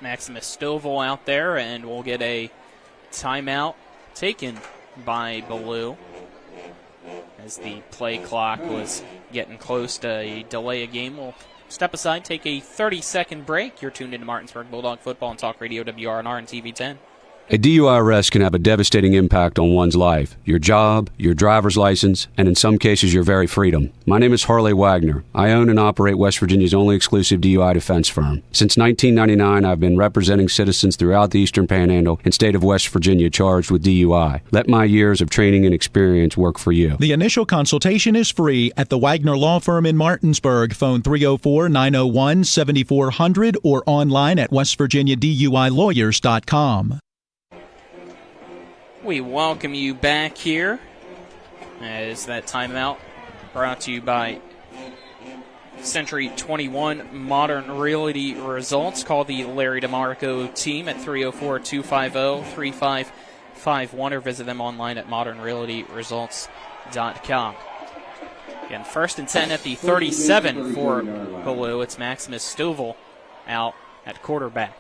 Maximus Stovall out there, and we'll get a timeout taken by Ballou as the play clock was getting close to a delay a game. We'll step aside, take a 30-second break. You're tuned into Martinsburg Bulldog Football and Talk Radio WRNR and TV 10. A DUI arrest can have a devastating impact on one's life, your job, your driver's license, and in some cases, your very freedom. My name is Harley Wagner. I own and operate West Virginia's only exclusive DUI defense firm. Since 1999, I've been representing citizens throughout the Eastern Panhandle and state of West Virginia charged with DUI. Let my years of training and experience work for you. The initial consultation is free at the Wagner Law Firm in Martinsburg. Phone 304-901-7400 or online at westvirginiaduilawyers.com. We welcome you back here as that timeout brought to you by Century 21 Modern Realty Results. Call the Larry DeMarco team at 304-250-3551 or visit them online at modernrealtyresults.com. Again, 1st and 10 at the 37 for Ballou. It's Maximus Stovall out at quarterback.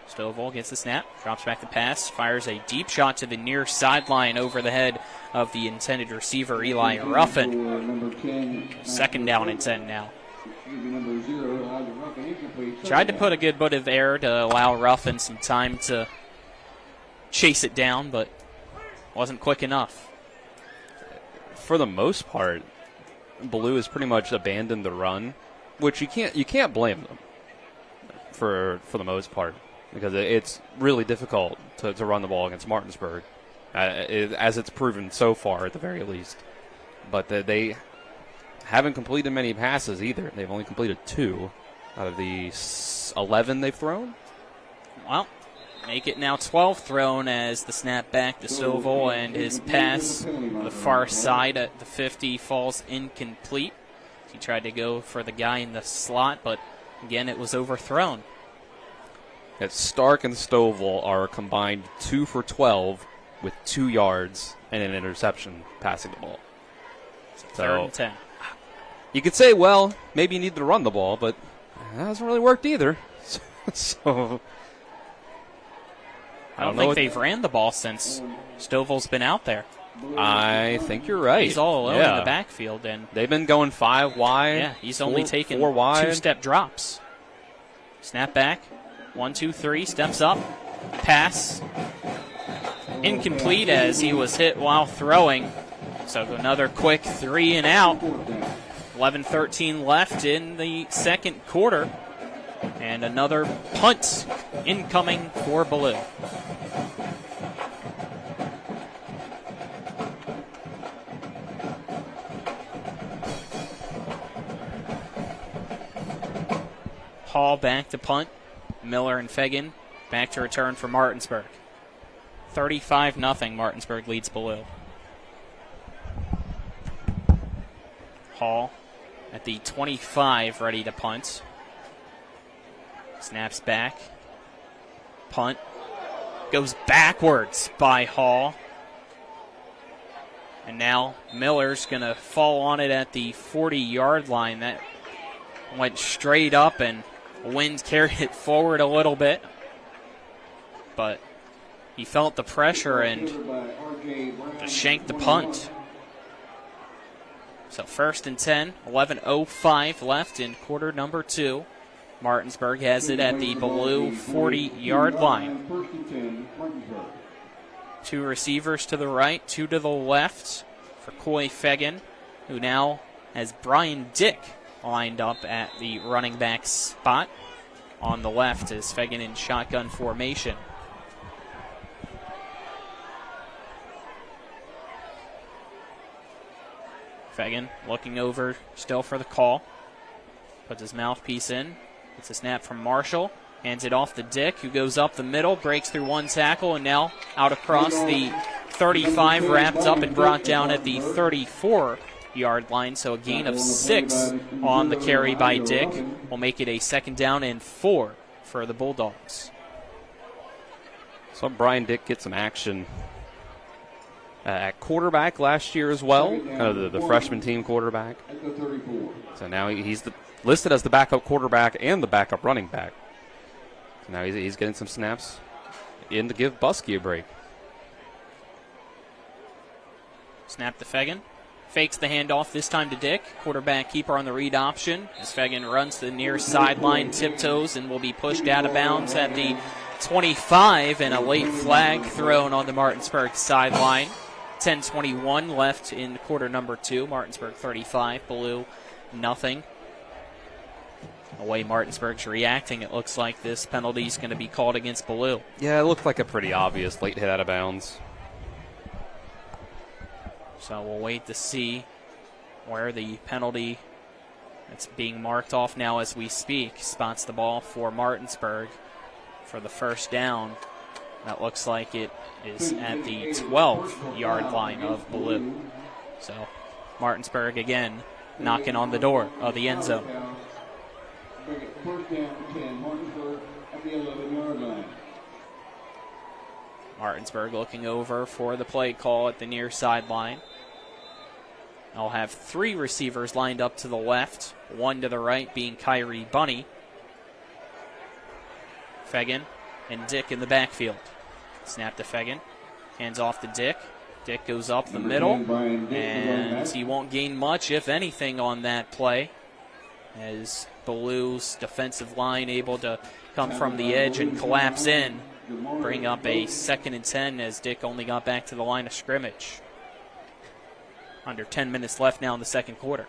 Stovall gets the snap, drops back the pass, fires a deep shot to the near sideline over the head of the intended receiver, Eli Ruffin. 2nd down and 10 now. Tried to put a good bit of air to allow Ruffin some time to chase it down, but wasn't quick enough. For the most part, Ballou has pretty much abandoned the run, which you can't blame them for the most part, because it's really difficult to run the ball against Martinsburg, as it's proven so far at the very least. But they haven't completed many passes either. They've only completed 2 out of the 11 they've thrown. Well, make it now 12 thrown as the snap back to Stovall, and his pass on the far side at the 50 falls incomplete. He tried to go for the guy in the slot, but again it was overthrown. Stark and Stovall are combined 2 for 12 with 2 yards and an interception passing the ball. So 3rd and 10. You could say, well, maybe you need to run the ball, but that hasn't really worked either. So I don't think they've ran the ball since Stovall's been out there. I think you're right. He's all alone in the backfield, and they've been going 5 wide. Yeah, he's only taken 4 wide. 2-step drops. Snap back. 1, 2, 3, steps up, pass, incomplete as he was hit while throwing. So another quick 3 and out. 11-13 left in the 2nd quarter. And another punt incoming for Ballou. Hall back to punt. Miller and Fegan back to return for Martinsburg. 35-0, Martinsburg leads Ballou. Hall at the 25, ready to punt. Snaps back. Punt. Goes backwards by Hall. And now Miller's going to fall on it at the 40-yard line. That went straight up, and wind carried it forward a little bit, but he felt the pressure and just shanked the punt. So 1st and 10, 11:05 left in quarter number 2. Martinsburg has it at the Ballou 40-yard line. 2 receivers to the right, 2 to the left for Coy Fegan, who now has Brian Dick lined up at the running back spot. On the left is Fegan in shotgun formation. Fegan looking over still for the call. Puts his mouthpiece in. It's a snap from Marshall. Hands it off to Dick, who goes up the middle, breaks through 1 tackle, and now out across the 35, wrapped up and brought down at the 34-yard line. So a gain of 6 on the carry by Dick will make it a 2nd down and 4 for the Bulldogs. So Brian Dick get some action at quarterback last year as well, the freshman team quarterback. So now he's listed as the backup quarterback and the backup running back. So now he's getting some snaps in to give Buskey a break. Snap to Fegan. Fakes the handoff, this time to Dick. Quarterback keeper on the read option as Fegan runs to the near sideline, tiptoes, and will be pushed out of bounds at the 25 and a late flag thrown on the Martinsburg sideline. 10:21 left in quarter number 2. Martinsburg 35, Ballou nothing. The way Martinsburg's reacting, it looks like this penalty is going to be called against Ballou. Yeah, it looked like a pretty obvious late hit out of bounds. So we'll wait to see where the penalty that's being marked off now as we speak spots the ball for Martinsburg for the first down. That looks like it is at the 12-yard line of Ballou. So Martinsburg again knocking on the door of the end zone. First down 10, Martinsburg at the 11-yard line. Martinsburg looking over for the play call at the near sideline. I'll have 3 receivers lined up to the left, 1 to the right being Kyrie Bunny. Fegan and Dick in the backfield. Snap to Fegan, hands off to Dick. Dick goes up the middle, and he won't gain much, if anything, on that play, as Ballou's defensive line able to come from the edge and collapse in, bring up a 2nd and 10 as Dick only got back to the line of scrimmage. Under 10 minutes left now in the second quarter.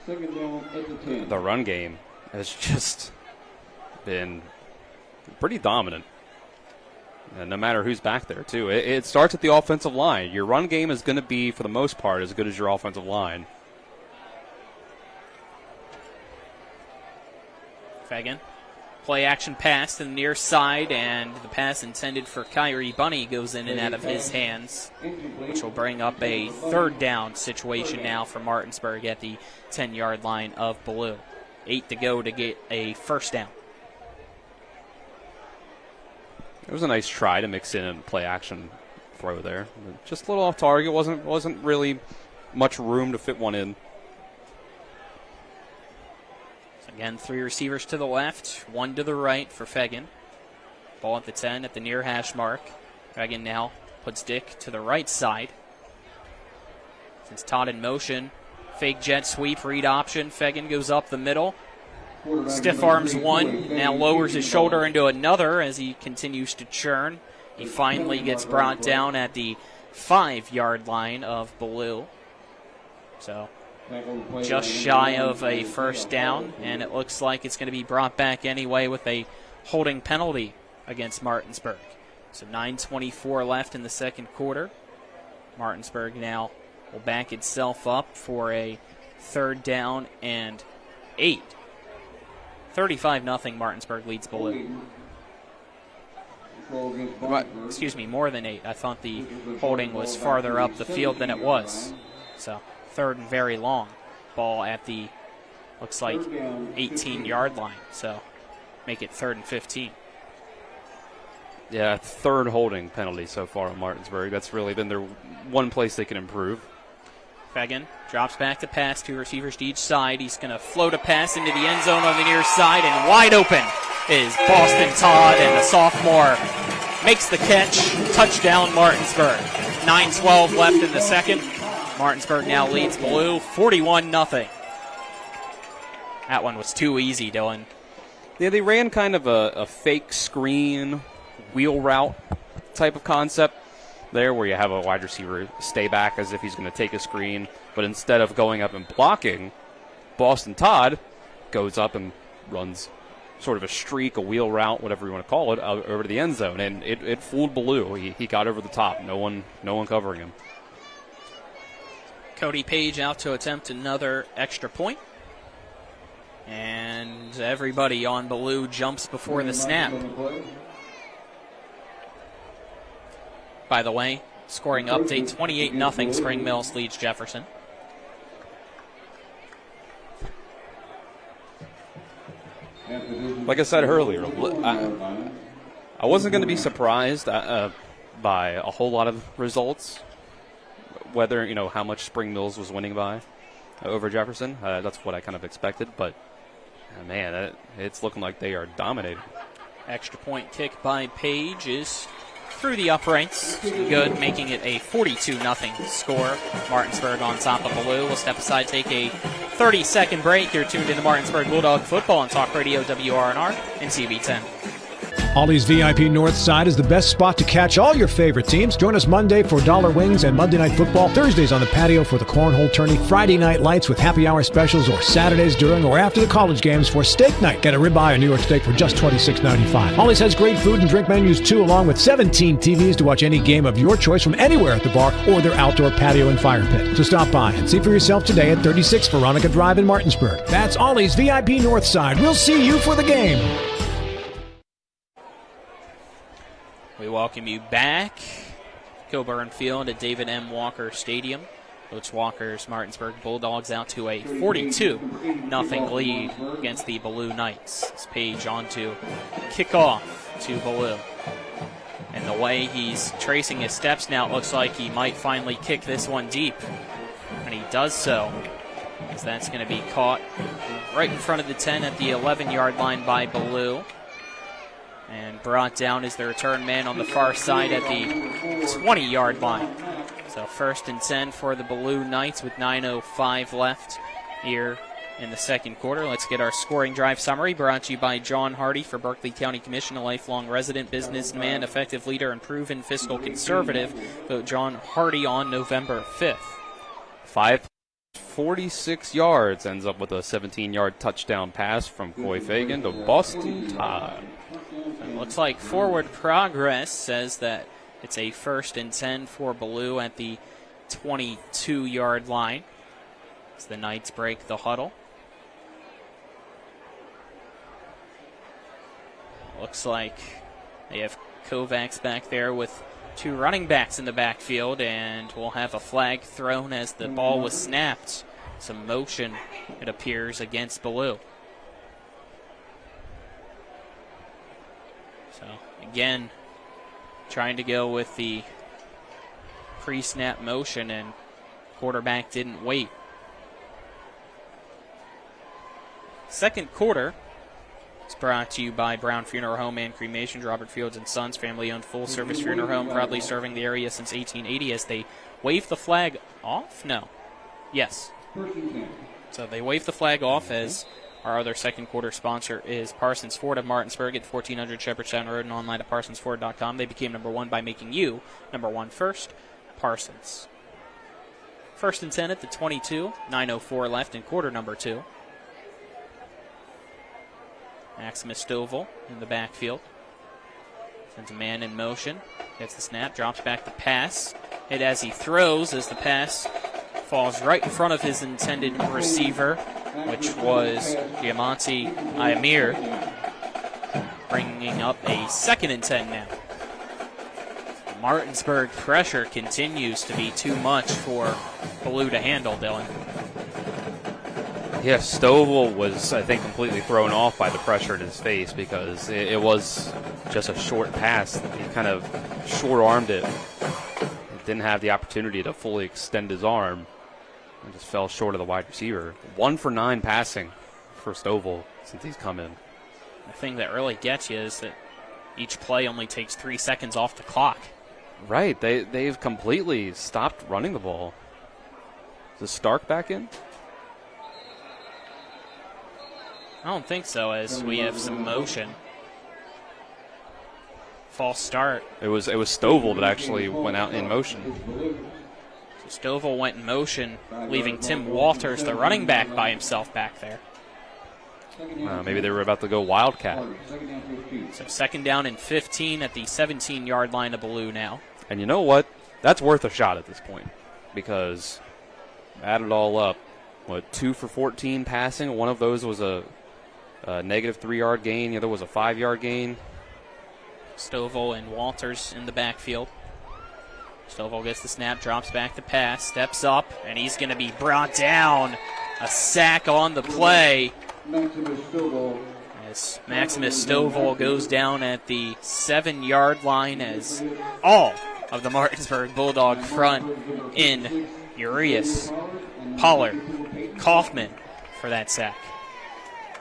Second down at the 10. The run game has just been pretty dominant. And no matter who's back there, too. It starts at the offensive line. Your run game is going to be, for the most part, as good as your offensive line. Fegan. Play action pass to the near side, and the pass intended for Kyrie Bunny goes in and out of his hands, which will bring up a 3rd down situation now for Martinsburg at the 10-yard line of Ballou. 8 to go to get a first down. It was a nice try to mix in a play action throw there. Just a little off target. Wasn't really much room to fit one in. Again, 3 receivers to the left, 1 to the right for Fegan. Ball at the 10 at the near hash mark. Fegan now puts Dick to the right side. Since Todd in motion, fake jet sweep, read option. Fegan goes up the middle. Stiff arms one, now lowers his shoulder into another as he continues to churn. He finally gets brought down at the 5-yard line of Ballou. So just shy of a first down, and it looks like it's going to be brought back anyway with a holding penalty against Martinsburg. So 9:24 left in the second quarter. Martinsburg now will back itself up for a 3rd down and 8. 35-0 Martinsburg leads Ballou. Excuse me, more than 8. I thought the holding was farther up the field than it was. So 3rd and very long. Ball at the, looks like, 18-yard line. So make it 3rd and 15. Yeah, 3rd holding penalty so far on Martinsburg. That's really been their one place they can improve. Fegan drops back to pass, 2 receivers to each side. He's going to float a pass into the end zone on the near side, and wide open is Boston Todd, and the sophomore makes the catch. Touchdown, Martinsburg. 9:12 left in the second. Martinsburg now leads Ballou 41-0. That one was too easy, Dylan. Yeah, they ran kind of a fake screen, wheel route type of concept there, where you have a wide receiver stay back as if he's going to take a screen, but instead of going up and blocking, Boston Todd goes up and runs sort of a streak, a wheel route, whatever you want to call it, over to the end zone, and it fooled Ballou. He got over the top. No one covering him. Cody Page out to attempt another extra point. And everybody on Ballou jumps before the snap. By the way, scoring update, 28-0 Spring Mills leads Jefferson. Like I said earlier, I wasn't going to be surprised by a whole lot of results, whether, how much Spring Mills was winning by over Jefferson. That's what I kind of expected, but man, it's looking like they are dominating. Extra point kick by Page is through the uprights. Good, making it a 42-0 score. Martinsburg on top of Ballou. We'll step aside, take a 30-second break. You're tuned into Martinsburg Bulldog Football on Talk Radio WRNR and CB10. Ollie's VIP North Side is the best spot to catch all your favorite teams. Join us Monday for dollar wings and Monday Night Football, Thursdays on the patio for the cornhole tourney, Friday night lights with happy hour specials, or Saturdays during or after the college games for steak night. Get a ribeye or New York steak for just $26.95. Ollie's has great food and drink menus too, along with 17 TVs to watch any game of your choice from anywhere at the bar or their outdoor patio and fire pit. So stop by and see for yourself today at 36 Veronica Drive in Martinsburg. That's Ollie's VIP North Side. We'll see you for the game. We welcome you back. Coburn Field at David M. Walker Stadium. Coach Walker's Martinsburg Bulldogs out to a 42-0 lead against the Ballou Knights. This page on to kickoff to Ballou. And the way he's tracing his steps now, it looks like he might finally kick this one deep. And he does so, as that's going to be caught right in front of the 10 at the 11-yard line by Ballou. And brought down is the return man on the far side at the 20-yard line. So 1st and 10 for the Ballou Knights with 9:05 left here in the second quarter. Let's get our scoring drive summary brought to you by John Hardy for Berkeley County Commission, a lifelong resident, businessman, effective leader, and proven fiscal conservative. Vote John Hardy on November 5th. 546 yards, ends up with a 17-yard touchdown pass from Coy Fagan to Boston Todd. It looks like Forward Progress says that it's a 1st and 10 for Ballou at the 22-yard line as the Knights break the huddle. Looks like they have Kovacs back there with 2 running backs in the backfield, and we'll have a flag thrown as the ball was snapped. Some motion, it appears, against Ballou. So, again, trying to go with the pre-snap motion, and quarterback didn't wait. Second quarter is brought to you by Brown Funeral Home and Cremation, Robert Fields & Sons, family-owned full-service funeral home, proudly serving the area since 1880. As they wave the flag off? No. Yes. So they wave the flag off as our other second quarter sponsor is Parsons Ford of Martinsburg at 1400 Shepherdstown Road and online at parsonsford.com. They became number one by making you number one first. Parsons. 1st and 10 at the 22. 9:04 left in quarter number 2. Maximus Stovall in the backfield. Sends a man in motion. Gets the snap. Drops back the pass. Hit as he throws as the pass falls right in front of his intended receiver, which was Diamante Iamir, bringing up a 2nd and 10 now. Martinsburg pressure continues to be too much for Ballou to handle, Dylan. Yeah, Stovall was, I think, completely thrown off by the pressure in his face because it was just a short pass. He kind of short-armed it. He didn't have the opportunity to fully extend his arm and just fell short of the wide receiver. 1 for 9 passing for Stovall since he's come in. The thing that really gets you is that each play only takes 3 seconds off the clock. Right, they've completely stopped running the ball. Is Stark back in? I don't think so, as we have some motion. False start. It was Stovall that actually went out in motion. So Stovall went in motion, leaving Tim Walters, the running back, by himself back there. Maybe they were about to go Wildcat. So 2nd down and 15 at the 17-yard line of Ballou now. And you know what? That's worth a shot at this point because add it all up. 2 for 14 passing. One of those was a negative 3-yard gain. The other was a 5-yard gain. Stovall and Walters in the backfield. Stovall gets the snap, drops back the pass, steps up, and he's going to be brought down. A sack on the play. As Maximus Stovall goes down at the 7-yard line as all of the Martinsburg Bulldog front in Urias, Pollard, Kaufman for that sack.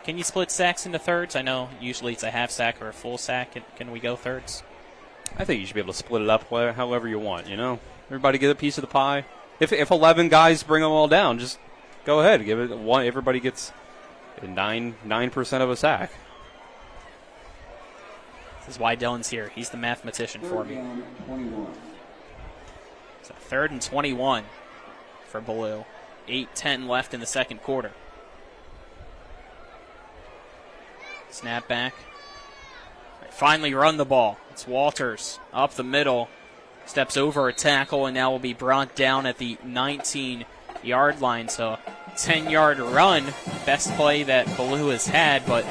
Can you split sacks into thirds? I know usually it's a half sack or a full sack. Can we go thirds? I think you should be able to split it up however you want, Everybody get a piece of the pie. If 11 guys bring them all down, just go ahead. Give it one. Everybody gets 9% of a sack. This is why Dylan's here. He's the mathematician for me. So 3rd and 21 for Ballou. 8:10 left in the second quarter. Snap back. Finally run the ball. It's Walters up the middle. Steps over a tackle and now will be brought down at the 19-yard line. So 10-yard run. Best play that Ballou has had, but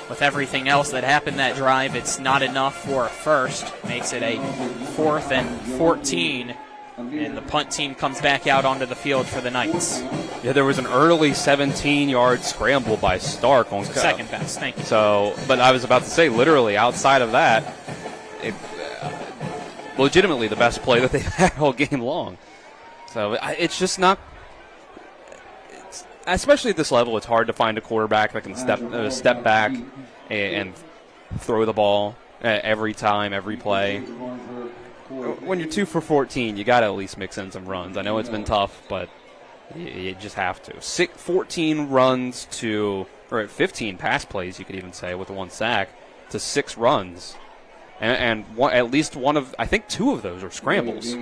with everything else that happened that drive, it's not enough for a first. Makes it a 4th and 14. And the punt team comes back out onto the field for the Knights. Yeah, there was an early 17-yard scramble by Stark on Second best, thank you. So, but I was about to say, literally outside of that, legitimately the best play that they've had all game long. So it's just not, especially at this level, it's hard to find a quarterback that can step back and throw the ball every time, every play. When you're 2 for 14, you got to at least mix in some runs. I know it's been tough, but you just have to. 14 runs to, or 15 pass plays, you could even say, with the 1 sack, to 6 runs. And at least one of, I think 2 of those are scrambles.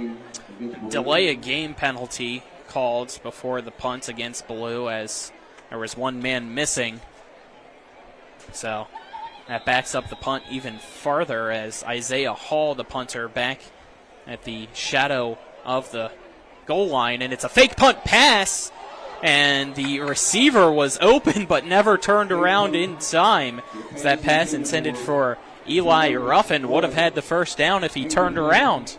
Delay a game penalty called before the punt against Ballou, as there was 1 man missing. So that backs up the punt even farther, as Isaiah Hall, the punter, back at the shadow of the goal line, and it's a fake punt pass, and the receiver was open but never turned around in time. So that pass intended for Eli Ruffin would have had the first down if he turned around.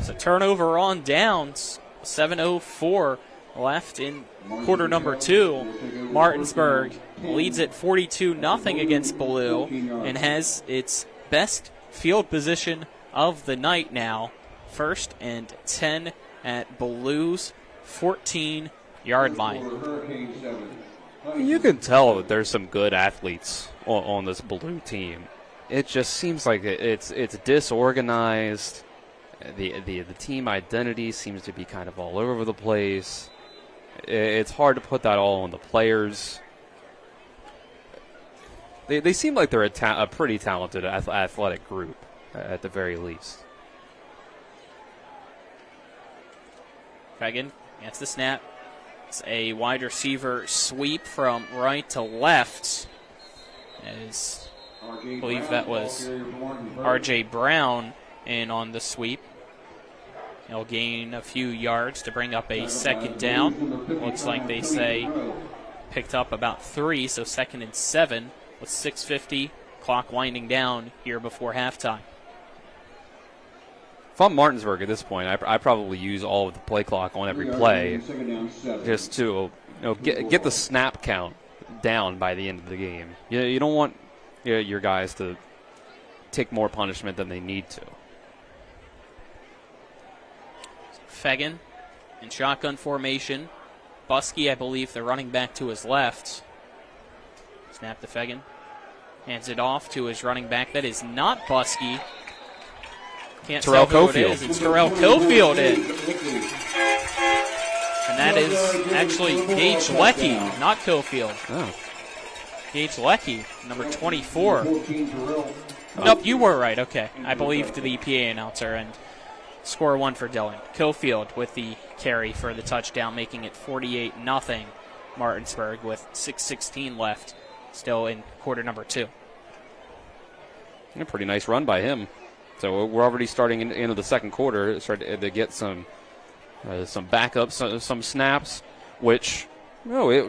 So turnover on downs. 7:04 left in quarter number 2. Martinsburg leads at 42-0 against Ballou and has its best field position of the night now. 1st and 10 at Ballou's 14-yard line. You can tell that there's some good athletes on this Ballou team. It just seems like it's disorganized. The team identity seems to be kind of all over the place. It's hard to put that all on the players. They seem like they're a pretty talented athletic group, at the very least. Fagan gets the snap. It's a wide receiver sweep from right to left. As I believe that was R.J. Brown in on the sweep. He'll gain a few yards to bring up a 2nd down. Looks like they say picked up about 3, so 2nd and 7 with 6:50, clock winding down here before halftime. If I'm Martinsburg at this point, I probably use all of the play clock on every play just to get the snap count down by the end of the game. You don't want your guys to take more punishment than they need to. Fagan in shotgun formation. Buskey, I believe, the running back to his left. Snap to Fagan. Hands it off to his running back. That is not Buskey. Can't tell who it is. It's Terrell Cofield in. And that is actually Gage Leckie, not Cofield. Oh. Gage Leckie, number 24. Nope, you were right. Okay. I believed the PA announcer. And score 1 for Dylan. Cofield with the carry for the touchdown, making it 48-0 Martinsburg with 6:16 left, still in quarter number 2. A pretty nice run by him. So we're already starting into the second quarter, starting to get some backups, some snaps, which,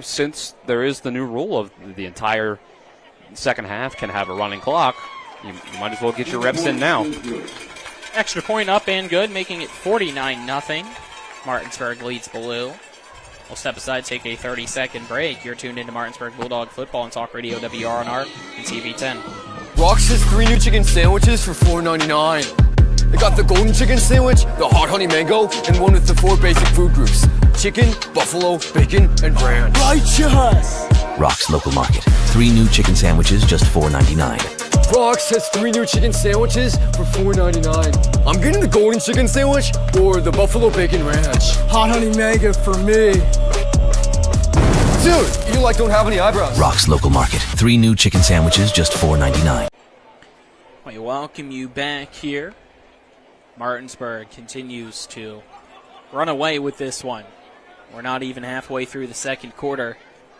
since there is the new rule of the entire second half can have a running clock, you might as well get your reps in now. Extra point up and good, making it 49-0. Martinsburg leads Ballou. We'll step aside, take a 30-second break. You're tuned into Martinsburg Bulldog Football and Talk Radio WRNR and TV10. Rox has 3 new chicken sandwiches for $4.99. They got the golden chicken sandwich, the hot honey mango, and one with the 4 basic food groups: chicken, buffalo, bacon, and ranch. Righteous! Rox Local Market. 3 new chicken sandwiches, just $4.99. Rox has 3 new chicken sandwiches for $4.99. I'm getting the golden chicken sandwich or the buffalo bacon ranch. Hot honey mango for me. Dude, you don't have any eyebrows. Rox Local Market. 3 new chicken sandwiches, just $4.99. We welcome you back here. Martinsburg continues to run away with this one. We're not even halfway through the second quarter.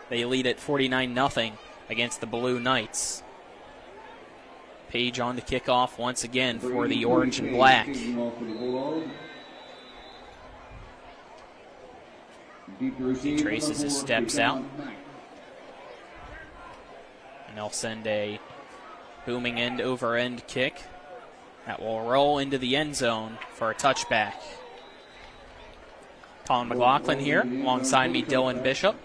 They lead at 49-0 against the Ballou Knights. Page on the kickoff once again for the orange and black. He traces his steps out. And they'll send a booming end-over-end kick that will roll into the end zone for a touchback. Colin McLaughlin here, alongside me, Dylan Bishop.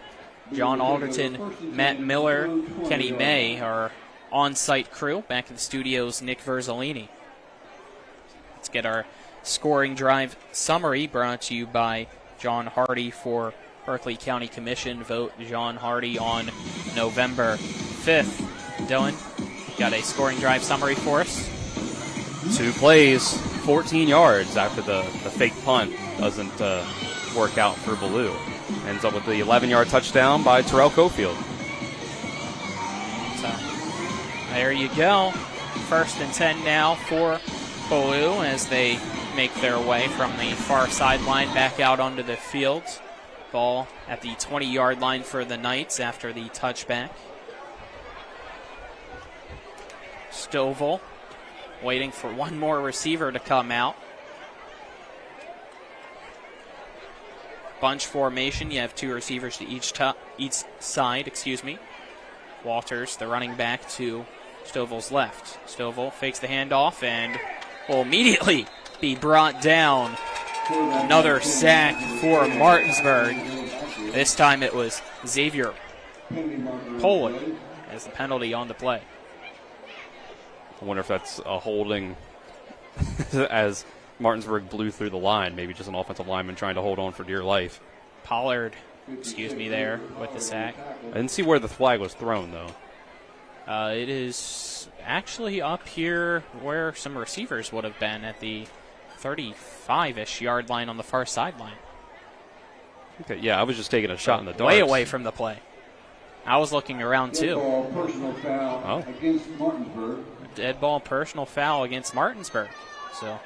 John Alderton, Matt Miller, Kenny May, our on-site crew. Back in the studios, Nick Verzolini. Let's get our scoring drive summary brought to you by John Hardy for Berkeley County Commission. Vote John Hardy on November 5th. Dylan, got a scoring drive summary for us? 2 plays, 14 yards after the fake punt doesn't work out for Ballou. Ends up with the 11-yard touchdown by Terrell Cofield. So, there you go. 1st and 10 now for Ballou as they make their way from the far sideline back out onto the field. Ball at the 20-yard line for the Knights after the touchback. Stovall waiting for one more receiver to come out. Bunch formation. You have 2 receivers to each side. Walters, the running back, to Stovall's left. Stovall fakes the handoff and will immediately be brought down. Another sack for Martinsburg. This time it was Xavier Poland as the penalty on the play. I wonder if that's a holding as Martinsburg blew through the line. Maybe just an offensive lineman trying to hold on for dear life. Pollard, there with the sack. I didn't see where the flag was thrown, though. It is actually up here where some receivers would have been at the 35-ish yard line on the far sideline. Okay, yeah, I was just taking a shot in the dark. Way away from the play. I was looking around, too. Personal foul against Martinsburg. Dead ball personal foul against Martinsburg. So,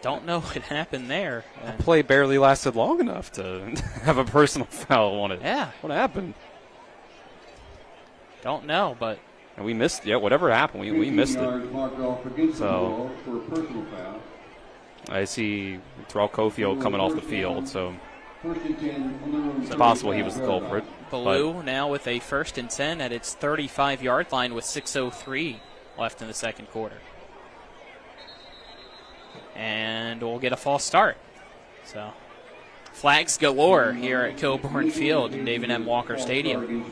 don't know what happened there. The play barely lasted long enough to have a personal foul on it. Yeah. What happened? Don't know, but... And we missed, whatever happened, we missed it. So, I see Terrell Cofield coming off the field, so it's possible he was the culprit. Ballou now with a 1st and 10 at its 35-yard line with 6:03 left in the second quarter. And we'll get a false start. So, flags galore here at Coburn Field in David M. Walker Stadium.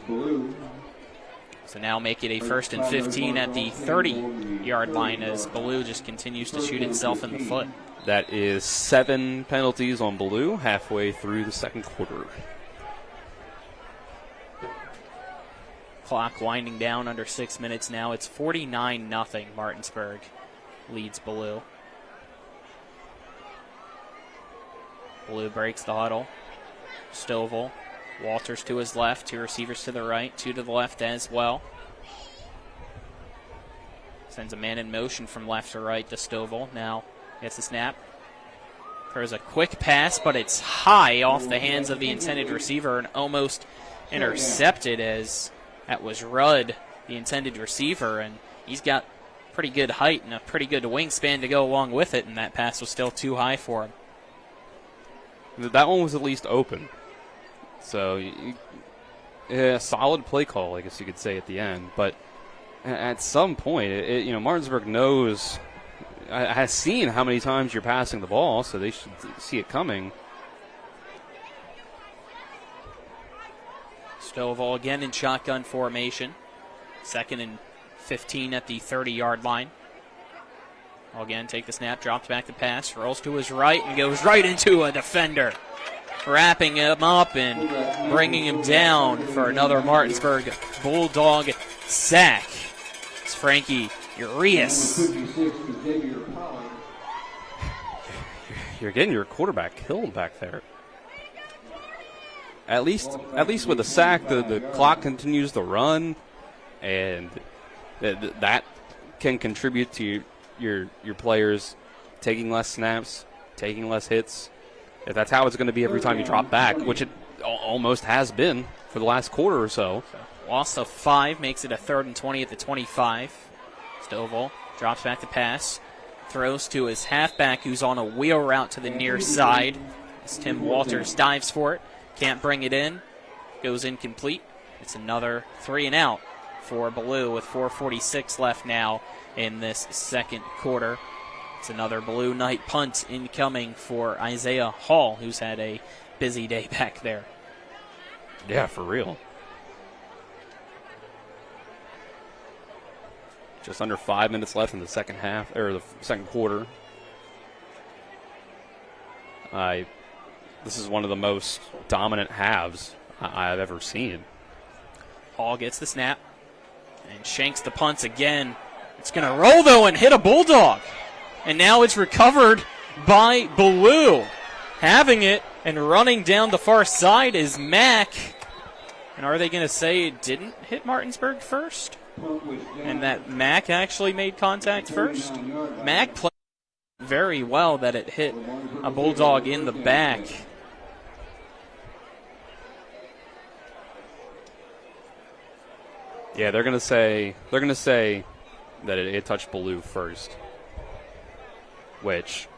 So now make it a 1st and 15 at the 30-yard line as Ballou just continues to shoot itself in the foot. That is 7 penalties on Ballou halfway through the second quarter. Clock winding down under 6 minutes now. It's 49-0. Martinsburg leads Ballou. Ballou breaks the huddle. Stovall. Walters to his left, 2 receivers to the right, 2 to the left as well. Sends a man in motion from left to right to Stovall. Now gets the snap. Throws a quick pass, but it's high off the hands of the intended receiver and almost intercepted as that was Rudd, the intended receiver, and he's got pretty good height and a pretty good wingspan to go along with it, and that pass was still too high for him. That one was at least open. So, solid play call, I guess you could say at the end. But at some point, Martinsburg has seen how many times you're passing the ball, so they should see it coming. Stovall again in shotgun formation. 2nd and 15 at the 30-yard line. Again, take the snap, drops back the pass, rolls to his right, and goes right into a defender. Wrapping him up and bringing him down for another Martinsburg Bulldog sack. It's Frankie Urias. You're getting your quarterback killed back there. At least with the sack, the clock continues to run, and that can contribute to your players taking less snaps, taking less hits, if that's how it's going to be every time you drop back, which it almost has been for the last quarter or so. Loss of 5 makes it a 3rd and 20 at the 25. Stovall drops back to pass. Throws to his halfback, who's on a wheel route to the near side. As Tim Walters dives for it. Can't bring it in. Goes incomplete. It's another 3 and out for Ballou with 4:46 left now in this second quarter. It's another Ballou night punt incoming for Isaiah Hall, who's had a busy day back there. Yeah, for real. Just under 5 minutes left in the second half, or the second quarter. This is one of the most dominant halves I've ever seen. Hall gets the snap and shanks the punt again. It's going to roll, though, and hit a Bulldog. And now it's recovered by Ballou. Having it and running down the far side is Mack. And are they going to say it didn't hit Martinsburg first? And that Mack actually made contact first? Mack played very well that it hit a Bulldog in the back. Yeah, they're gonna say that it touched Ballou first, which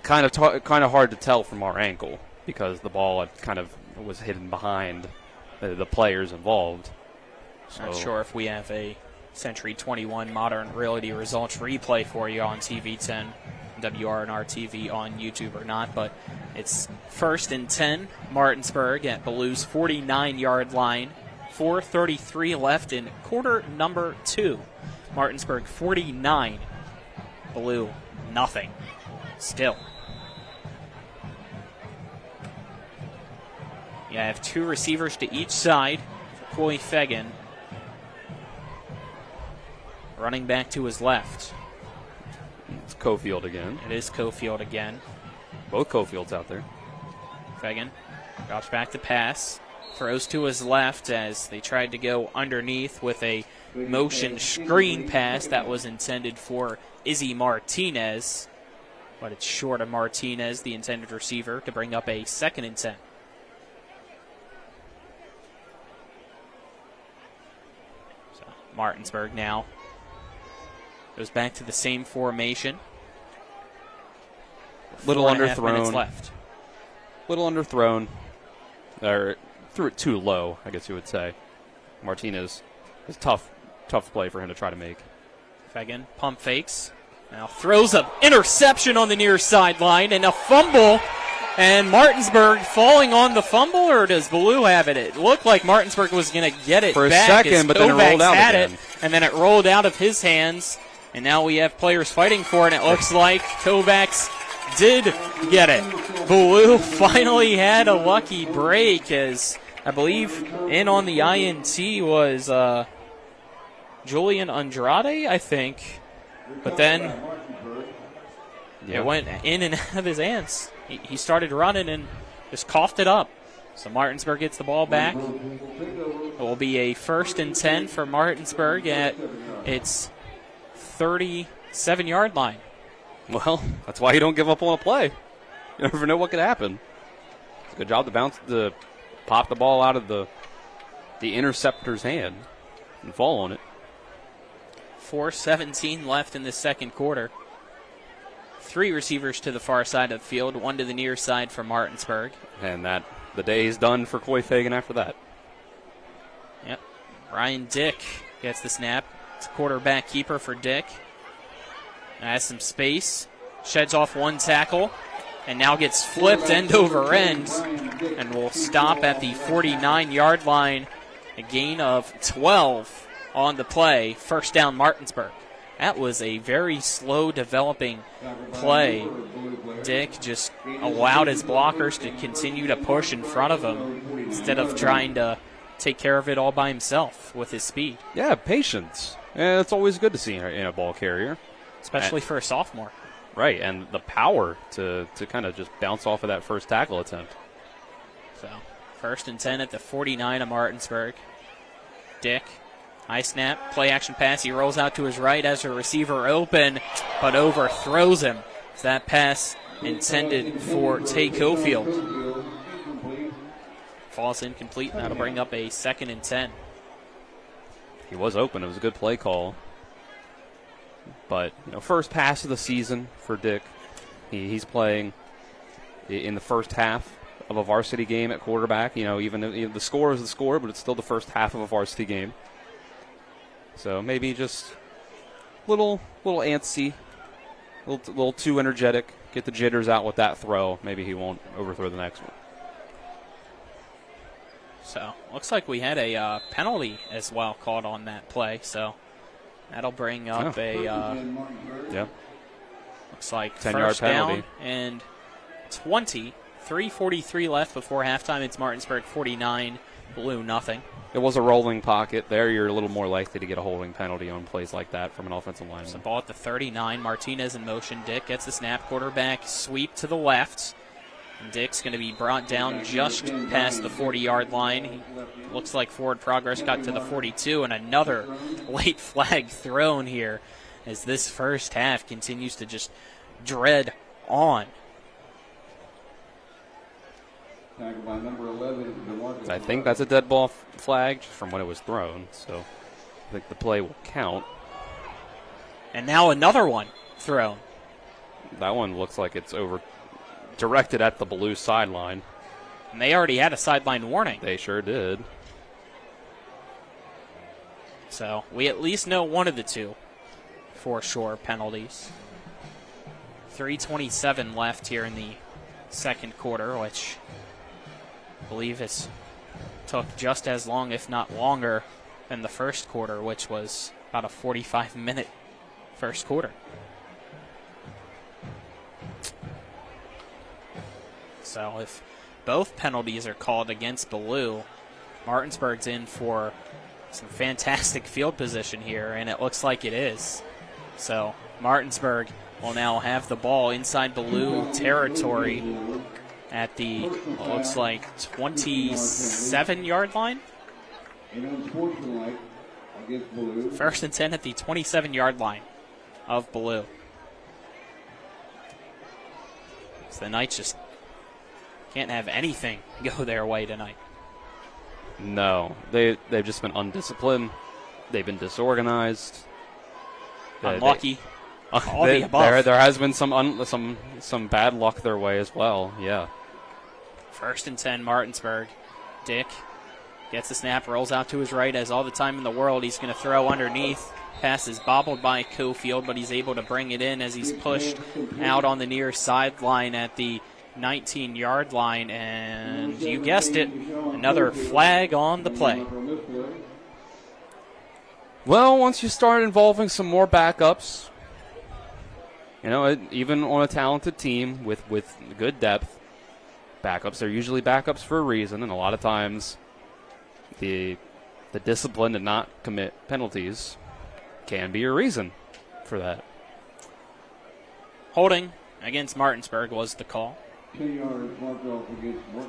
kind of hard to tell from our angle because the ball kind of was hidden behind the players involved. So. Not sure if we have a Century 21 Modern Reality Results replay for you on TV10, WRNR TV on YouTube or not, but it's 1st and 10, Martinsburg at Ballou's 49-yard line. 4:33 left in quarter number 2. Martinsburg 49, Ballou nothing. Still. You have 2 receivers to each side for Coy Fagan. Running back to his left. It's Cofield again. It is Cofield again. Both Cofields out there. Fagan drops back to pass. Throws to his left as they tried to go underneath with a motion screen pass that was intended for Izzy Martinez. But it's short of Martinez, the intended receiver, to bring up a 2nd and 10. So Martinsburg now goes back to the same formation. Little 4.5 underthrown. minutes left. Little underthrown. Or threw it too low, I guess you would say. Martinez is tough play for him to try to make. Fagan pump fakes. Now throws an interception on the near sideline and a fumble. And Martinsburg falling on the fumble, or does Ballou have it? It looked like Martinsburg was going to get it for a back second, but then it rolled out again. And then it rolled out of his hands. And now we have players fighting for it, and it looks like Kovacs did get it. Ballou finally had a lucky break, as I believe in on the INT was Julian Andrade, I think. But then it went in and out of his hands. He started running and just coughed it up. So Martinsburg gets the ball back. It will be a 1st and 10 for Martinsburg at its 37-yard line. Well, that's why you don't give up on a play. You never know what could happen. It's a good job to pop the ball out of the interceptor's hand and fall on it. 4:17 left in the second quarter. 3 receivers to the far side of the field, 1 to the near side for Martinsburg. And the day is done for Coy Fagan after that. Yep. Ryan Dick gets the snap. It's a quarterback keeper for Dick. Has some space. Sheds off 1 tackle. And now gets flipped end over end. And will stop at the 49-yard line. A gain of 12 on the play. 1st down Martinsburg. That was a very slow developing play. Dick just allowed his blockers to continue to push in front of him instead of trying to take care of it all by himself with his speed. Yeah, patience. And it's always good to see in a ball carrier. Especially for a sophomore. Right, and the power to kind of just bounce off of that first tackle attempt. So, 1st and 10 at the 49 of Martinsburg. Dick High snap, play action pass. He rolls out to his right as a receiver open, but overthrows him. It's that pass intended for Tay Cofield. Falls incomplete, and that'll bring up a 2nd and 10. He was open. It was a good play call. But, first pass of the season for Dick. He's playing in the first half of a varsity game at quarterback. Even the score is the score, but it's still the first half of a varsity game. So maybe just little antsy, little too energetic. Get the jitters out with that throw. Maybe he won't overthrow the next one. So looks like we had a penalty as well called on that play. So that'll bring up looks like 10-yard first down penalty. And 20. 3:43 left before halftime. It's Martinsburg 49, Ballou nothing. It was a rolling pocket. There you're a little more likely to get a holding penalty on plays like that from an offensive lineman. So ball at the 39. Martinez in motion. Dick gets the snap. Quarterback sweep to the left. And Dick's going to be brought down just past the 40-yard line. He looks like forward progress got to the 42, and another late flag thrown here as this first half continues to just dread on. I think that's a dead ball flag from when it was thrown, so I think the play will count. And now another one thrown. That one looks like it's directed at the Ballou sideline. And they already had a sideline warning. They sure did. So we at least know one of the two for sure penalties. 3:27 left here in the second quarter, which I believe it took just as long, if not longer, than the first quarter, which was about a 45-minute first quarter. So if both penalties are called against Ballou, Martinsburg's in for some fantastic field position here, and it looks like it is. So Martinsburg will now have the ball inside Ballou territory at the, looks like, 27-yard line. First and 10 at the 27-yard line of Ballou. So the Knights just can't have anything go their way tonight. No, they've just been undisciplined. They've been disorganized. Unlucky. All the above. There has been some bad luck their way as well. Yeah. First and 10, Martinsburg. Dick gets the snap, rolls out to his right. Has all the time in the world. He's going to throw underneath. Pass is bobbled by Cofield, but he's able to bring it in as he's pushed out on the near sideline at the 19-yard line. And you guessed it, another flag on the play. Well, once you start involving some more backups, even on a talented team with good depth, backups are usually backups for a reason, and a lot of times the discipline to not commit penalties can be a reason for that. Holding against Martinsburg was the call.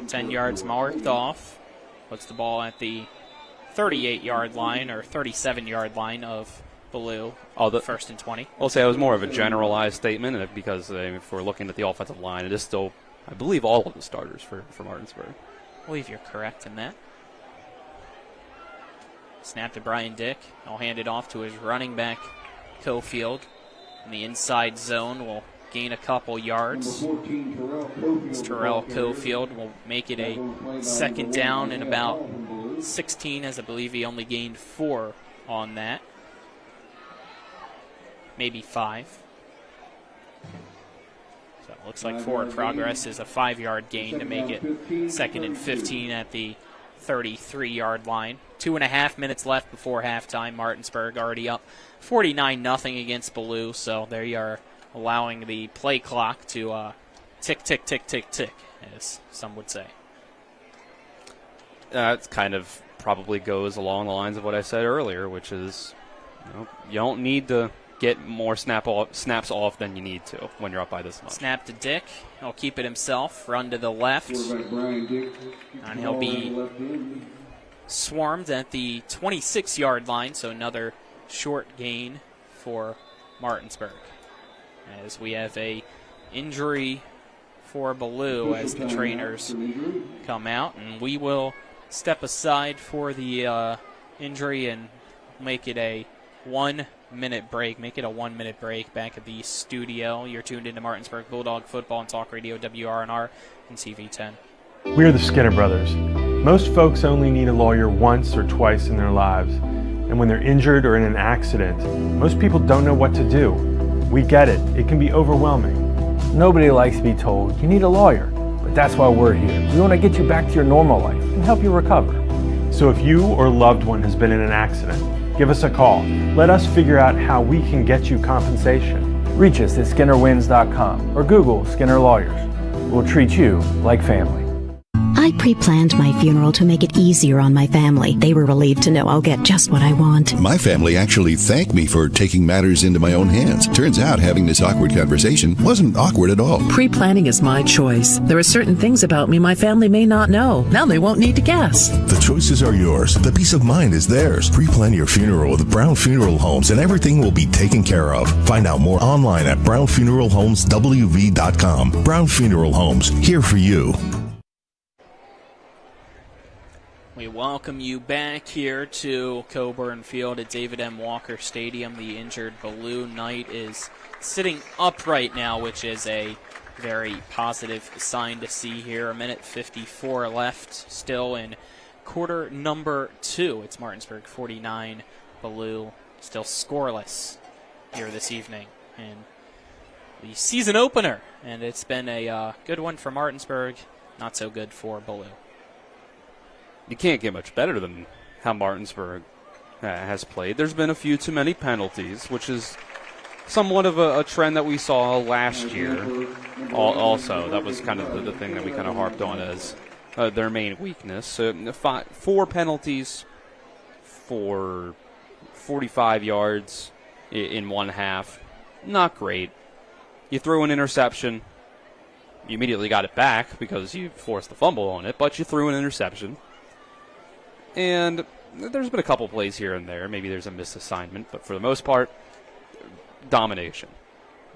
10 yards marked off. Puts the ball at the 38-yard line or 37-yard line of Ballou. First and 20. I'll say it was more of a generalized statement because if we're looking at the offensive line, it is still, I believe, all of the starters for Martinsburg. I believe you're correct in that. Snap to Brian Dick. I'll hand it off to his running back, Cofield. In the inside zone will gain a couple yards. Terrell Cofield will make it a second down and about 16, as I believe he only gained 4 on that. Maybe 5. So it looks like forward progress is a 5-yard gain to make it second and 15 at the 33-yard line. 2.5 minutes left before halftime. Martinsburg already up 49-0 against Ballou, so there you are, allowing the play clock to tick, tick, tick, tick, tick, as some would say. It kind of probably goes along the lines of what I said earlier, which is you don't need to get more snaps off than you need to when you're up by this much. Snap to Dick. He'll keep it himself. Run to the left. And he'll be swarmed at the 26-yard line, so another short gain for Martinsburg. As we have a injury for Ballou as the trainers come out, and we will step aside for the injury and make it a 1-minute break. Make it a 1-minute break back at the studio. You're tuned into Martinsburg Bulldog Football and Talk Radio, WRNR and TV10. We're the Skinner Brothers. Most folks only need a lawyer once or twice in their lives. And when they're injured or in an accident, most people don't know what to do. We get it. It can be overwhelming. Nobody likes to be told you need a lawyer, but that's why we're here. We want to get you back to your normal life and help you recover. So if you or a loved one has been in an accident, give us a call. Let us figure out how we can get you compensation. Reach us at SkinnerWins.com or Google Skinner Lawyers. We'll treat you like family. I pre-planned my funeral to make it easier on my family. They were relieved to know I'll get just what I want. My family actually thanked me for taking matters into my own hands. Turns out having this awkward conversation wasn't awkward at all. Pre-planning is my choice. There are certain things about me my family may not know. Now they won't need to guess. The choices are yours. The peace of mind is theirs. Pre-plan your funeral with Brown Funeral Homes and everything will be taken care of. Find out more online at brownfuneralhomeswv.com. Brown Funeral Homes, here for you. We welcome you back here to Coburn Field at David M. Walker Stadium. The injured Ballou Knight is sitting upright now, which is a very positive sign to see here. 1:54 left still in quarter number 2. It's Martinsburg 49, Ballou still scoreless here this evening. And the season opener, and it's been a good one for Martinsburg, not so good for Ballou. You can't get much better than how Martinsburg has played. There's been a few too many penalties, which is somewhat of a trend that we saw last year. Also, that was kind of the thing that we kind of harped on as their main weakness. 4 penalties for 45 yards in one half. Not great. You threw an interception. You immediately got it back because you forced the fumble on it, but you threw an interception. And there's been a couple plays here and there. Maybe there's a misassignment, but for the most part, domination.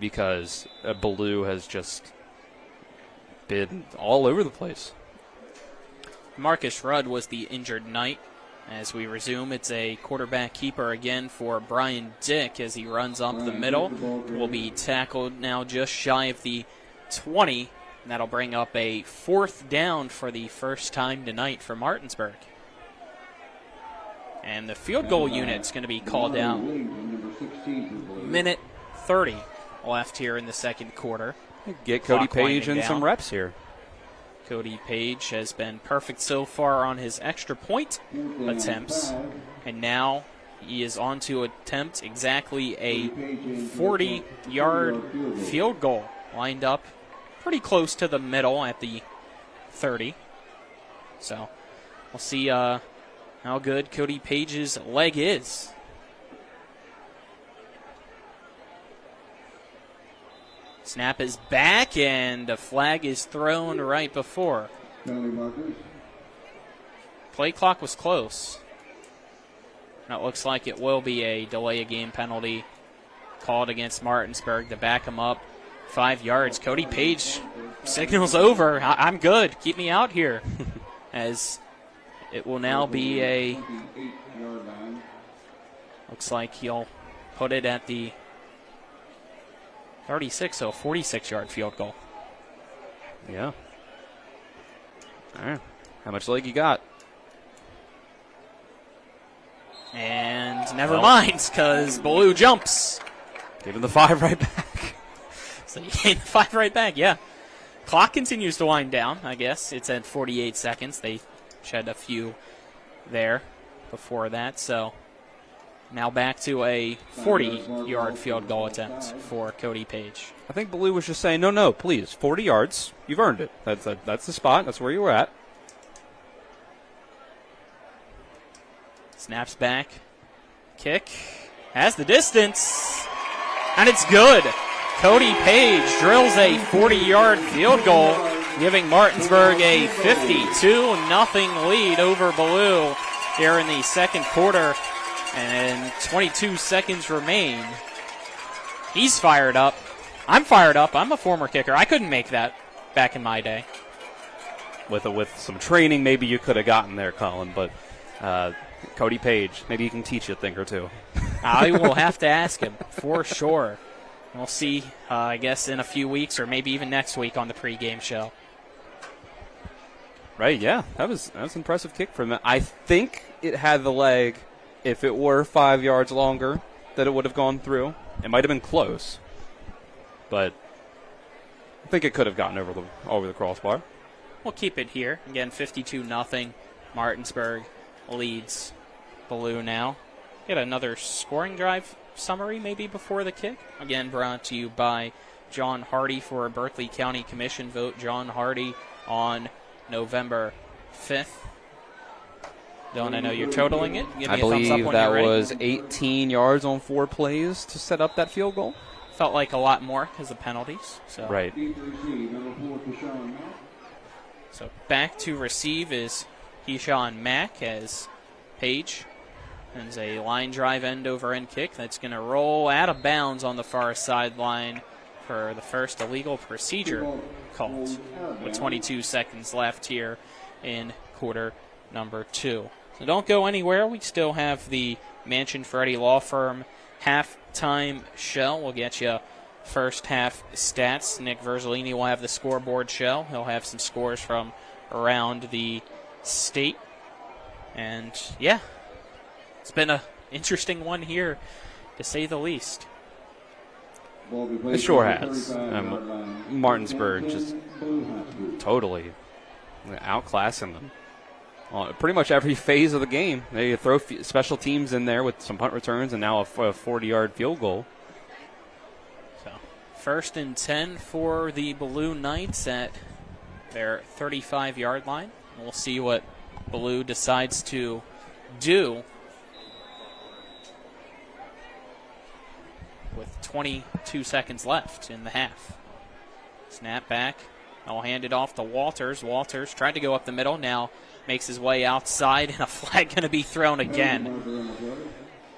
Because Ballou has just been all over the place. Marcus Rudd was the injured Knight. As we resume, it's a quarterback keeper again for Brian Dick as he runs up the middle. Will be tackled now just shy of the 20. And that'll bring up a 4th down for the first time tonight for Martinsburg. And the field goal unit's going to be called out. 1:30 left here in the second quarter. Get Cody Page in some reps here. Cody Page has been perfect so far on his extra point attempts. And now he is on to attempt exactly a 40-yard field goal. Lined up pretty close to the middle at the 30. So we'll see how good Cody Page's leg is. Snap is back, and a flag is thrown right before. Play clock was close. Now it looks like it will be a delay of game penalty called against Martinsburg to back him up 5 yards. Cody Page signals over. I'm good. Keep me out here. As it will now be a, looks like he'll put it at the 36, so a 46-yard field goal. Yeah. All right. How much leg you got? And never mind, because Ballou jumps. Give him the 5 right back. So you gain the 5 right back, yeah. Clock continues to wind down, I guess. It's at 48 seconds. They shed a few there before that, so now back to a 40-yard field goal attempt for Cody Page. I think Ballou was just saying, no, please, 40 yards. You've earned it. That's the spot. That's where you were at. Snaps back. Kick. Has the distance. And it's good. Cody Page drills a 40-yard field goal, giving Martinsburg a 52-0 lead over Ballou here in the second quarter, and 22 seconds remain. He's fired up. I'm fired up. I'm a former kicker. I couldn't make that back in my day. With some training, maybe you could have gotten there, Colin, but Cody Page, maybe he can teach you a thing or two. I will have to ask him for sure. We'll see, I guess, in a few weeks or maybe even next week on the pregame show. Right, yeah. That was an impressive kick from him. I think it had the leg, if it were 5 yards longer, that it would have gone through. It might have been close, but I think it could have gotten over the crossbar. We'll keep it here. Again, 52-0. Martinsburg leads Ballou now. Get another scoring drive summary maybe before the kick. Again, brought to you by John Hardy for a Berkeley County Commission vote. John Hardy on November 5th. Dylan, I know you're totaling it. Give me I a thumbs up believe when that you're ready. was 18 yards on 4 plays to set up that field goal. Felt like a lot more because of penalties. So. Right. So back to receive is Keyshawn Mack as Page. And a line drive end over end kick that's going to roll out of bounds on the far sideline for the first illegal procedure called with 22 seconds left here in quarter number 2. So don't go anywhere. We still have the Mansion Ferretti Law Firm halftime show. We'll get you first half stats. Nick Verzolini will have the scoreboard show. He'll have some scores from around the state. And yeah, it's been an interesting one here, to say the least. It sure has. Martinsburg just totally outclassing them. Pretty much every phase of the game. They throw special teams in there with some punt returns and now a 40-yard field goal. So, 1st and 10 for the Ballou Knights at their 35-yard line. We'll see what Ballou decides to do with 22 seconds left in the half. Snap back. I'll hand it off to Walters. Walters tried to go up the middle. Now makes his way outside, and a flag going to be thrown again.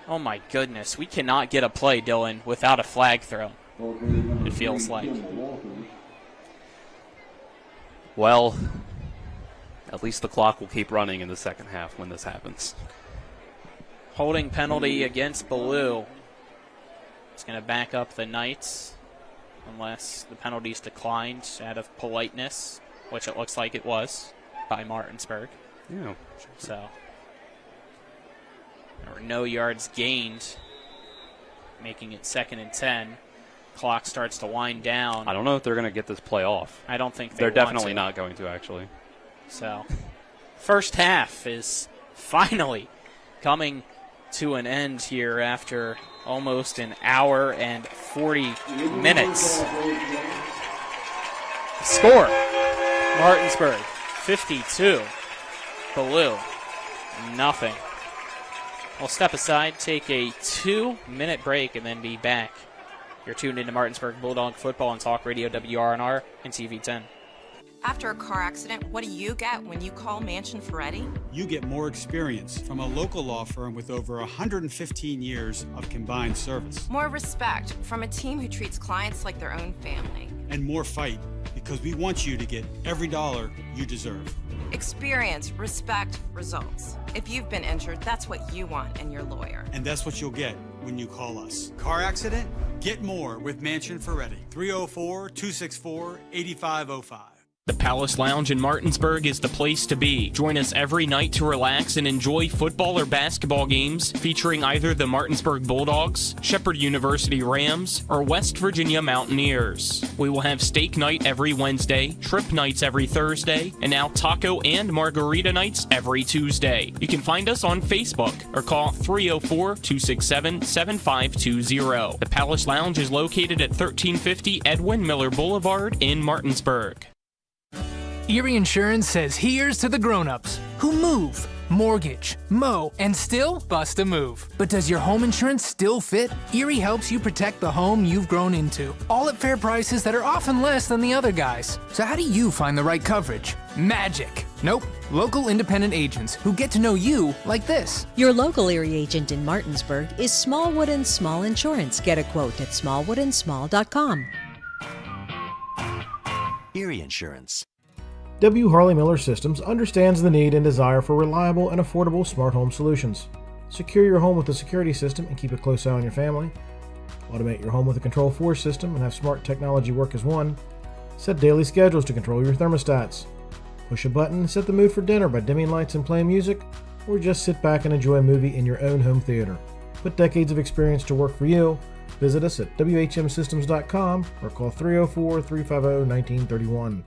Oh, my goodness. We cannot get a play, Dylan, without a flag thrown, it feels like. Well, at least the clock will keep running in the second half when this happens. Holding penalty against Ballou. It's going to back up the Knights unless the penalty's declined out of politeness, which it looks like it was by Martinsburg. Yeah. So there were no yards gained, making it 2nd and 10. Clock starts to wind down. I don't know if they're going to get this play off. I don't think they're definitely not going to, actually. So first half is finally coming to an end here after almost an hour and 40 minutes. Score, Martinsburg 52, Ballou nothing. We'll step aside, take a 2-minute break, and then be back. You're tuned into Martinsburg Bulldog football on Talk Radio WRNR and TV 10. After a car accident, what do you get when you call Mansion Ferretti? You get more experience from a local law firm with over 115 years of combined service. More respect from a team who treats clients like their own family. And more fight, because we want you to get every dollar you deserve. Experience, respect, results. If you've been injured, that's what you want in your lawyer. And that's what you'll get when you call us. Car accident? Get more with Mansion Ferretti. 304-264-8505. The Palace Lounge in Martinsburg is the place to be. Join us every night to relax and enjoy football or basketball games featuring either the Martinsburg Bulldogs, Shepherd University Rams, or West Virginia Mountaineers. We will have steak night every Wednesday, trip nights every Thursday, and now taco and margarita nights every Tuesday. You can find us on Facebook or call 304-267-7520. The Palace Lounge is located at 1350 Edwin Miller Boulevard in Martinsburg. Erie Insurance says here's to the grown-ups who move, mortgage, mow, and still bust a move. But does your home insurance still fit? Erie helps you protect the home you've grown into, all at fair prices that are often less than the other guys. So how do you find the right coverage? Magic. Nope, local independent agents who get to know you like this. Your local Erie agent in Martinsburg is Smallwood & Small Insurance. Get a quote at smallwoodandsmall.com. Erie Insurance. W. Harley Miller Systems understands the need and desire for reliable and affordable smart home solutions. Secure your home with a security system and keep a close eye on your family. Automate your home with a Control4 system and have smart technology work as one. Set daily schedules to control your thermostats. Push a button and set the mood for dinner by dimming lights and playing music, or just sit back and enjoy a movie in your own home theater. Put decades of experience to work for you. Visit us at whmsystems.com or call 304-350-1931.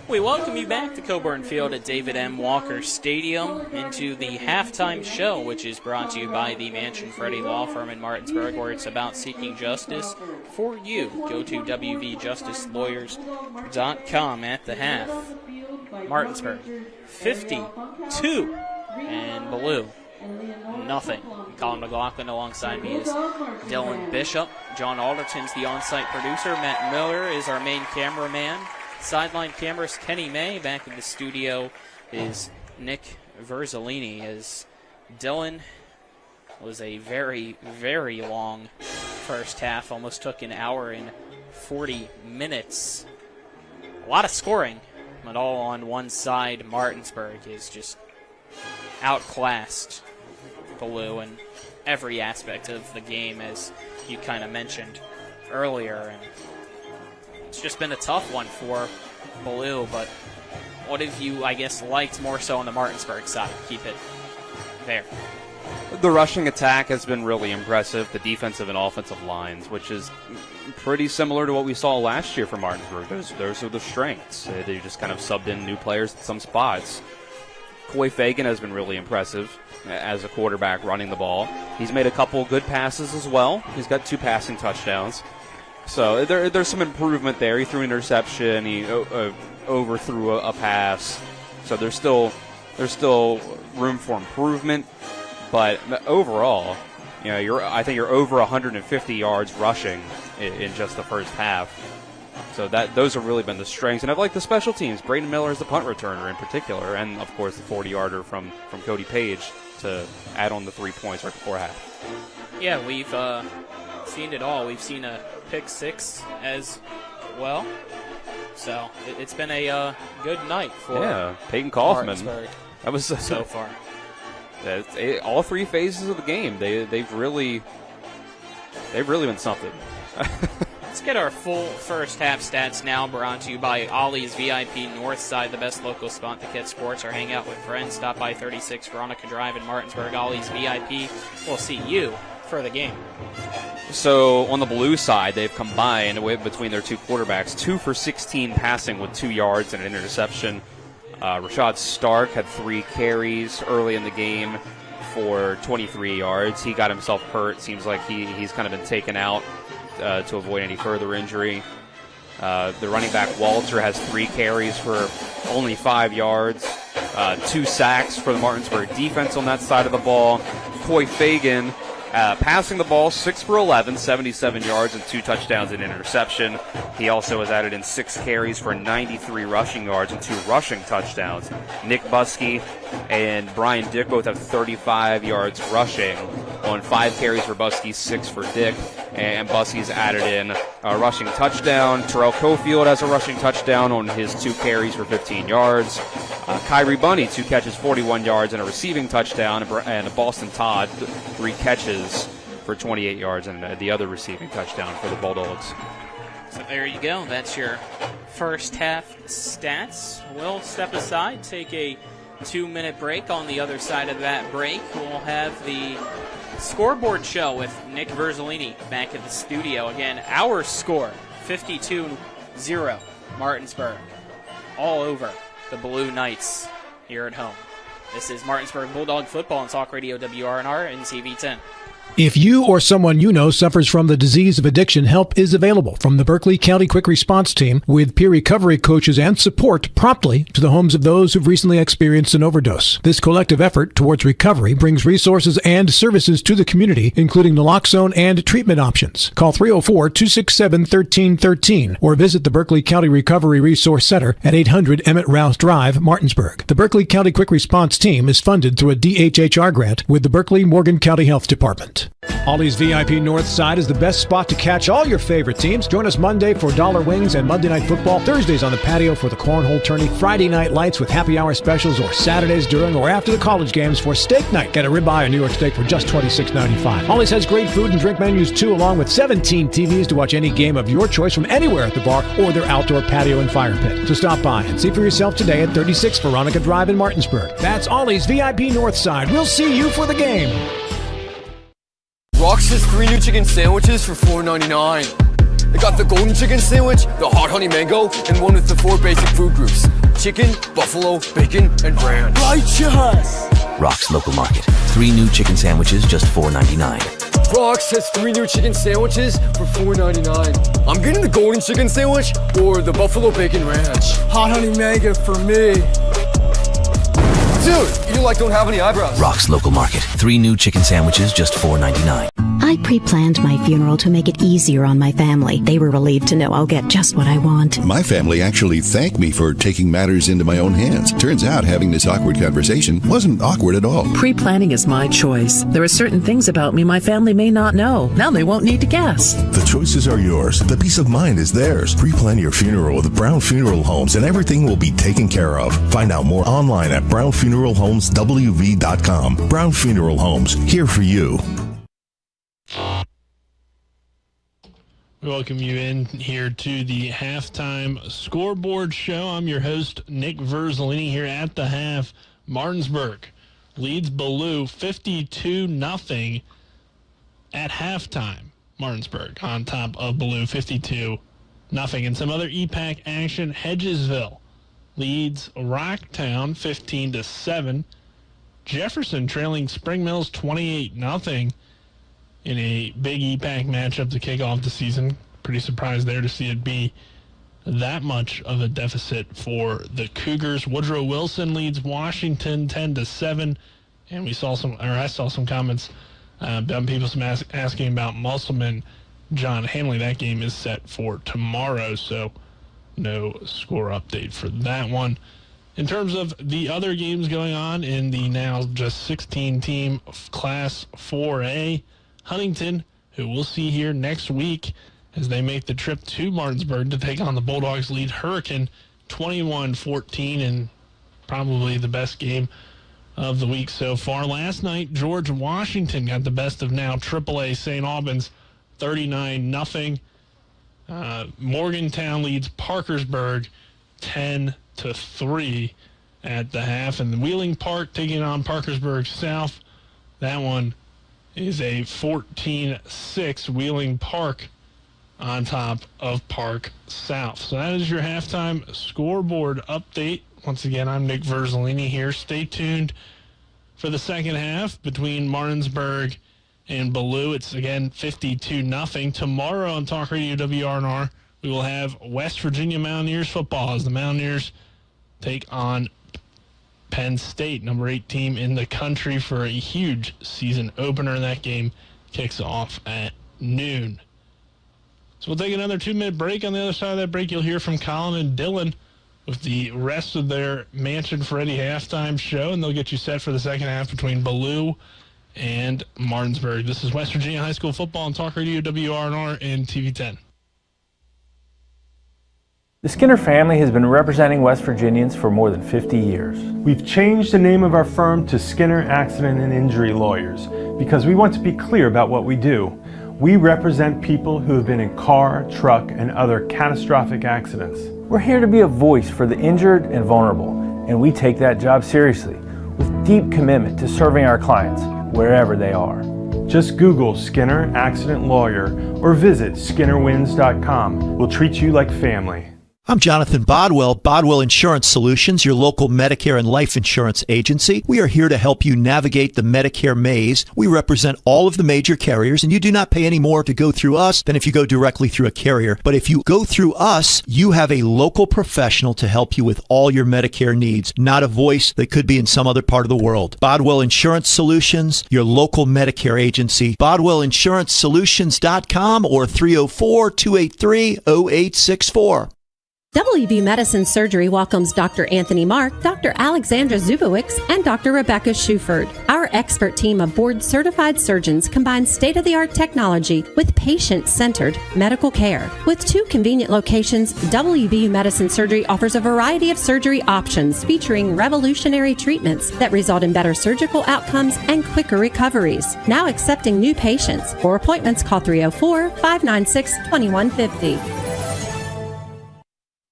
We welcome you back to Coburn Field at David M. Walker Stadium into the halftime show, which is brought to you by the Mansion Freddie Law Firm in Martinsburg, where it's about seeking justice for you. Go to wvjusticelawyers.com at the half. Martinsburg 52 and Ballou nothing. Colin McLaughlin alongside me is Dylan Bishop. John Alderton's the on-site producer. Matt Miller is our main cameraman. Sideline cameras, Kenny May. Back in the studio is Nick Verzolini. As Dylan was a very, very long first half. Almost took an hour and 40 minutes. A lot of scoring, but all on one side. Martinsburg is just outclassed Ballou in every aspect of the game, as you kind of mentioned earlier. And it's just been a tough one for Ballou, but what have you, I guess, liked more so on the Martinsburg side? Keep it there. The rushing attack has been really impressive, the defensive and offensive lines, which is pretty similar to what we saw last year for Martinsburg. Those are the strengths. They just kind of subbed in new players in some spots. Coy Fagan has been really impressive as a quarterback running the ball. He's made a couple good passes as well. He's got 2 passing touchdowns. So there's some improvement there. He threw an interception. He overthrew a pass. So there's still room for improvement. But overall, I think you're over 150 yards rushing in just the first half. So those have really been the strengths. And I've liked the special teams. Braden Miller is the punt returner in particular. And, of course, the 40-yarder from Cody Page to add on the 3 points right before half. Yeah, we've seen it all. We've seen a pick 6 as well. So it's been a good night for Peyton Kaufman. Martinsburg. That was so far. All 3 phases of the game. They've really been something. Let's get our full first half stats now, brought to you by Ollie's VIP Northside, the best local spot to get sports or hang out with friends. Stop by 36 Veronica Drive in Martinsburg. Ollie's VIP will see you for the game. So on the Ballou side, they've combined between their 2 quarterbacks, 2 for 16 passing with 2 yards and an interception. Rashad Stark had 3 carries early in the game for 23 yards. He got himself hurt. Seems like he's kind of been taken out to avoid any further injury. The running back Walter has 3 carries for only 5 yards. 2 sacks for the Martinsburg defense on that side of the ball. Coy Fagan passing the ball 6 for 11, 77 yards and 2 touchdowns and interception. He also has added in 6 carries for 93 rushing yards and 2 rushing touchdowns. Nick Buskey and Brian Dick both have 35 yards rushing on 5 carries for Buskey, 6 for Dick. And Buskey's added in a rushing touchdown. Terrell Cofield has a rushing touchdown on his 2 carries for 15 yards. Kyrie Bunny, 2 catches, 41 yards, and a receiving touchdown. And Boston Todd, 3 catches for 28 yards and the other receiving touchdown for the Bulldogs. So there you go. That's your first half stats. We'll step aside, take a 2-minute break. On the other side of that break, we'll have the scoreboard show with Nick Verzolini back at the studio. Again, our score, 52-0, Martinsburg, all over the Ballou Knights here at home. This is Martinsburg Bulldog football on Talk Radio WRNR and CV10. If you or someone you know suffers from the disease of addiction, help is available from the Berkeley County Quick Response Team with peer recovery coaches and support promptly to the homes of those who've recently experienced an overdose. This collective effort towards recovery brings resources and services to the community, including naloxone and treatment options. Call 304-267-1313 or visit the Berkeley County Recovery Resource Center at 800 Emmett Rouse Drive, Martinsburg. The Berkeley County Quick Response Team is funded through a DHHR grant with the Berkeley Morgan County Health Department. Ollie's VIP North Side is the best spot to catch all your favorite teams. Join us Monday for dollar wings and Monday Night Football, Thursdays on the patio for the cornhole tourney, Friday night lights with happy hour specials, or Saturdays during or after the college games for steak night. Get a ribeye or New York steak for just $26.95. Ollie's has great food and drink menus too, along with 17 TVs to watch any game of your choice from anywhere at the bar or their outdoor patio and fire pit. So stop by and see for yourself today at 36 Veronica Drive in Martinsburg. That's Ollie's VIP North Side. We'll see you for the game. Rox has 3 new chicken sandwiches for $4.99. They got the golden chicken sandwich, the hot honey mango, and one with the 4 basic food groups: chicken, buffalo, bacon, and ranch. Righteous! Rock's Local Market. 3 new chicken sandwiches, just $4.99. Rox has 3 new chicken sandwiches for $4.99. I'm getting the golden chicken sandwich or the buffalo bacon ranch. Hot honey mango for me. Dude, you don't have any eyebrows. Rock's Local Market. 3 new chicken sandwiches, just $4.99. I pre-planned my funeral to make it easier on my family. They were relieved to know I'll get just what I want. My family actually thanked me for taking matters into my own hands. Turns out having this awkward conversation wasn't awkward at all. Pre-planning is my choice. There are certain things about me my family may not know. Now they won't need to guess. The choices are yours. The peace of mind is theirs. Pre-plan your funeral with Brown Funeral Homes and everything will be taken care of. Find out more online at brownfuneralhomeswv.com. Brown Funeral Homes, here for you. We welcome you in here to the halftime scoreboard show. I'm your host, Nick Verzolini, here at the half. Martinsburg leads Ballou 52-0 at halftime. Martinsburg on top of Ballou 52-0. And some other EPAC action. Hedgesville leads Rocktown 15-7. Jefferson trailing Spring Mills 28-0. In a big EPAC matchup to kick off the season. Pretty surprised there to see it be that much of a deficit for the Cougars. Woodrow Wilson leads Washington 10-7, and I saw some comments about people asking about Musselman John Hanley. That game is set for tomorrow, so no score update for that one. In terms of the other games going on in the now just 16-team Class 4A, Huntington, who we'll see here next week as they make the trip to Martinsburg to take on the Bulldogs, lead Hurricane 21-14, and probably the best game of the week so far. Last night, George Washington got the best of now AAA St. Albans 39-0. Morgantown leads Parkersburg 10-3 at the half, and the Wheeling Park taking on Parkersburg South. That one is a 14-6 Wheeling Park on top of Park South. So that is your halftime scoreboard update. Once again, I'm Nick Verzolini here. Stay tuned for the second half between Martinsburg and Ballou. It's again 52-0. Tomorrow on Talk Radio WRNR, we will have West Virginia Mountaineers football as the Mountaineers take on Penn State, number 8 team in the country, for a huge season opener. That game kicks off at noon. So we'll take another 2-minute break. On the other side of that break, you'll hear from Colin and Dylan with the rest of their Mansion Freddy halftime show, and they'll get you set for the second half between Ballou and Martinsburg. This is West Virginia High School football on Talk Radio WRNR and TV10. The Skinner family has been representing West Virginians for more than 50 years. We've changed the name of our firm to Skinner Accident and Injury Lawyers because we want to be clear about what we do. We represent people who have been in car, truck, and other catastrophic accidents. We're here to be a voice for the injured and vulnerable, and we take that job seriously with deep commitment to serving our clients wherever they are. Just Google Skinner Accident Lawyer or visit SkinnerWins.com. We'll treat you like family. I'm Jonathan Bodwell, Bodwell Insurance Solutions, your local Medicare and life insurance agency. We are here to help you navigate the Medicare maze. We represent all of the major carriers, and you do not pay any more to go through us than if you go directly through a carrier. But if you go through us, you have a local professional to help you with all your Medicare needs, not a voice that could be in some other part of the world. Bodwell Insurance Solutions, your local Medicare agency, BodwellInsuranceSolutions.com or 304-283-0864. WV Medicine Surgery welcomes Dr. Anthony Mark, Dr. Alexandra Zubowicz, and Dr. Rebecca Schuford. Our expert team of board-certified surgeons combines state-of-the-art technology with patient-centered medical care. With 2 convenient locations, WV Medicine Surgery offers a variety of surgery options featuring revolutionary treatments that result in better surgical outcomes and quicker recoveries. Now accepting new patients. For appointments, call 304-596-2150.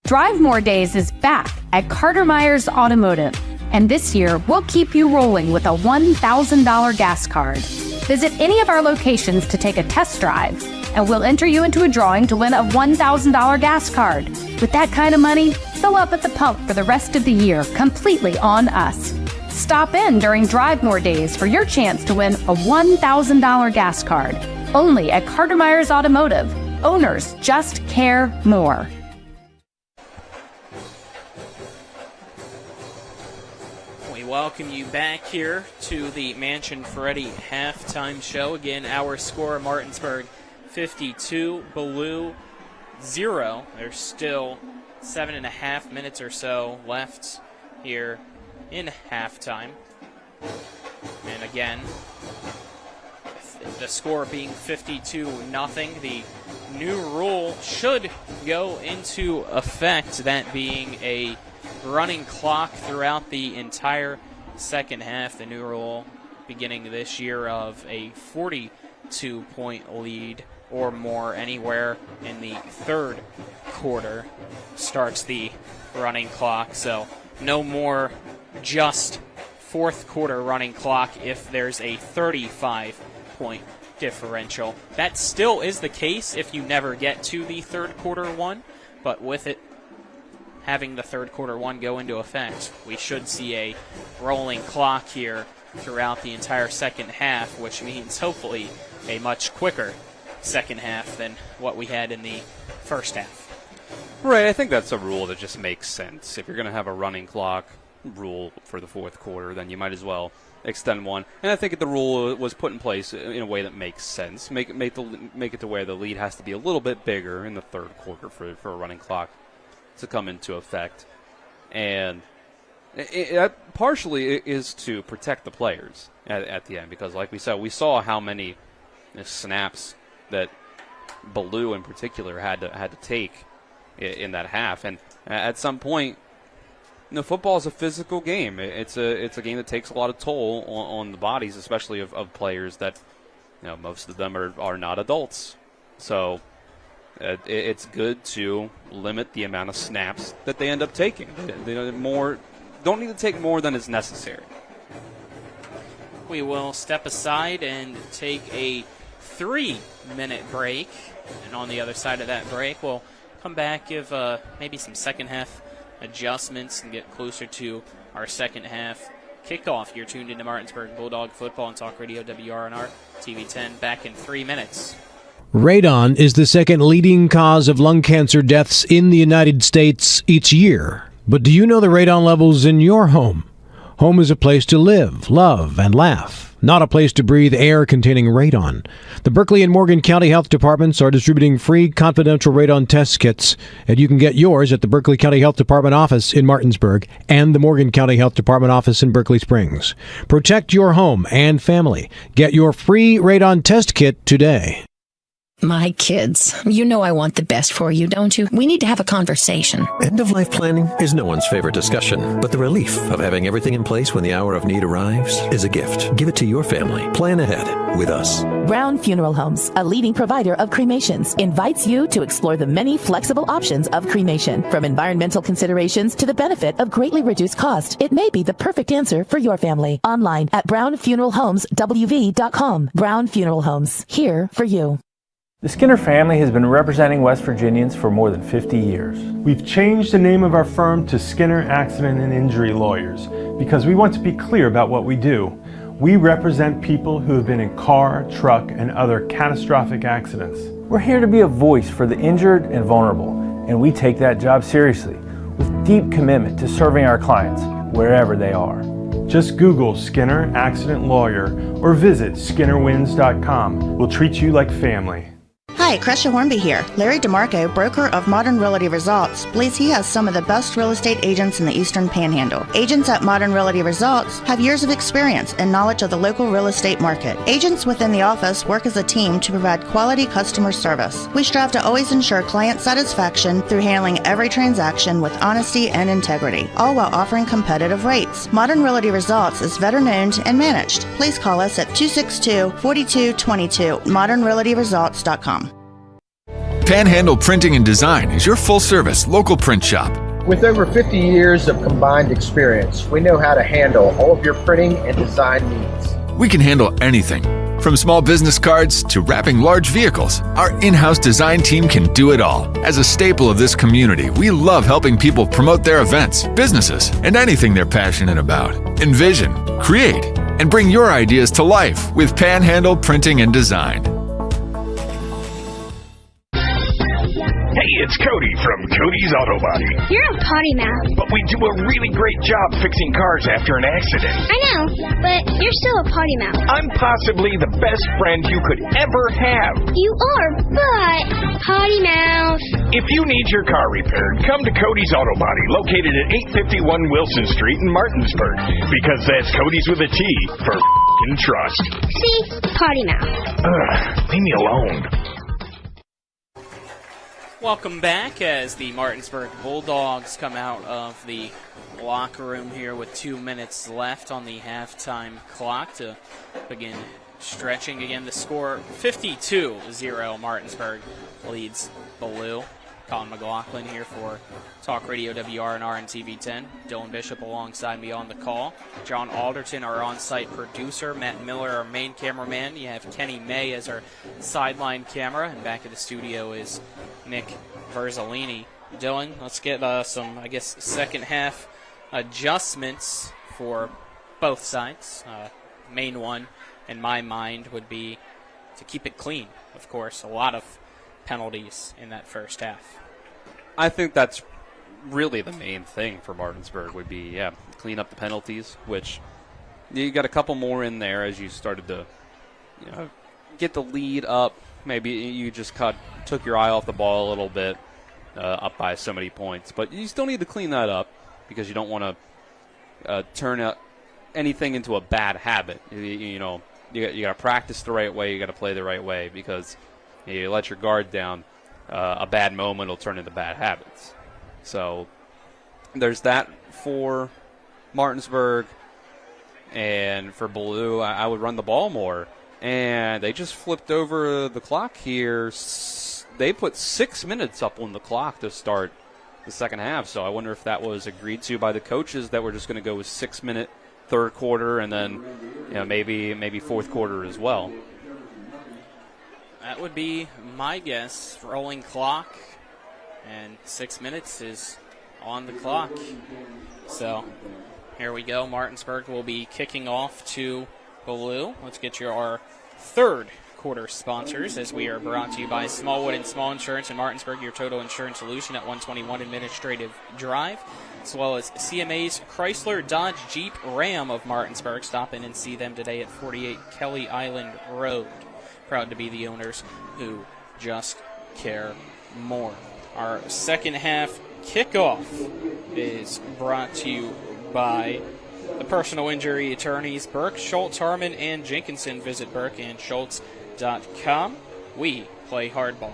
Drive More Days is back at Carter Myers Automotive, and this year we'll keep you rolling with a $1,000 gas card. Visit any of our locations to take a test drive, and we'll enter you into a drawing to win a $1,000 gas card. With that kind of money, fill up at the pump for the rest of the year, completely on us. Stop in during Drive More Days for your chance to win a $1,000 gas card. Only at Carter Myers Automotive. Owners just care more. Welcome you back here to the Mansion Ferretti halftime show. Again, our score, Martinsburg 52, Ballou 0. There's still 7.5 minutes or so left here in halftime. And again, the score being 52-0. The new rule should go into effect, that being a running clock throughout the entire second half. The new rule beginning this year of a 42-point lead or more anywhere in the third quarter starts the running clock. So no more just fourth quarter running clock if there's a 35-point differential. That still is the case if you never get to the third quarter one, but with it having the third quarter one go into effect, we should see a rolling clock here throughout the entire second half, which means hopefully a much quicker second half than what we had in the first half. Right, I think that's a rule that just makes sense. If you're going to have a running clock rule for the fourth quarter, then you might as well extend one. And I think the rule was put in place in a way that makes sense. Make it to where the lead has to be a little bit bigger in the third quarter for a running clock to come into effect. And it partially is to protect the players at the end, because like we said, we saw how many snaps that Ballou in particular had to take in that half. And at some point, football is a physical game. It's a game that takes a lot of toll on the bodies, especially of players that, most of them are not adults. So it's good to limit the amount of snaps that they end up taking. They don't need to take more than is necessary. We will step aside and take a 3-minute break. And on the other side of that break, we'll come back, give maybe some second half adjustments and get closer to our second half kickoff. You're tuned into Martinsburg Bulldog Football and Talk Radio WRNR TV 10. Back in 3 minutes. Radon is the second leading cause of lung cancer deaths in the United States each year. But do you know the radon levels in your home? Home is a place to live, love, and laugh, not a place to breathe air containing radon. The Berkeley and Morgan County Health Departments are distributing free confidential radon test kits, and you can get yours at the Berkeley County Health Department office in Martinsburg and the Morgan County Health Department office in Berkeley Springs. Protect your home and family. Get your free radon test kit today. My kids, you know I want the best for you, don't you? We need to have a conversation. End-of-life planning is no one's favorite discussion, but the relief of having everything in place when the hour of need arrives is a gift. Give it to your family. Plan ahead with us. Brown Funeral Homes, a leading provider of cremations, invites you to explore the many flexible options of cremation. From environmental considerations to the benefit of greatly reduced cost, it may be the perfect answer for your family. Online at brownfuneralhomeswv.com. Brown Funeral Homes, here for you. The Skinner family has been representing West Virginians for more than 50 years. We've changed the name of our firm to Skinner Accident and Injury Lawyers because we want to be clear about what we do. We represent people who have been in car, truck, and other catastrophic accidents. We're here to be a voice for the injured and vulnerable, and we take that job seriously with deep commitment to serving our clients wherever they are. Just Google Skinner Accident Lawyer or visit skinnerwins.com. We'll treat you like family. Hi, Crescia Hornby here. Larry DeMarco, broker of Modern Realty Results, believes he has some of the best real estate agents in the Eastern Panhandle. Agents at Modern Realty Results have years of experience and knowledge of the local real estate market. Agents within the office work as a team to provide quality customer service. We strive to always ensure client satisfaction through handling every transaction with honesty and integrity, all while offering competitive rates. Modern Realty Results is veteran-owned and managed. Please call us at 262-4222, modernrealtyresults.com. Panhandle Printing and Design is your full-service local print shop. With over 50 years of combined experience, we know how to handle all of your printing and design needs. We can handle anything, from small business cards to wrapping large vehicles. Our in-house design team can do it all. As a staple of this community, we love helping people promote their events, businesses, and anything they're passionate about. Envision, create, and bring your ideas to life with Panhandle Printing and Design. Hey, it's Cody from Cody's Auto Body. You're a potty mouth. But we do a really great job fixing cars after an accident. I know, but you're still a potty mouth. I'm possibly the best friend you could ever have. You are, but potty mouth. If you need your car repaired, come to Cody's Auto Body, located at 851 Wilson Street in Martinsburg. Because that's Cody's with a T for f***ing trust. See? Potty mouth. Leave me alone. Welcome back as the Martinsburg Bulldogs come out of the locker room here with 2 minutes left on the halftime clock to begin stretching. Again, the score 52-0. Martinsburg leads Ballou. Colin McLaughlin here for Talk Radio WRNR and TV10. Dylan Bishop alongside me on the call. John Alderton, our on-site producer. Matt Miller, our main cameraman. You have Kenny May as our sideline camera. And back at the studio is Nick Verzolini. Dylan, let's get some, I guess, second half adjustments for both sides. Main one, in my mind, would be to keep it clean, of course. A lot of penalties in that first half. I think that's really the main thing for Martinsburg would be, clean up the penalties, which you got a couple more in there as you started to get the lead up. Maybe you just took your eye off the ball a little bit, up by so many points. But you still need to clean that up because you don't want to turn anything into a bad habit. You got to practice the right way. You got to play the right way because you let your guard down, a bad moment will turn into bad habits. So there's that for Martinsburg. And for Ballou, I would run the ball more. And they just flipped over the clock here. They put 6 minutes up on the clock to start the second half. So I wonder if that was agreed to by the coaches that we're just going to go with 6 minute third quarter and then maybe fourth quarter as well. That would be my guess. Rolling clock, and 6 minutes is on the clock. So here we go. Martinsburg will be kicking off to Ballou. Let's get our third quarter sponsors as we are brought to you by Smallwood and Small Insurance in Martinsburg, your total insurance solution at 121 Administrative Drive, as well as CMA's Chrysler, Dodge, Jeep, Ram of Martinsburg. Stop in and see them today at 48 Kelly Island Road. Proud to be the owners who just care more. Our second half kickoff is brought to you by the personal injury attorneys Burke, Schultz, Harmon, and Jenkinson. Visit burkeandschultz.com. We play hardball.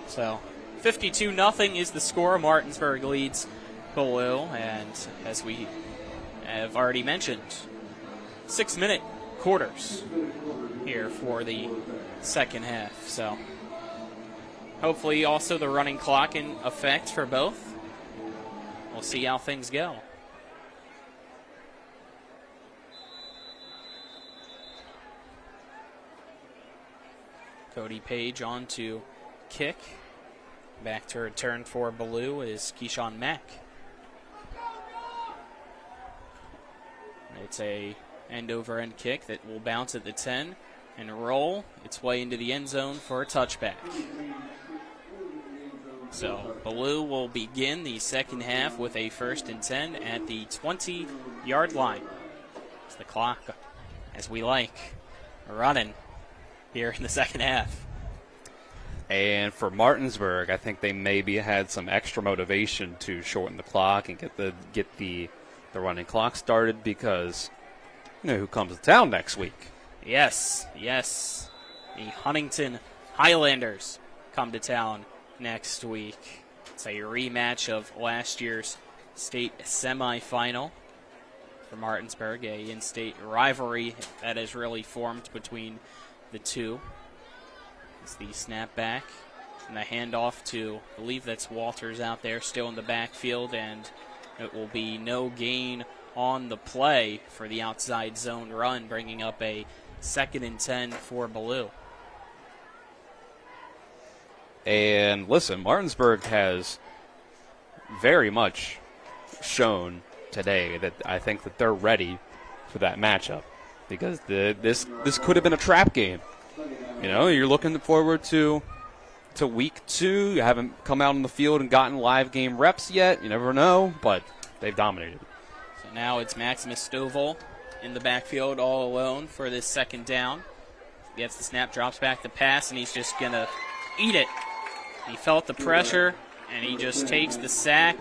So 52-0 is the score. Martinsburg leads Ballou, and as we have already mentioned, 6 minute quarters here for the second half. So hopefully also the running clock in effect for both. We'll see how things go. Cody Page on to kick. Back to return for Ballou is Keyshawn Mack. It's a end-over-end kick that will bounce at the 10 and roll its way into the end zone for a touchback. So Ballou will begin the second half with a 1st and 10 at the 20-yard line. It's the clock, as we like, running here in the second half. And for Martinsburg, I think they maybe had some extra motivation to shorten the clock and get the running clock started because you know who comes to town next week. Yes. The Huntington Highlanders come to town next week. It's a rematch of last year's state semifinal for Martinsburg, a in-state rivalry that has really formed between the two. It's the snap back and the handoff to, I believe that's Walters out there still in the backfield, and it will be no gain on the play for the outside zone run, bringing up a 2nd and 10 for Ballou. And listen, Martinsburg has very much shown today that I think that they're ready for that matchup because this could have been a trap game. You know, you're looking forward to week 2. You haven't come out on the field and gotten live game reps yet. You never know, but they've dominated. So now it's Maximus Stovall in the backfield all alone for this 2nd down. Gets the snap, drops back the pass, and he's just going to eat it. He felt the pressure, and he just takes the sack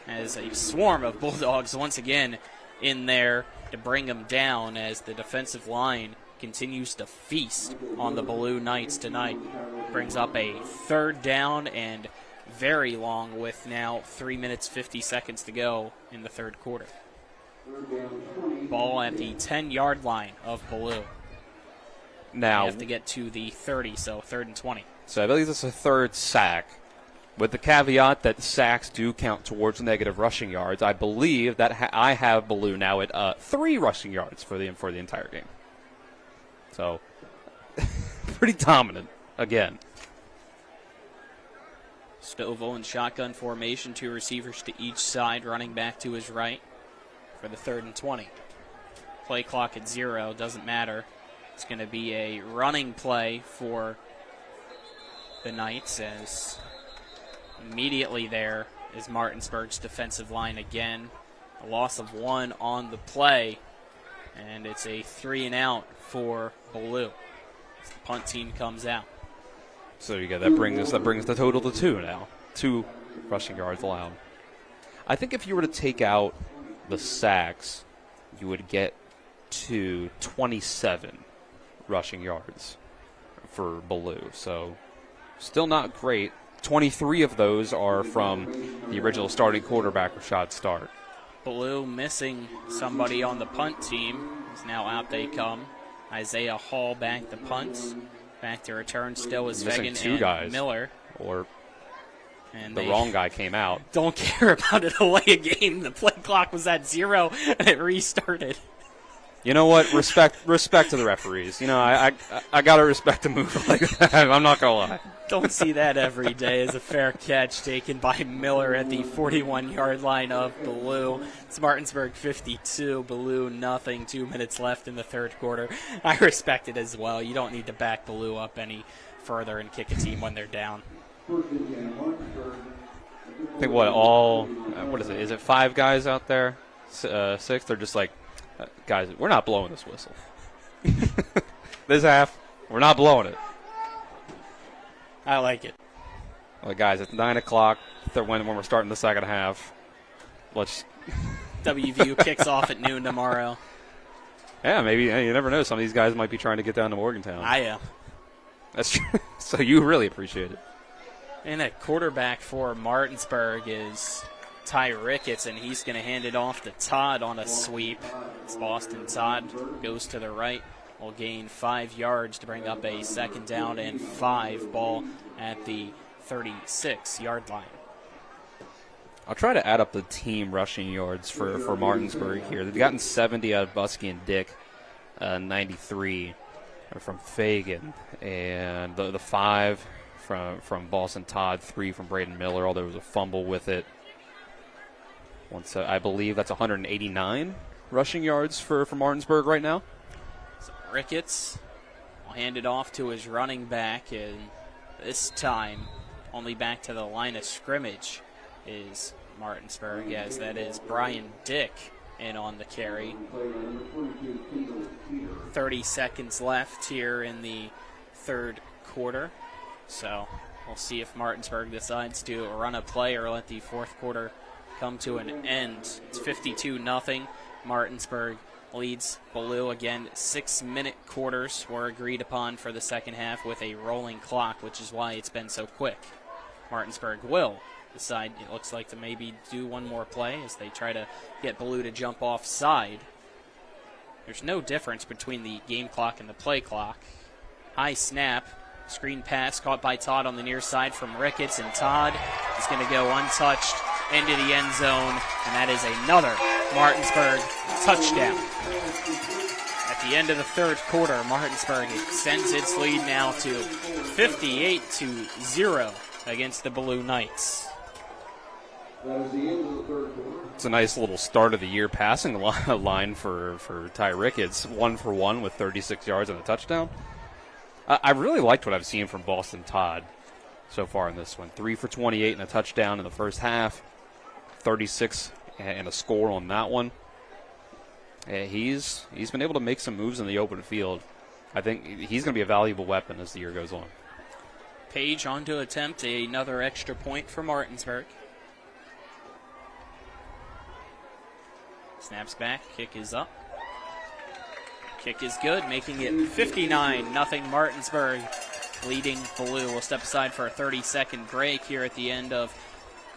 as a swarm of Bulldogs once again in there to bring him down as the defensive line continues to feast on the Ballou Knights tonight. Brings up a 3rd down and very long with now 3 minutes 50 seconds to go in the 3rd quarter. Ball at the 10-yard line of Ballou. Now they have to get to the 30, so 3rd and 20. So I believe it's a 3rd sack, with the caveat that sacks do count towards negative rushing yards. I believe that I have Ballou now at 3 rushing yards for the entire game. So pretty dominant again. Stovall in shotgun formation, 2 receivers to each side, running back to his right for the 3rd and 20. Play clock at 0, doesn't matter. It's going to be a running play for the Knights as immediately there is Martinsburg's defensive line again. A loss of 1 on the play, and it's a 3 and out for Ballou. The punt team comes out. So you that brings the total to 2 now. 2 rushing yards allowed. I think if you were to take out the sacks, you would get to 27 rushing yards for Ballou. So still not great. 23 of those are from the original starting quarterback, Rashad Stark. Ballou missing somebody on the punt team. Is now out they come. Isaiah Hall back to punt. Back to return still is Fagan 2 and guys. Miller. And the wrong guy came out. Don't care about a delay a game. The play clock was at 0 and it restarted. You know what? Respect to the referees. You know, I gotta respect a move like that. I'm not gonna lie. Don't see that every day as a fair catch taken by Miller at the 41-yard line of Ballou. It's Martinsburg 52, Ballou nothing. 2 minutes left in the 3rd quarter. I respect it as well. You don't need to back Ballou up any further and kick a team when they're down. I think what is it? Is it 5 guys out there? 6? They're just like, guys, we're not blowing this whistle. This half, we're not blowing it. I like it. Well, guys, it's 9 o'clock when we're starting the second half. WVU kicks off at noon tomorrow. Yeah, maybe. You never know. Some of these guys might be trying to get down to Morgantown. I am. That's true. So you really appreciate it. And a quarterback for Martinsburg is Ty Ricketts, and he's going to hand it off to Todd on a sweep. It's Boston Todd goes to the right. Will gain 5 yards to bring up a 2nd down and 5. Ball at the 36-yard line. I'll try to add up the team rushing yards for Martinsburg here. They've gotten 70 out of Buskey and Dick, 93 from Fagan, and the 5 from Boston Todd, 3 from Braden Miller, although there was a fumble with it. Once I believe that's 189 rushing yards for Martinsburg right now. So Ricketts will hand it off to his running back, and this time only back to the line of scrimmage is Martinsburg, as that is Brian Dick in on the carry. 30 seconds left here in the third quarter. So we'll see if Martinsburg decides to run a play or let the fourth quarter come to an end. It's 52-0. Martinsburg leads Ballou again. 6-minute quarters were agreed upon for the second half with a rolling clock, which is why it's been so quick. Martinsburg will decide, it looks like, to maybe do one more play as they try to get Ballou to jump offside. There's no difference between the game clock and the play clock. High snap, screen pass caught by Todd on the near side from Ricketts, and Todd is going to go untouched into the end zone, and that is another Martinsburg touchdown. At the end of the third quarter, Martinsburg extends its lead now to 58-0 against the Ballou Knights. It's a nice little start of the year passing line for Ty Ricketts, 1 for 1 with 36 yards and a touchdown. I really liked what I've seen from Boston Todd so far in this one. 3 for 28 and a touchdown in the first half, 36 and a score on that one. He's been able to make some moves in the open field. I think he's going to be a valuable weapon as the year goes on. Page on to attempt another extra point for Martinsburg. Snaps back, kick is up. Kick is good, making it 59-0 Martinsburg, leading Ballou. We'll step aside for a 30-second break here at the end of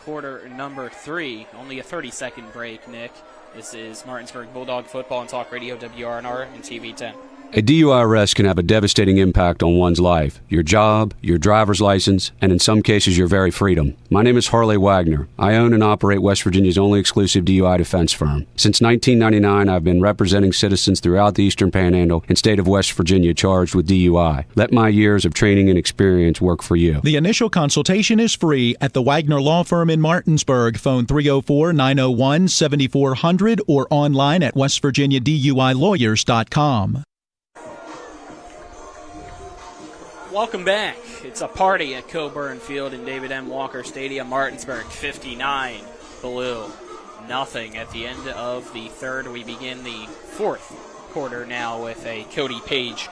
quarter number 3. Only a 30-second break, Nick. This is Martinsburg Bulldog Football and Talk Radio, WRNR and TV 10. A DUI arrest can have a devastating impact on one's life, your job, your driver's license, and in some cases, your very freedom. My name is Harley Wagner. I own and operate West Virginia's only exclusive DUI defense firm. Since 1999, I've been representing citizens throughout the Eastern Panhandle and state of West Virginia charged with DUI. Let my years of training and experience work for you. The initial consultation is free at the Wagner Law Firm in Martinsburg. Phone 304-901-7400 or online at westvirginiaduilawyers.com. Welcome back. It's a party at Coburn Field in David M. Walker Stadium. Martinsburg 59, Ballou nothing. At the end of the third, we begin the fourth quarter now with a Cody Page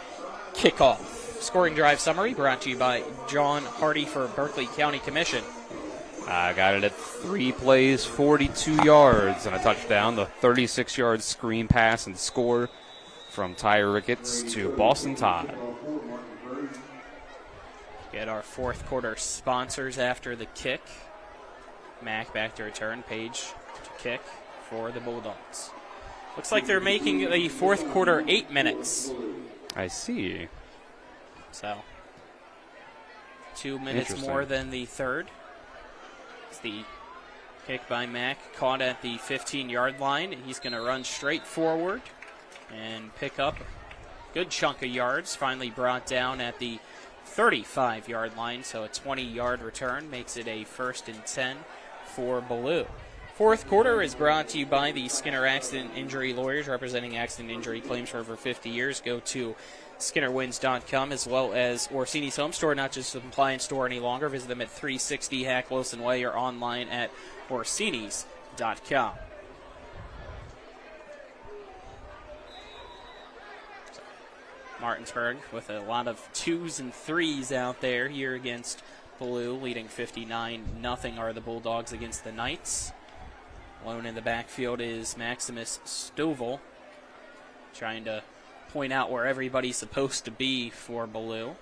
kickoff. Scoring drive summary brought to you by John Hardy for Berkeley County Commission. I got it at 3 plays, 42 yards, and a touchdown. The 36-yard screen pass and score from Ty Ricketts to Boston Todd. Get our fourth quarter sponsors after the kick. Mack back to return. Page to kick for the Bulldogs. Looks like they're making the fourth quarter 8 minutes. I see. So 2 minutes more than the third. It's the kick by Mack, caught at the 15-yard line. He's going to run straight forward and pick up a good chunk of yards. Finally brought down at the 35-yard line, so a 20-yard return makes it a 1st and 10 for Ballou. Fourth quarter is brought to you by the Skinner Accident Injury Lawyers, representing accident injury claims for over 50 years. Go to SkinnerWins.com, as well as Orsini's Home Store, not just a compliance store any longer. Visit them at 360 Hack Wilson Way or online at Orsinis.com. Martinsburg with a lot of 2s and 3s out there here against Ballou, leading 59-0 are the Bulldogs against the Knights. Alone in the backfield is Maximus Stovall, trying to point out where everybody's supposed to be for Ballou.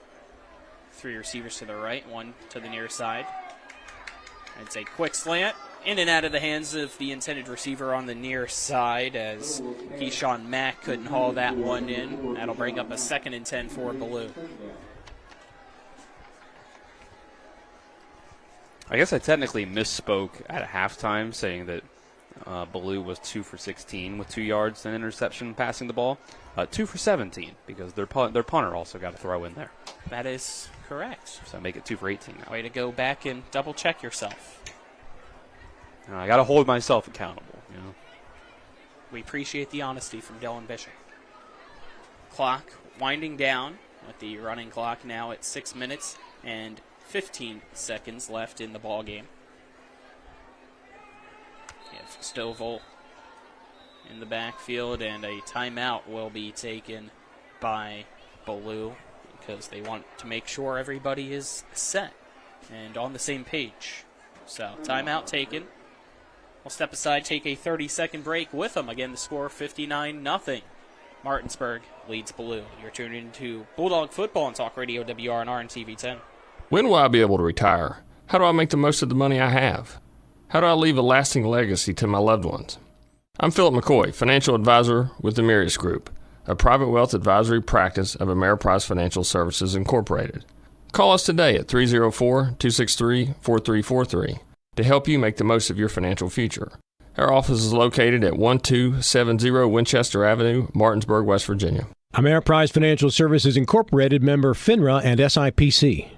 3 receivers to the right, 1 to the near side. It's a quick slant, in and out of the hands of the intended receiver on the near side, as Keyshawn Mack couldn't haul that one in. That'll bring up a 2nd and 10 for Ballou. I guess I technically misspoke at halftime, saying that Ballou was 2 for 16 with 2 yards and interception passing the ball. 2 for 17 because their punter also got a throw in there. That is correct. So make it 2 for 18 now. Way to go back and double check yourself. I got to hold myself accountable. We appreciate the honesty from Dylan Bishop. Clock winding down with the running clock now at 6 minutes and 15 seconds left in the ball game. We have Stovall in the backfield, and a timeout will be taken by Ballou because they want to make sure everybody is set and on the same page. So, timeout taken. We'll step aside, take a 30-second break with them. Again, the score 59-0. Martinsburg leads Ballou. You're tuned into Bulldog Football on Talk Radio WRNR and TV10. When will I be able to retire? How do I make the most of the money I have? How do I leave a lasting legacy to my loved ones? I'm Philip McCoy, financial advisor with the Mirius Group, a private wealth advisory practice of Ameriprise Financial Services Incorporated. Call us today at 304-263-4343 to help you make the most of your financial future. Our office is located at 1270 Winchester Avenue, Martinsburg, West Virginia. Ameriprise Financial Services Incorporated, member FINRA and SIPC.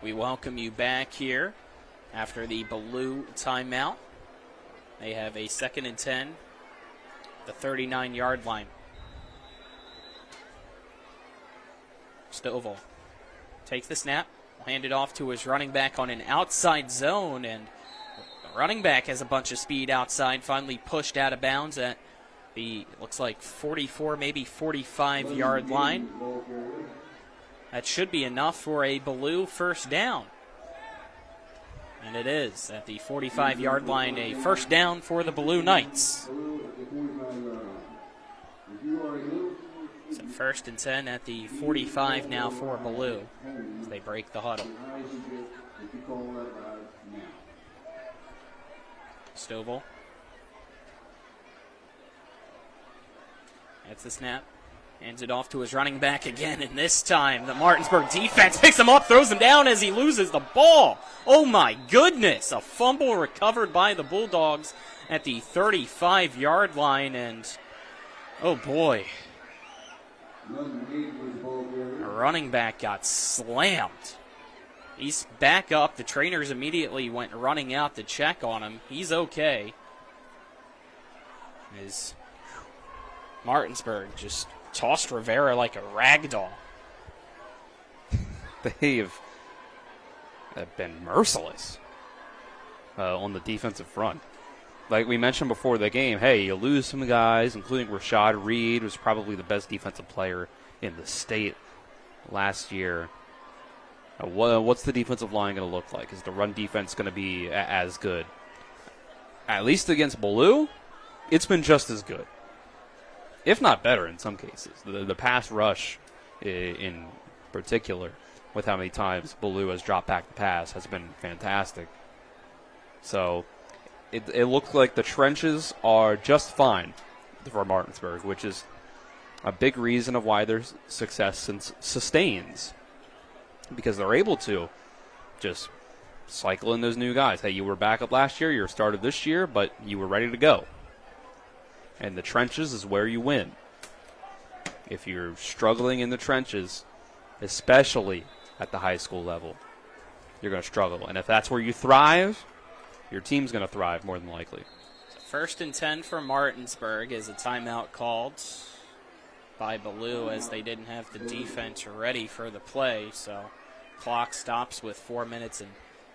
We welcome you back here after the Ballou timeout. They have a 2nd and 10, the 39-yard line. Stovall takes the snap, will hand it off to his running back on an outside zone, and the running back has a bunch of speed outside, finally pushed out of bounds at the, looks like 44, maybe 45-yard line. That should be enough for a Ballou first down. And it is at the 45-yard line, a first down for the Ballou Knights. So 1st and 10 at the 45 now for Ballou as they break the huddle. Stovall. That's the snap. Hands it off to his running back again, and this time the Martinsburg defense picks him up, throws him down as he loses the ball. Oh my goodness, a fumble recovered by the Bulldogs at the 35-yard line, and oh boy. A running back got slammed. He's back up. The trainers immediately went running out to check on him. He's okay. As Martinsburg just tossed Rivera like a rag doll. They have been merciless on the defensive front. Like we mentioned before the game, hey, you lose some guys, including Rashad Reed, who's probably the best defensive player in the state last year. What's the defensive line going to look like? Is the run defense going to be as good? At least against Ballou, it's been just as good, if not better in some cases. The pass rush in particular, with how many times Ballou has dropped back the pass, has been fantastic. So it looks like the trenches are just fine for Martinsburg, which is a big reason of why their success sustains, because they're able to just cycle in those new guys. Hey, you were backup last year, you're started this year, but you were ready to go. And the trenches is where you win. If you're struggling in the trenches, especially at the high school level, you're going to struggle. And if that's where you thrive, your team's going to thrive more than likely. So 1st and 10 for Martinsburg is a timeout called by Ballou as they didn't have the defense ready for the play. So clock stops with 4 minutes and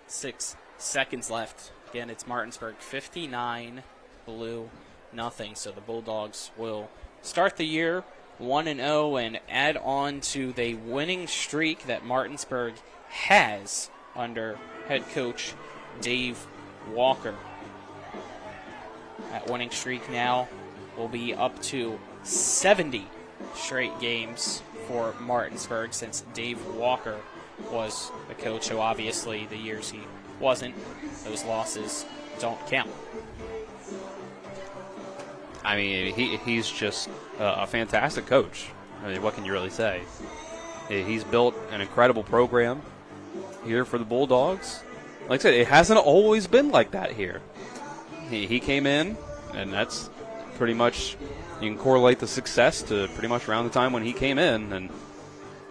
6 seconds left. Again, it's Martinsburg 59, Ballou nothing. So the Bulldogs will start the year 1-0 and add on to the winning streak that Martinsburg has under head coach Dave Walker. That winning streak now will be up to 70 straight games for Martinsburg since Dave Walker was the coach. So obviously the years he wasn't, those losses don't count. I mean, he's just a fantastic coach. I mean, what can you really say? He's built an incredible program here for the Bulldogs. Like I said, it hasn't always been like that here. he came in, and that's pretty much, you can correlate the success to pretty much around the time when he came in, and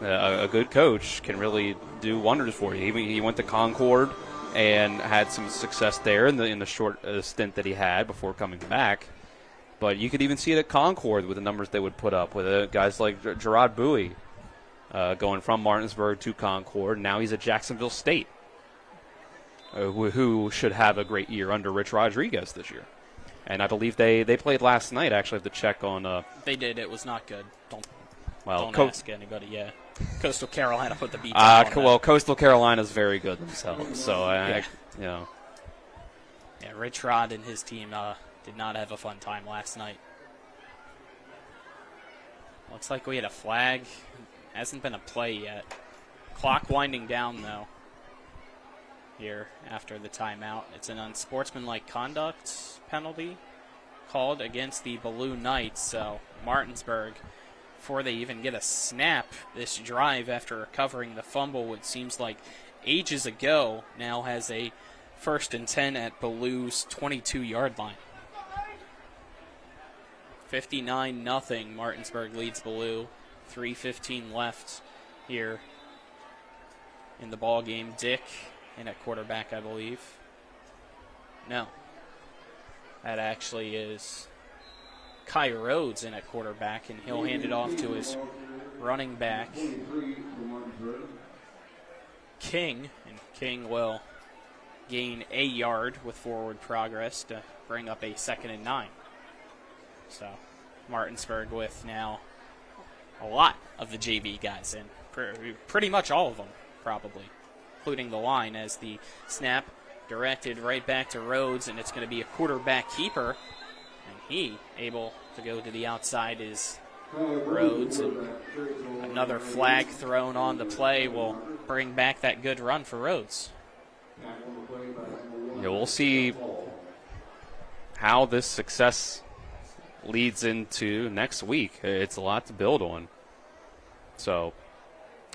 a good coach can really do wonders for you. He went to Concord and had some success there in the short stint that he had before coming back. But you could even see it at Concord with the numbers they would put up with guys like Gerard Bowie going from Martinsburg to Concord. Now he's at Jacksonville State, who should have a great year under Rich Rodriguez this year. And I believe they played last night. Actually, I have to check on. They did. It was not good. Don't Well, ask anybody. Yeah, Coastal Carolina put the beat down. Well, Coastal Carolina's very good themselves. So Yeah, Rich Rod and his team did not have a fun time last night. Looks like we had a flag. Hasn't been a play yet. Clock winding down, though, here after the timeout. It's an unsportsmanlike conduct penalty called against the Ballou Knights. So Martinsburg, before they even get a snap this drive after recovering the fumble, what seems like ages ago, now has a 1st and 10 at Ballou's 22-yard line. 59-0. Martinsburg leads Ballou. 3:15 left here in the ball game. Dick in at quarterback, I believe. No. That actually is Kai Rhodes in at quarterback, and he'll hand it off to his running back, King. And King will gain a yard with forward progress to bring up a 2nd and 9. So Martinsburg with now a lot of the JV guys in. Pretty much all of them, probably, including the line, as the snap directed right back to Rhodes, and it's going to be a quarterback keeper. And he able to go to the outside is Rhodes. And another flag thrown on the play will bring back that good run for Rhodes. Yeah, we'll see how this success leads into next week. It's a lot to build on. So,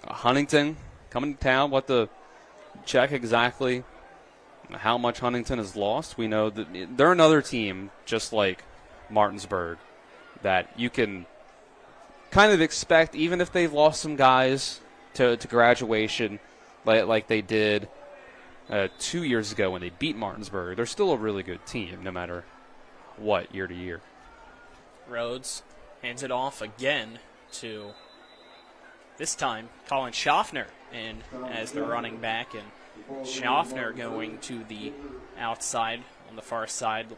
Huntington coming to town. What to check exactly how much Huntington has lost. We know that they're another team, just like Martinsburg, that you can kind of expect, even if they've lost some guys to graduation, like they did 2 years ago when they beat Martinsburg. They're still a really good team, no matter what, year to year. Rhodes hands it off again to, this time, Colin Schaffner in as the running back, and Schaffner going to the outside on the far side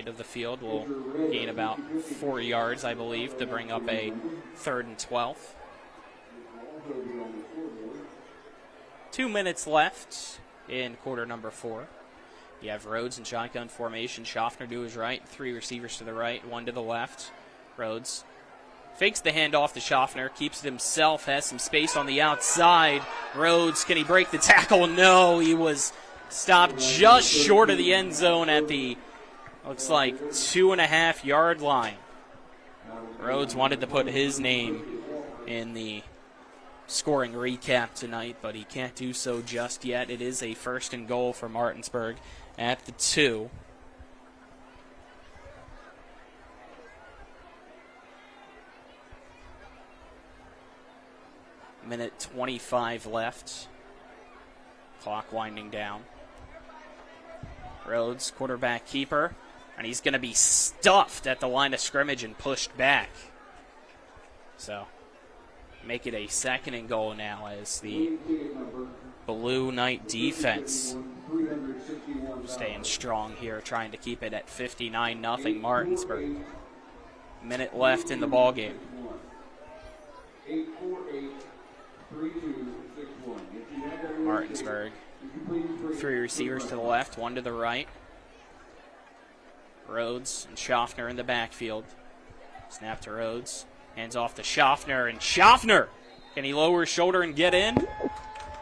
of the field will gain about 4 yards, I believe, to bring up a 3rd and 12. 2 minutes left in quarter number 4. You have Rhodes in shotgun formation. Schaffner to his right, 3 receivers to the right, 1 to the left. Rhodes fakes the handoff to Schaffner, keeps it himself, has some space on the outside. Rhodes, can he break the tackle? No, he was stopped just short of the end zone at the, looks like, 2.5-yard line. Rhodes wanted to put his name in the scoring recap tonight, but he can't do so just yet. It is a 1st and goal for Martinsburg at the 2. Minute 25 left. Clock winding down. Rhodes, quarterback keeper, and he's going to be stuffed at the line of scrimmage and pushed back. So, make it a 2nd and goal now as the Ballou Knight defense staying strong here, trying to keep it at 59-0 Martinsburg. Minute left in the ball game. Martinsburg, 3 receivers to the left, 1 to the right. Rhodes and Schaffner in the backfield. Snap to Rhodes. Hands off to Schaffner, and Schaffner! Can he lower his shoulder and get in?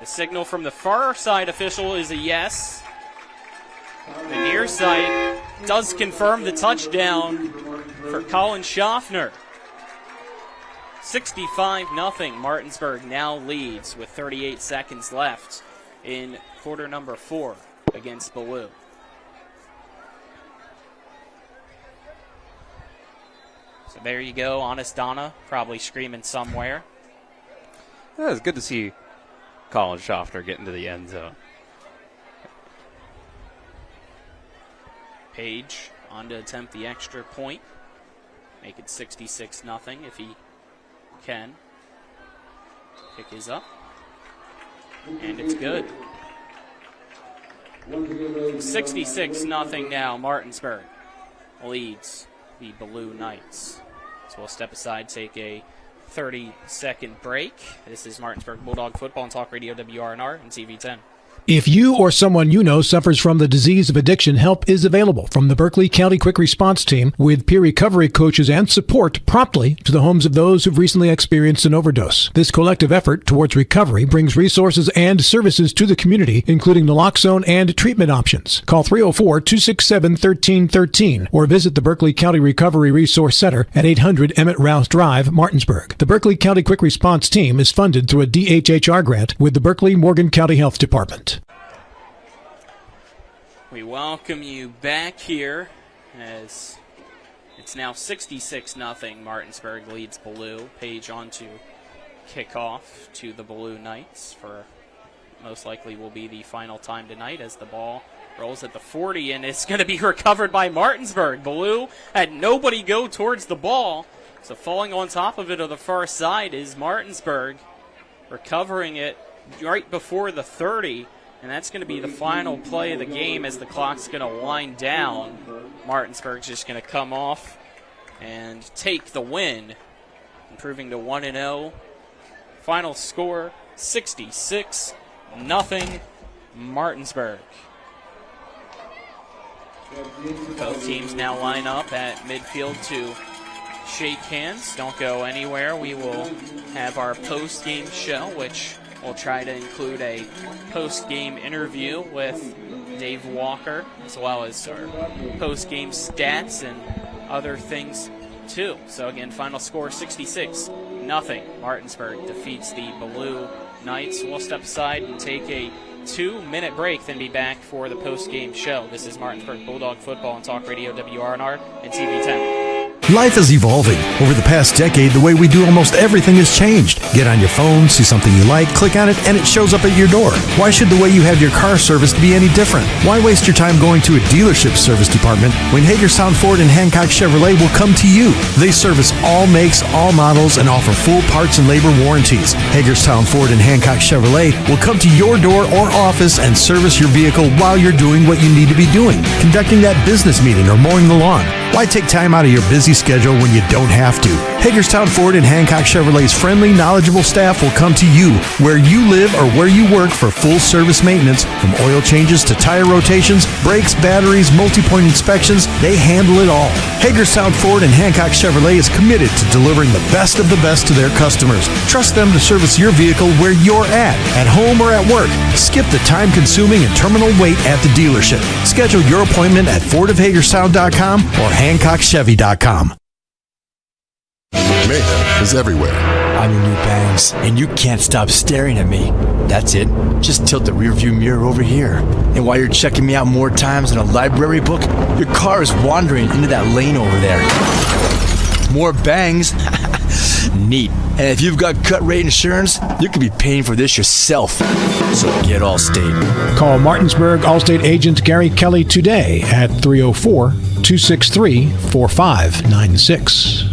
The signal from the far side official is a yes. The near side does confirm the touchdown for Colin Schaffner. 65-0. Martinsburg now leads with 38 seconds left in quarter number 4 against Ballou. So there you go, Honest Donna probably screaming somewhere. Yeah, it's good to see Colin Schaffner get into the end zone. Page on to attempt the extra point. Make it 66-0 if he can. Kick is up. And it's good. 66-0 now. Martinsburg leads the Ballou Knights. So we'll step aside, take a 30-second break. This is Martinsburg Bulldog Football and Talk Radio WRNR and TV10. If you or someone you know suffers from the disease of addiction, help is available from the Berkeley County Quick Response Team with peer recovery coaches and support promptly to the homes of those who've recently experienced an overdose. This collective effort towards recovery brings resources and services to the community, including naloxone and treatment options. Call 304-267-1313 or visit the Berkeley County Recovery Resource Center at 800 Emmett Rouse Drive, Martinsburg. The Berkeley County Quick Response Team is funded through a DHHR grant with the Berkeley Morgan County Health Department. We welcome you back here as it's now 66-0. Martinsburg leads Ballou. Page on to kickoff to the Ballou Knights for most likely will be the final time tonight as the ball rolls at the 40 and it's going to be recovered by Martinsburg. Ballou had nobody go towards the ball, so falling on top of it on the far side is Martinsburg, recovering it right before the 30. And that's going to be the final play of the game as the clock's going to wind down. Martinsburg's just going to come off and take the win, improving to 1-0. Final score, 66-0, Martinsburg. Both teams now line up at midfield to shake hands. Don't go anywhere. We will have our post-game show, which we'll try to include a post-game interview with Dave Walker, as well as our post-game stats and other things, too. So, again, final score 66-0. Martinsburg defeats the Ballou Knights. We'll step aside and take a 2-minute break, then be back for the post-game show. This is Martinsburg Bulldog Football and Talk Radio WRNR and TV10. Life is evolving. Over the past decade, the way we do almost everything has changed. Get on your phone, see something you like, click on it, and it shows up at your door. Why should the way you have your car serviced be any different? Why waste your time going to a dealership service department when Hagerstown Ford and Hancock Chevrolet will come to you? They service all makes, all models, and offer full parts and labor warranties. Hagerstown Ford and Hancock Chevrolet will come to your door or office and service your vehicle while you're doing what you need to be doing, conducting that business meeting or mowing the lawn. Why take time out of your busy schedule when you don't have to? Hagerstown Ford and Hancock Chevrolet's friendly, knowledgeable staff will come to you where you live or where you work for full service maintenance, from oil changes to tire rotations, brakes, batteries, multi-point inspections. They handle it all. Hagerstown Ford and Hancock Chevrolet is committed to delivering the best of the best to their customers. Trust them to service your vehicle where you're at home or at work. Skip the time-consuming and terminal wait at the dealership. Schedule your appointment at FordofHagerstown.com or HancockChevy.com. Mayhem is everywhere. I'm your new bangs, and you can't stop staring at me. That's it. Just tilt the rearview mirror over here. And while you're checking me out more times than a library book, your car is wandering into that lane over there. More bangs? Neat. And if you've got cut rate insurance, you could be paying for this yourself. So get Allstate. Call Martinsburg Allstate agent Gary Kelly today at 304-263-4596.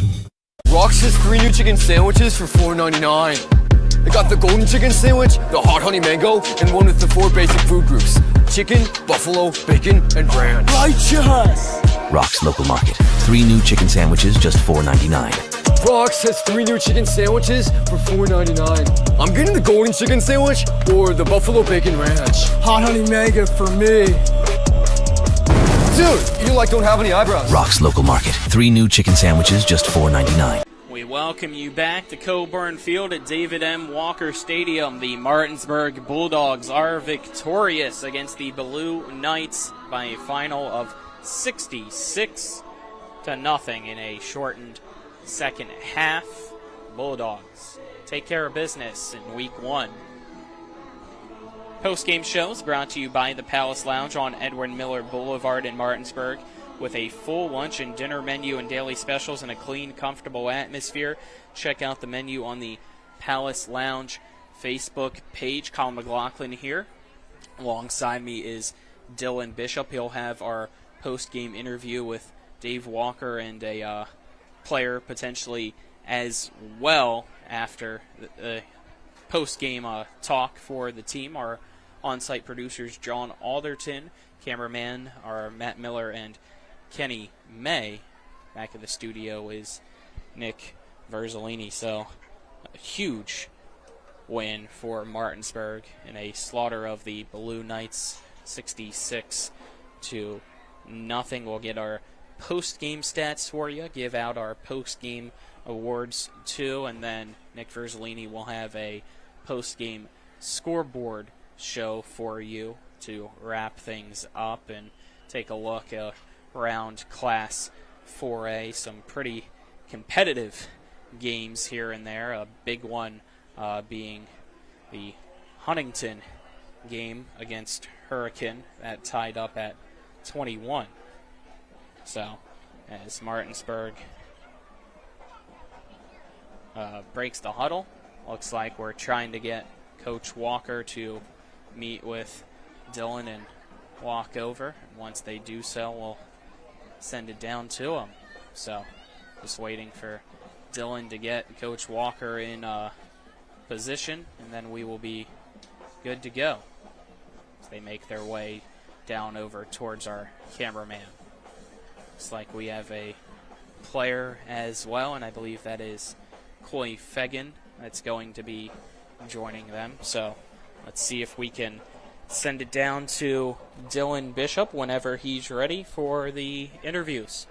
Rox has 3 new chicken sandwiches for $4.99. They got the golden chicken sandwich, the hot honey mango, and one with the 4 basic food groups: chicken, buffalo, bacon, and ranch. Righteous! Rox Local Market. 3 new chicken sandwiches, just $4.99. Rox has 3 new chicken sandwiches for $4.99. I'm getting the golden chicken sandwich or the buffalo bacon ranch. Hot honey mango for me. Dude, you don't have any eyebrows. Rox Local Market. 3 new chicken sandwiches, just $4.99. We welcome you back to Coburn Field at David M. Walker Stadium. The Martinsburg Bulldogs are victorious against the Ballou Knights by a final of 66-0 in a shortened second half. Bulldogs take care of business in week 1. Post-game shows brought to you by the Palace Lounge on Edward Miller Boulevard in Martinsburg. with a full lunch and dinner menu and daily specials in a clean, comfortable atmosphere. Check out the menu on the Palace Lounge Facebook page. Colin McLaughlin here. Alongside me is Dylan Bishop. He'll have our post-game interview with Dave Walker and a player potentially as well after the post-game talk for the team. Our on-site producers, John Alderton, cameraman are Matt Miller and Kenny May. Back in the studio is Nick Verzolini. So a huge win for Martinsburg in a slaughter of the Ballou Knights, 66-0. We'll get our post-game stats for you, give out our post-game awards too, and then Nick Verzolini will have a post-game scoreboard show for you to wrap things up and take a look around Class 4A. Some pretty competitive games here and there. A big one being the Huntington game against Hurricane that tied up at 21. So as Martinsburg breaks the huddle, looks like we're trying to get Coach Walker to meet with Dylan and walk over. Once they do so, we'll send it down to him. So just waiting for Dylan to get Coach Walker in position, and then we will be good to go as they make their way down over towards our cameraman. Looks like we have a player as well, and I believe that is Coy Fagan that's going to be joining them. So let's see if we can send it down to Dylan Bishop whenever he's ready for the interviews.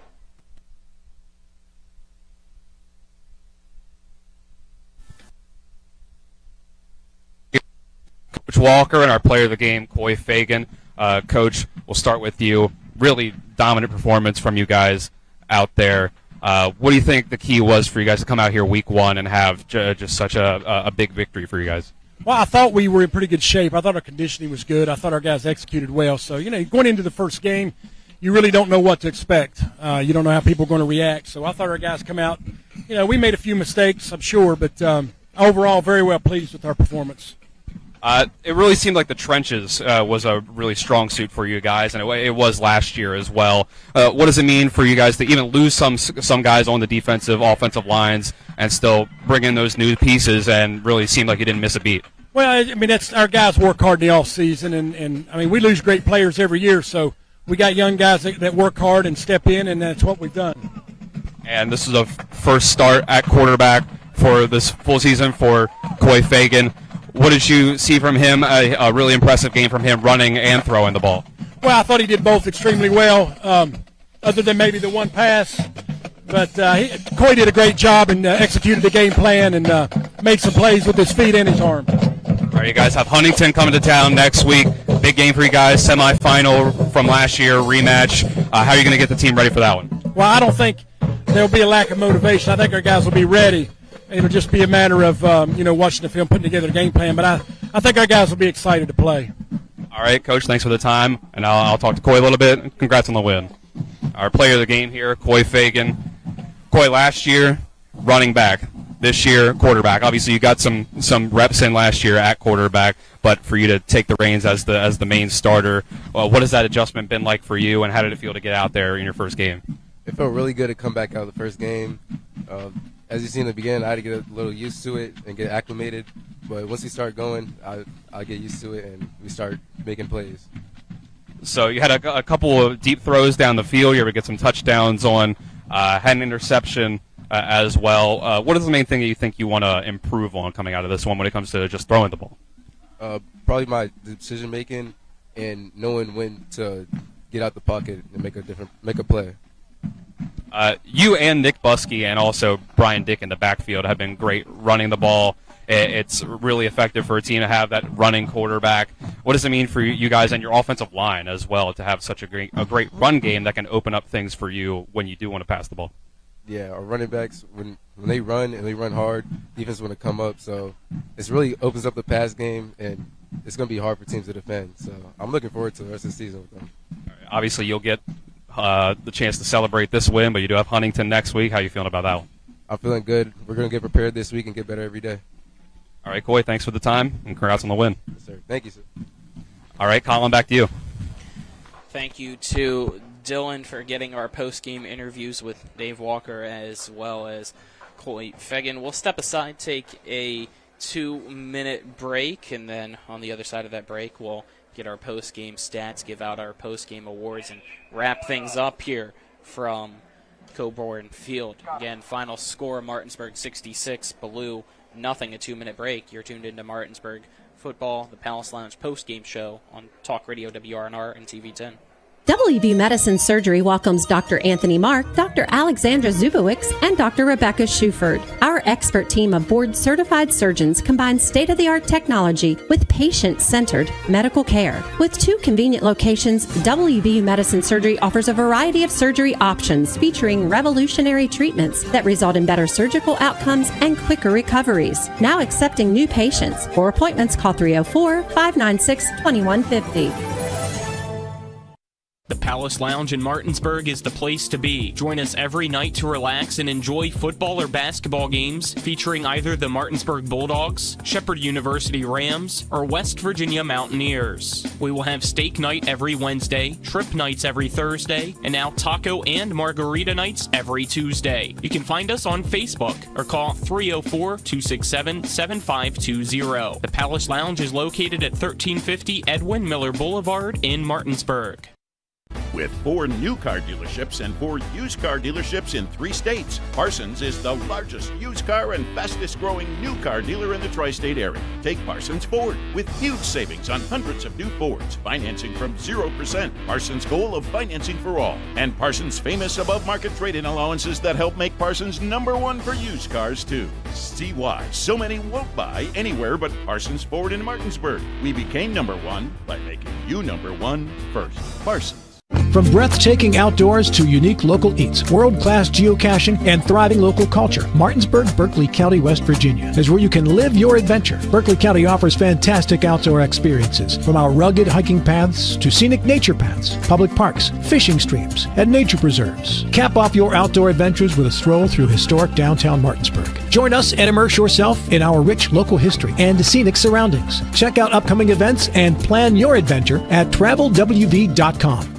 Coach Walker and our player of the game, Coy Fagan. Coach, we'll start with you. Really dominant performance from you guys out there. What do you think the key was for you guys to come out here week one and have just such a big victory for you guys? Well, I thought we were in pretty good shape. I thought our conditioning was good. I thought our guys executed well. So, going into the first game, you really don't know what to expect. You don't know how people are going to react. So I thought our guys come out. We made a few mistakes, I'm sure, but overall very well pleased with our performance. It really seemed like the trenches was a really strong suit for you guys, and it was last year as well. What does it mean for you guys to even lose some guys on the defensive, offensive lines and still bring in those new pieces and really seem like you didn't miss a beat? Well, that's our guys work hard in the offseason, and we lose great players every year, so we got young guys that work hard and step in, and that's what we've done. And this is a first start at quarterback for this full season for Coy Fagan. What did you see from him? A really impressive game from him running and throwing the ball. Well, I thought he did both extremely well, other than maybe the one pass. But Coy did a great job and executed the game plan and made some plays with his feet and his arm. All right, you guys have Huntington coming to town next week. Big game for you guys, semifinal from last year, rematch. How are you going to get the team ready for that one? Well, I don't think there'll be a lack of motivation. I think our guys will be ready. It'll just be a matter of, watching the film, putting together a game plan. But I think our guys will be excited to play. All right, Coach, thanks for the time. And I'll talk to Coy a little bit. Congrats on the win. Our player of the game here, Coy Fagan. Coy, last year, running back. This year, quarterback. Obviously, you got some reps in last year at quarterback, but for you to take the reins as the main starter, what has that adjustment been like for you, and how did it feel to get out there in your first game? It felt really good to come back out of the first game. As you see in the beginning, I had to get a little used to it and get acclimated. But once we start going, I'll get used to it, and we start making plays. So you had a couple of deep throws down the field. You were able to get some touchdowns on, had an interception as well. What is the main thing that you think you want to improve on coming out of this one when it comes to just throwing the ball? Probably my decision-making and knowing when to get out the pocket and make a play. You and Nick Buskey and also Brian Dick in the backfield have been great running the ball. It's really effective for a team to have that running quarterback. What does it mean for you guys and your offensive line as well to have such a great run game that can open up things for you when you do want to pass the ball? Yeah, our running backs, when they run and they run hard, defense want to come up. So it really opens up the pass game, and it's going to be hard for teams to defend. So I'm looking forward to the rest of the season with them. Obviously, you'll get the chance to celebrate this win, but you do have Huntington next week. How are you feeling about that one? I'm feeling good. We're going to get prepared this week and get better every day. All right, Coy, thanks for the time, and congrats on the win. Yes, sir. Thank you, sir. All right, Colin, back to you. Thank you to Dylan for getting our post-game interviews with Dave Walker as well as Coy Fagan. We'll step aside, take a 2-minute break, and then on the other side of that break, we'll get our post-game stats, give out our post-game awards, and wrap things up here from Coburn Field. Again, final score, Martinsburg 66, Ballou nothing, a 2-minute break. You're tuned into Martinsburg Football, the Palace Lounge post-game show on Talk Radio WRNR and TV 10. WV Medicine Surgery welcomes Dr. Anthony Mark, Dr. Alexandra Zubowicz, and Dr. Rebecca Schuford. Our expert team of board-certified surgeons combines state-of-the-art technology with patient-centered medical care. With 2 convenient locations, WV Medicine Surgery offers a variety of surgery options featuring revolutionary treatments that result in better surgical outcomes and quicker recoveries. Now accepting new patients. For appointments, call 304-596-2150. The Palace Lounge in Martinsburg is the place to be. Join us every night to relax and enjoy football or basketball games featuring either the Martinsburg Bulldogs, Shepherd University Rams, or West Virginia Mountaineers. We will have steak night every Wednesday, trip nights every Thursday, and now taco and margarita nights every Tuesday. You can find us on Facebook or call 304-267-7520. The Palace Lounge is located at 1350 Edwin Miller Boulevard in Martinsburg. With 4 new car dealerships and 4 used car dealerships in 3 states, Parsons is the largest used car and fastest growing new car dealer in the tri-state area. Take Parsons Ford with huge savings on hundreds of new Fords, financing from 0%. Parsons' goal of financing for all, and Parsons' famous above-market trade-in allowances that help make Parsons #1 for used cars too. See why so many won't buy anywhere but Parsons Ford in Martinsburg. We became #1 by making you #1 first. Parsons. From breathtaking outdoors to unique local eats, world-class geocaching, and thriving local culture, Martinsburg, Berkeley County, West Virginia is where you can live your adventure. Berkeley County offers fantastic outdoor experiences, from our rugged hiking paths to scenic nature paths, public parks, fishing streams, and nature preserves. Cap off your outdoor adventures with a stroll through historic downtown Martinsburg. Join us and immerse yourself in our rich local history and scenic surroundings. Check out upcoming events and plan your adventure at travelwv.com.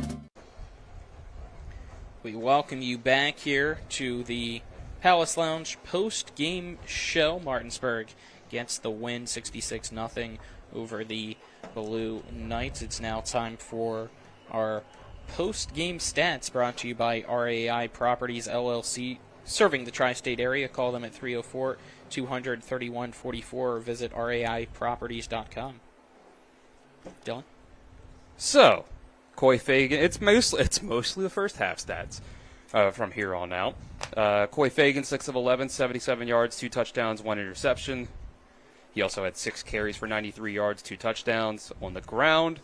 We welcome you back here to the Palace Lounge post-game show. Martinsburg gets the win 66-0 over the Ballou Knights. It's now time for our post-game stats brought to you by RAI Properties LLC, serving the tri-state area. Call them at 304-200-3144 or visit raiproperties.com. Dylan? So, Coy Fagan, it's mostly the first half stats from here on out. Coy Fagan, 6 of 11, 77 yards, 2 touchdowns, 1 interception. He also had 6 carries for 93 yards, 2 touchdowns on the ground.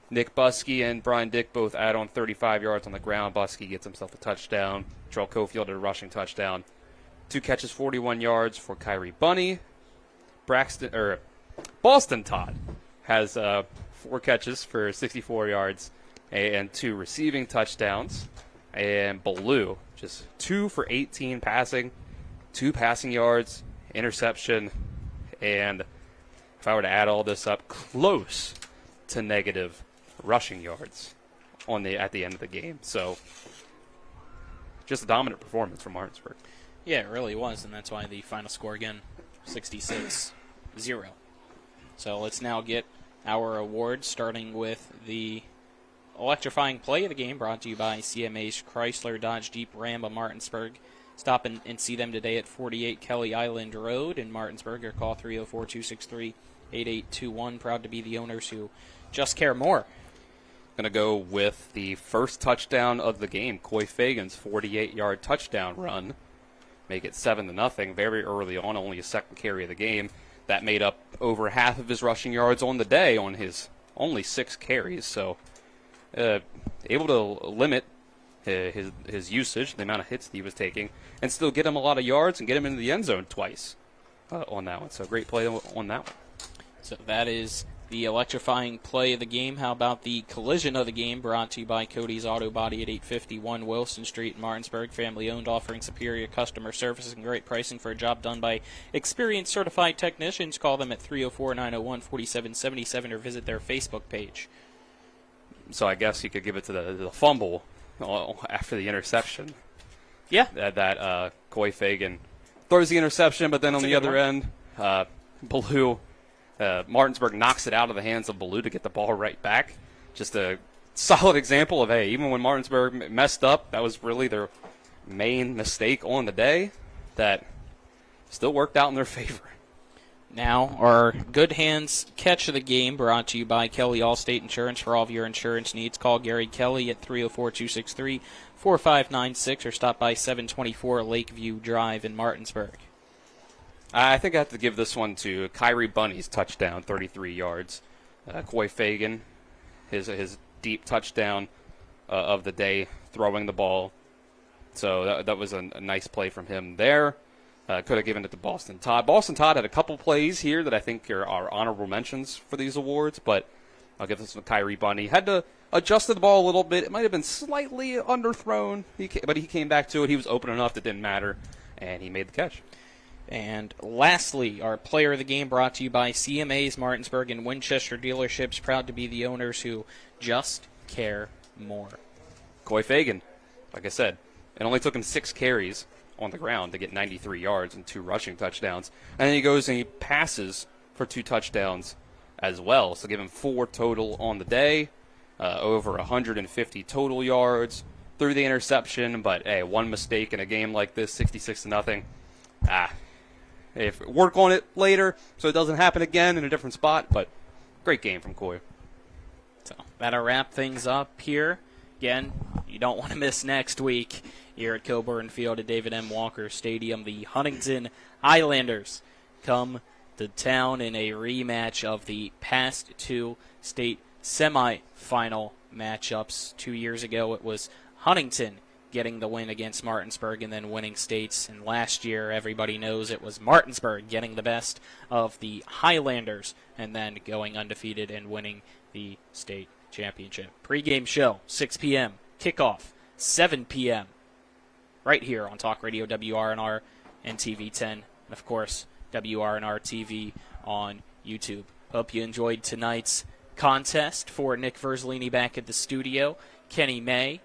Nick Buskey and Brian Dick both add on 35 yards on the ground. Buskey gets himself a touchdown. Terrell Cofield a rushing touchdown. 2 catches, 41 yards for Kyrie Bunny. Boston Todd has 4 catches for 64 yards. And 2 receiving touchdowns. And Ballou, just 2 for 18 passing, 2 passing yards, interception, and if I were to add all this up, close to negative rushing yards at the end of the game. So, just a dominant performance from Martinsburg. Yeah, it really was, and that's why the final score again, 66-0. So let's now get our awards, starting with the electrifying play of the game, brought to you by CMA's Chrysler Dodge Jeep Ram of Martinsburg. Stop and see them today at 48 Kelly Island Road in Martinsburg, or call 304-263-8821. Proud to be the owners who just care more. Going to go with the first touchdown of the game, Coy Fagan's 48-yard touchdown run. Make it 7-0 very early on, only his second carry of the game. That made up over half of his rushing yards on the day on his only 6 carries, so able to limit his usage, the amount of hits that he was taking, and still get him a lot of yards and get him into the end zone twice on that one. So great play on that one. So that is the electrifying play of the game. How about the collision of the game, brought to you by Cody's Auto Body at 851 Wilson Street in Martinsburg. Family-owned, offering superior customer service and great pricing for a job done by experienced certified technicians. Call them at 304-901-4777 or visit their Facebook page. So I guess you could give it to the fumble after the interception. Yeah. That Coy Fagan throws the interception, but then on the other end, Ballou, Martinsburg knocks it out of the hands of Ballou to get the ball right back. Just a solid example of, hey, even when Martinsburg messed up, that was really their main mistake on the day, that still worked out in their favor. Now, our Good Hands catch of the game, brought to you by Kelly Allstate Insurance. For all of your insurance needs, call Gary Kelly at 304-263-4596 or stop by 724 Lakeview Drive in Martinsburg. I think I have to give this one to Kyrie Bunny's touchdown, 33 yards. Coy Fagan, his deep touchdown of the day, throwing the ball. So that was a nice play from him there. Could have given it to Boston Todd. Boston Todd had a couple plays here that I think are honorable mentions for these awards, but I'll give this to Kyrie Bunny. Had to adjust the ball a little bit. It might have been slightly underthrown, but he came back to it. He was open enough that it didn't matter, and he made the catch. And lastly, our player of the game, brought to you by CMA's Martinsburg and Winchester dealerships, proud to be the owners who just care more. Coy Fagan, like I said, it only took him 6 carries on the ground to get 93 yards and 2 rushing touchdowns. And then he goes and he passes for 2 touchdowns as well. So give him 4 total on the day, over 150 total yards through the interception. But, hey, one mistake in a game like this, 66-0. Work on it later so it doesn't happen again in a different spot. But great game from Coy. So that'll wrap things up here. Again, you don't want to miss next week here at Coburn Field at David M. Walker Stadium. The Huntington Highlanders come to town in a rematch of the past 2 state semifinal matchups. 2 years ago, it was Huntington getting the win against Martinsburg and then winning states. And last year, everybody knows it was Martinsburg getting the best of the Highlanders and then going undefeated and winning the state championship. Pre-game show, 6 p.m. Kickoff, 7 p.m. right here on Talk Radio WRNR and TV 10. And, of course, WRNR TV on YouTube. Hope you enjoyed tonight's contest. For Nick Verzolini back at the studio, Kenny May,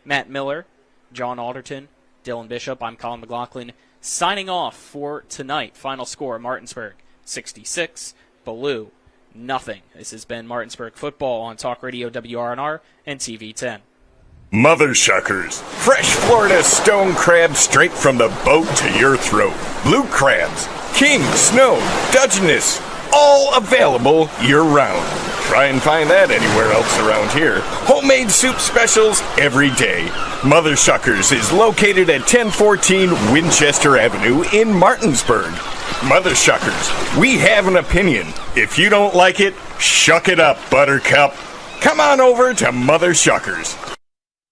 Matt Miller, John Alderton, Dylan Bishop, I'm Colin McLaughlin, signing off for tonight. Final score, Martinsburg 66, Ballou nothing. This has been Martinsburg Football on Talk Radio WRNR and TV 10. Mother Shuckers. Fresh Florida stone crab straight from the boat to your throat. Blue crabs, king, snow, Dutchness, all available year-round. Try and find that anywhere else around here. Homemade soup specials every day. Mother Shuckers is located at 1014 Winchester Avenue in Martinsburg. Mother Shuckers, we have an opinion. If you don't like it, shuck it up, Buttercup. Come on over to Mother Shuckers.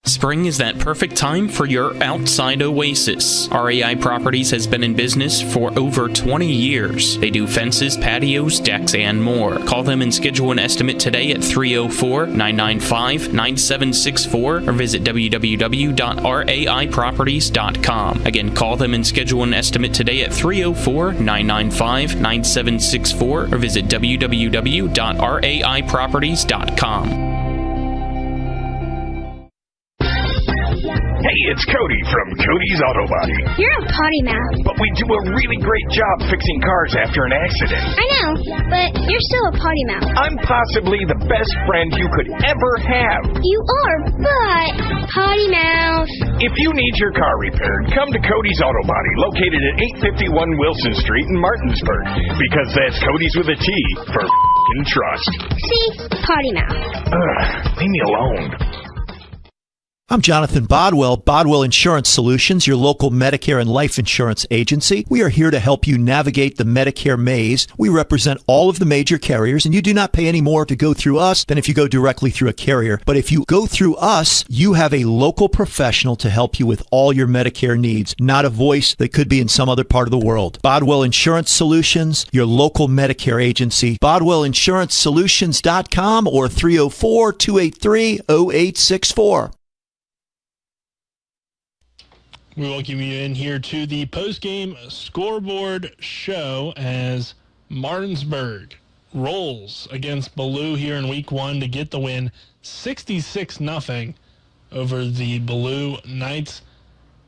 Spring is that perfect time for your outside oasis. RAI Properties has been in business for over 20 years. They do fences, patios, decks, and more. Call them and schedule an estimate today at 304-995-9764 or visit www.raiproperties.com. Again, call them and schedule an estimate today at 304-995-9764 or visit www.raiproperties.com. Hey, it's Cody from Cody's Auto Body. You're a potty mouth. But we do a really great job fixing cars after an accident. I know, but you're still a potty mouth. I'm possibly the best friend you could ever have. You are, but potty mouth. If you need your car repaired, come to Cody's Auto Body, located at 851 Wilson Street in Martinsburg. Because that's Cody's with a T for f***ing trust. See? Potty mouth. Leave me alone. I'm Jonathan Bodwell, Bodwell Insurance Solutions, your local Medicare and life insurance agency. We are here to help you navigate the Medicare maze. We represent all of the major carriers, and you do not pay any more to go through us than if you go directly through a carrier. But if you go through us, you have a local professional to help you with all your Medicare needs, not a voice that could be in some other part of the world. Bodwell Insurance Solutions, your local Medicare agency. BodwellInsuranceSolutions.com or 304-283-0864. We welcome you in here to the postgame scoreboard show as Martinsburg rolls against Ballou here in week 1 to get the win 66-0 over the Ballou Knights.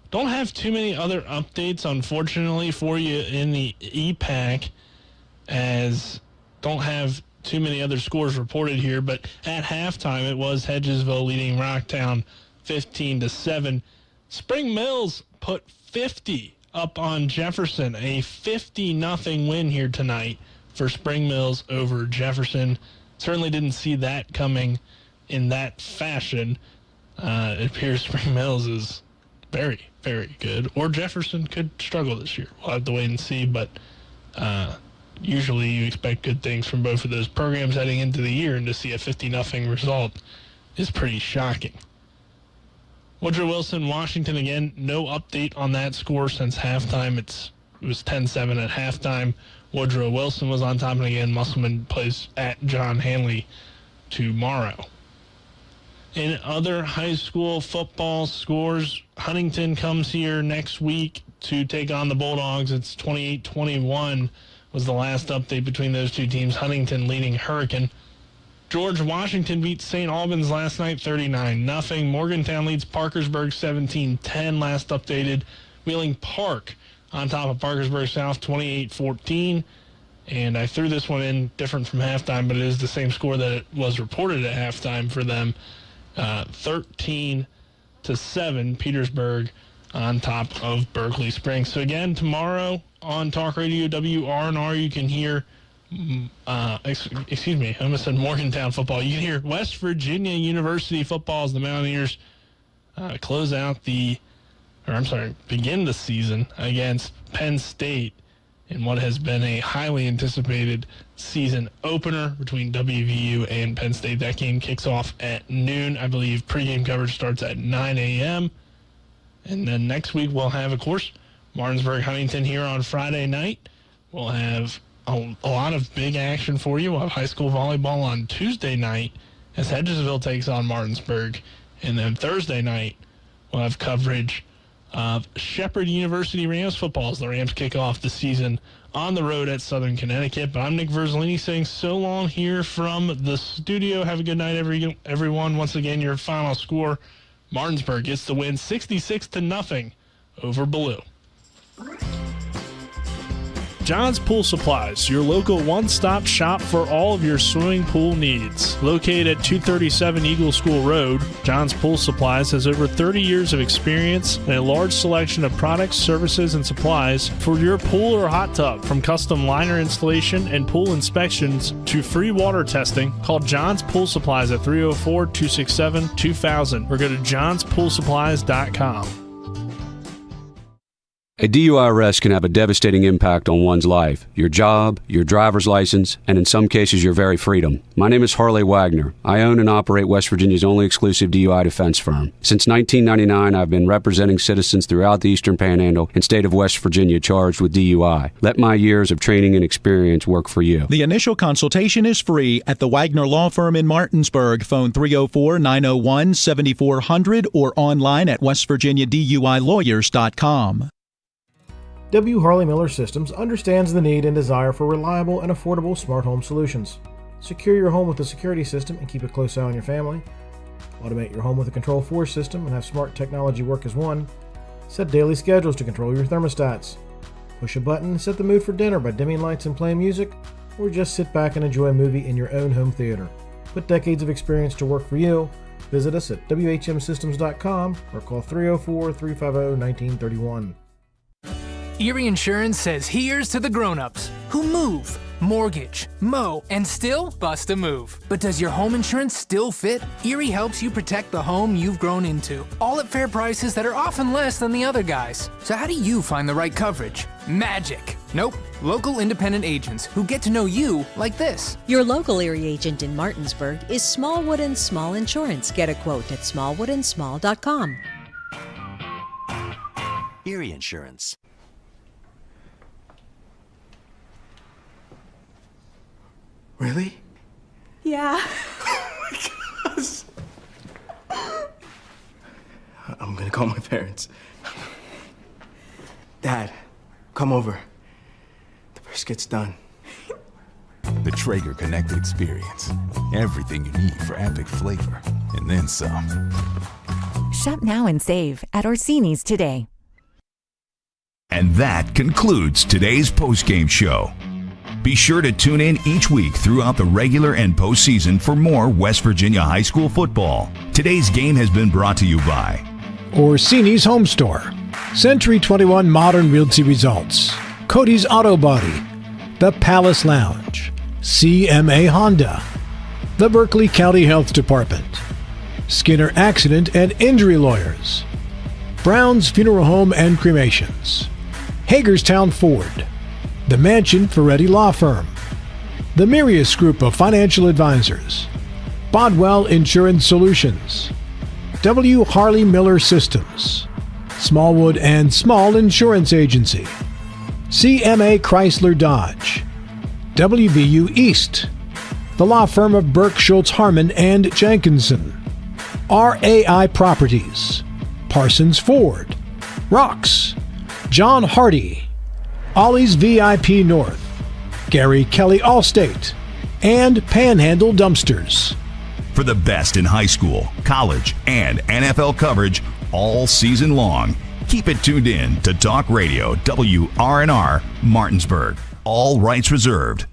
Don't have too many other updates, unfortunately, for you in the E-Pack, as don't have too many other scores reported here, but at halftime it was Hedgesville leading Rocktown 15-7. Spring Mills put 50 up on Jefferson, a 50-0 win here tonight for Spring Mills over Jefferson. Certainly didn't see that coming in that fashion. It appears Spring Mills is very, very good, or Jefferson could struggle this year. We'll have to wait and see, but usually you expect good things from both of those programs heading into the year, and to see a 50-0 result is pretty shocking. Woodrow Wilson, Washington again, no update on that score since halftime. It was 10-7 at halftime. Woodrow Wilson was on top, and again, Musselman plays at John Hanley tomorrow. In other high school football scores, Huntington comes here next week to take on the Bulldogs. It's 28-21 was the last update between those two teams. Huntington leading Hurricane. George Washington beat St. Albans last night 39-0. Morgantown leads Parkersburg 17-10 last updated. Wheeling Park on top of Parkersburg South 28-14. And I threw this one in different from halftime, but it is the same score that it was reported at halftime for them. 13-7, Petersburg on top of Berkeley Springs. So again, tomorrow on Talk Radio WRNR, you can hear excuse me, I almost said Morgantown football. You can hear West Virginia University football as the Mountaineers begin the season against Penn State in what has been a highly anticipated season opener between WVU and Penn State. That game kicks off at noon. I believe pregame coverage starts at 9 a.m. And then next week we'll have, of course, Martinsburg-Huntington here on Friday night. We'll have a lot of big action for you. We'll have high school volleyball on Tuesday night as Hedgesville takes on Martinsburg. And then Thursday night, we'll have coverage of Shepherd University Rams football as the Rams kick off the season on the road at Southern Connecticut. But I'm Nick Verzolini saying so long here from the studio. Have a good night, everyone. Once again, your final score, Martinsburg gets the win 66-0 over Ballou. John's Pool Supplies, your local one-stop shop for all of your swimming pool needs. Located at 237 Eagle School Road, John's Pool Supplies has over 30 years of experience and a large selection of products, services, and supplies for your pool or hot tub. From custom liner installation and pool inspections to free water testing, call John's Pool Supplies at 304-267-2000 or go to johnspoolsupplies.com. A DUI arrest can have a devastating impact on one's life, your job, your driver's license, and in some cases, your very freedom. My name is Harley Wagner. I own and operate West Virginia's only exclusive DUI defense firm. Since 1999, I've been representing citizens throughout the Eastern Panhandle and state of West Virginia charged with DUI. Let my years of training and experience work for you. The initial consultation is free at the Wagner Law Firm in Martinsburg. Phone 304-901-7400 or online at westvirginiaduilawyers.com. W. Harley Miller Systems understands the need and desire for reliable and affordable smart home solutions. Secure your home with a security system and keep a close eye on your family. Automate your home with a Control4 system and have smart technology work as one. Set daily schedules to control your thermostats. Push a button and set the mood for dinner by dimming lights and playing music, or just sit back and enjoy a movie in your own home theater. Put decades of experience to work for you. Visit us at WHMsystems.com or call 304-350-1931. Erie Insurance says here's to the grown-ups who move, mortgage, mow, and still bust a move. But does your home insurance still fit? Erie helps you protect the home you've grown into, all at fair prices that are often less than the other guys. So how do you find the right coverage? Magic. Nope. Local independent agents who get to know you like this. Your local Erie agent in Martinsburg is Smallwood & Small Insurance. Get a quote at smallwoodandsmall.com. Erie Insurance. Really? Yeah. I'm gonna call my parents. Dad, come over. The brisket's done. The Traeger Connected Experience. Everything you need for epic flavor. And then some. Shop now and save at Orsini's today. And that concludes today's postgame show. Be sure to tune in each week throughout the regular and postseason for more West Virginia high school football. Today's game has been brought to you by Orsini's Home Store, Century 21 Modern Realty Results, Cody's Auto Body, The Palace Lounge, CMA Honda, the Berkeley County Health Department, Skinner Accident and Injury Lawyers, Brown's Funeral Home and Cremations, Hagerstown Ford, the Mansion Ferretti Law Firm, the Mirius Group of Financial Advisors, Bodwell Insurance Solutions, W. Harley Miller Systems, Smallwood and Small Insurance Agency, CMA Chrysler Dodge, WVU East, the law firm of Burke Schultz Harmon and Jenkinson, RAI Properties, Parsons Ford, Rocks, John Hardy, Ollie's VIP North, Gary Kelly Allstate, and Panhandle Dumpsters. For the best in high school, college, and NFL coverage all season long, keep it tuned in to Talk Radio WRNR Martinsburg. All rights reserved.